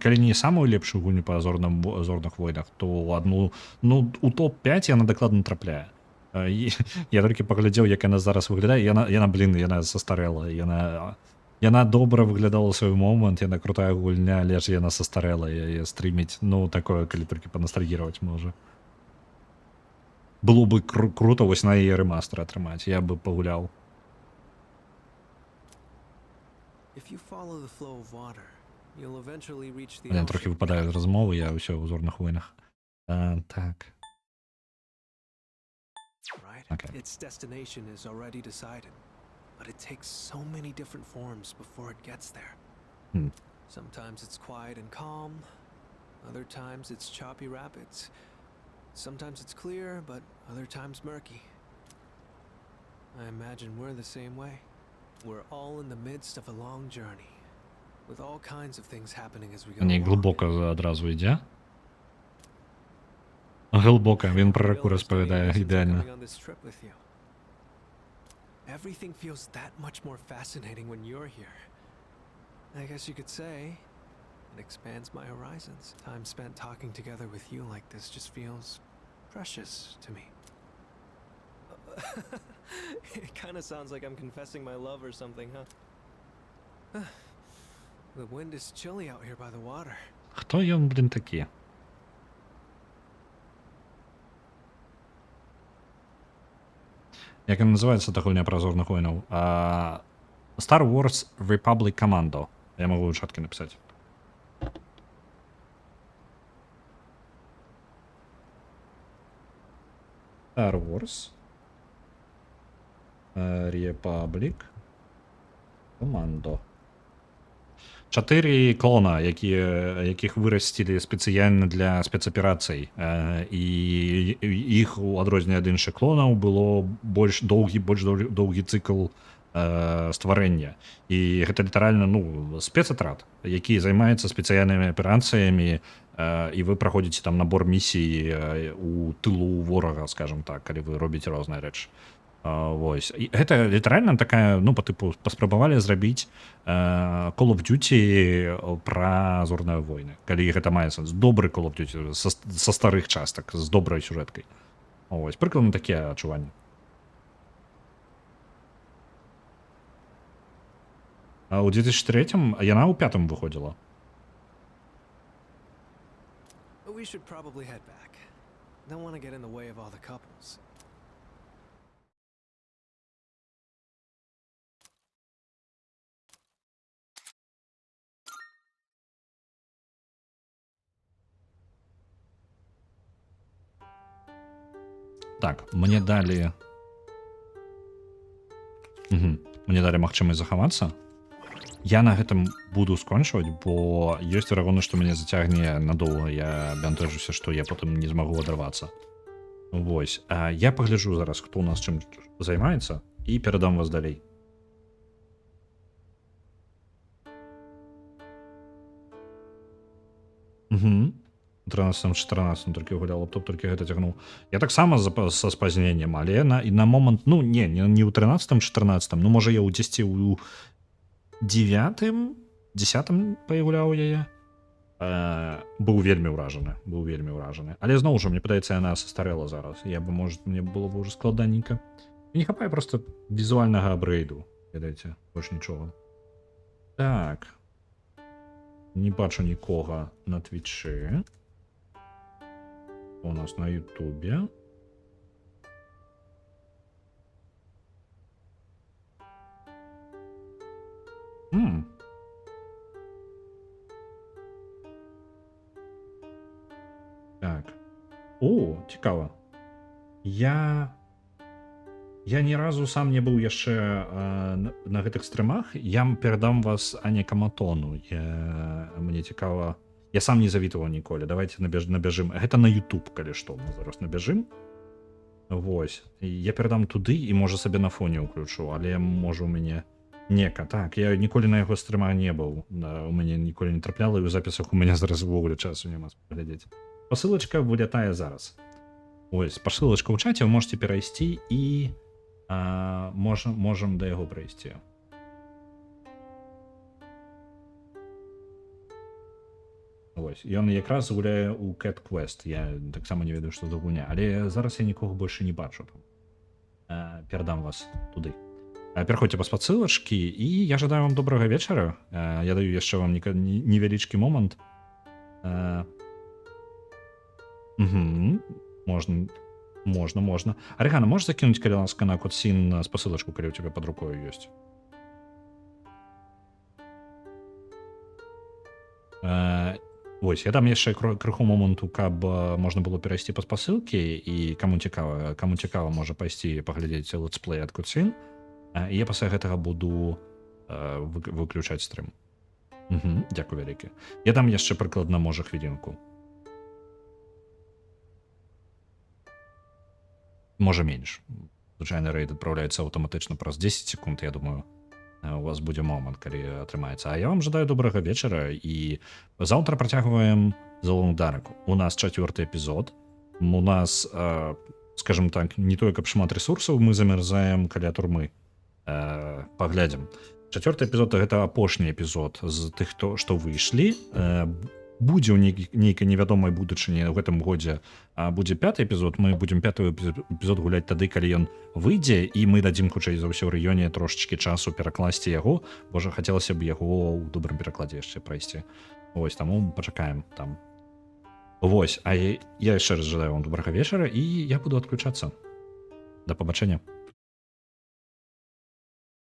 калі не самую лепшую гульню па зорных войнах, то у топ-5 яна дакладна трапляе. Я толькі паглядзеў, як яна зараз выглядае, яна састарэла, яна добра выглядала ў свой момант, яна крутая гульня, але ж яна састарэла, яе стрыміць, такое, калі толькі панастальгіраваць можа. Было бы круто вось на яе рэмастер атрымаць, я бы пагуляў. Я трохі выпадаю з размовы, я ўсё ў зорных войнах. Так. Its destination is already decided. But it takes so many different forms before it gets there. Sometimes it's quiet and calm, other times it's choppy rapids. Sometimes it's clear, but other times murky. I imagine we're the same way. We're all in the midst of a long journey, with all kinds of things happening as we go Не along. глибоко одразу йде. Глибоко, він про раку розповідає ідеально. Everything feels that much more fascinating when you're here. I guess you could say it expands my horizons. Time spent talking together with you like this just feels precious to me. It kind of sounds like I'm confessing my love or something, huh? The wind is chilly out here by the water. Хто він, такі? Як називається та гульня про зорних воїнів? Star Wars Republic Commando. Я можу у чатки написати. Star Wars Republic Commando. 4 клона, якіх вырасцілі спецыяльна для спецаперацый. І іх у адрозненне ад іншых клонаў было больш доўгі цыкл стварэння. І гэта літаральна спецатрад, які займаецца спецыяльнымі аперацыямі, і вы праходзіце там набор місій у тылу ворага, скажем так, калі вы робіце розныя рэчы. Вось. І гэта літаральна такая, па тыпу паспрабавалі зрабіць Call of Duty пра зорныя войны. Калі гэта мае сэнс, добры Call of Duty са старых частак, з добрай сюжэткай. Вось, прыкладна такія адчуванні. А ў 2003 яна ў 5 выходзіла. We should probably head back. Don't want to get in the way of all the couples. Так, мне далі магчымасць захавацца. Я на гэтым буду скончваць, бо ёсць верагоднасць, што мяне зацягне надоўга. Я бянтэжуся, што я потым не змагу адарвацца. Вось. Я пагляджу зараз, хто у нас чым займаецца, і перадам вас далей. Угу. 13-14 толькі гуляў, лаптоп толькі гэта цягнуў. Я таксама са спазненнем, але на момант, не ў 13-14, можа я ў 10 у 9-10 пагуляў яе. Быў вельмі ўражаны, Але зноў жа, мне падаецца, яна састарэла зараз. Мне было б ўжо складаненька. Не хапае проста візуальнага апгрейду, ведаеце, больш нічога. Так. Не бачу нікога на твічы. У нас на ютубе. Так. О, цікава. Я ні разу сам не быў яшчэ на гэтых стрымах. Я перадам вас Ані Каматону. Мне цікава. Я сам не завітаваў ніколі. Давайте набяжым. Гэта на YouTube, калі што. Мы зараз набяжым. Вось. Я перадам туды і можа сабе на фоне ўключу, але можа у мяне нека. Так, я ніколі на яго стрымах не быў. У мяне ніколі не трапляла, і ў запісах у мяне зараз увогуле часу няма паглядзець. Пасылачка вылятае зараз. Ось, пасылачка ў чаце, вы можете перайсці і можам да яго прайсці. Вось, ён якраз гуляе ў Cat Quest. Я таксама не ведаю, што за гуня, але зараз я нікога больше не бачу. Перадам вас туды. Пераходзьце па спасылачкі, і я жадаю вам добрага вечара. Я даю яшчэ вам невялічкі момант. Можна. Арыгана, можаш закінуць, калі ласка, на кодсін спасылачку, калі ў цябе пад рукою ёсць? Вось, я дам яшчэ крыху моманту, каб можна было перайсці па спасылкі, і каму цікава, можа пайсці паглядзець летсплей ад кодсін. І я пасля гэтага буду выключаць стрым. Дзякуй вялікі. Я дам яшчэ прыкладна, можа, хвілінку. Можа менш. Звычайна рэйд адпраўляецца аўтаматычна праз 10 секунд, я думаю. У вас будзе момант, калі атрымаецца. А я вам жадаю добрага вечара, і заўтра працягваем The Long Dark. У нас 4-й эпізод. У нас, скажем так, не тое, каб шмат ресурсаў, мы замярзаем каля турмы. Паглядзім. 4-й эпізод — гэта апошні эпізод з тых, што выйшлі. Будзе ў нейкай невядомай будучыні ў гэтым годзе, будзе 5-й эпізод. Мы будзем 5-й эпізод гуляць тады, калі ён выйдзе, і мы дадзім, хутчэй за ўсё, раёне трошачкі часу перакласці яго. Божа, хацелася б яго ў добрым перакладзе яшчэ прайсці. Вось, таму пачакаем там. Вось, а я яшчэ раз жадаю вам добрага вечара, і я буду адключацца. Да пабачэння.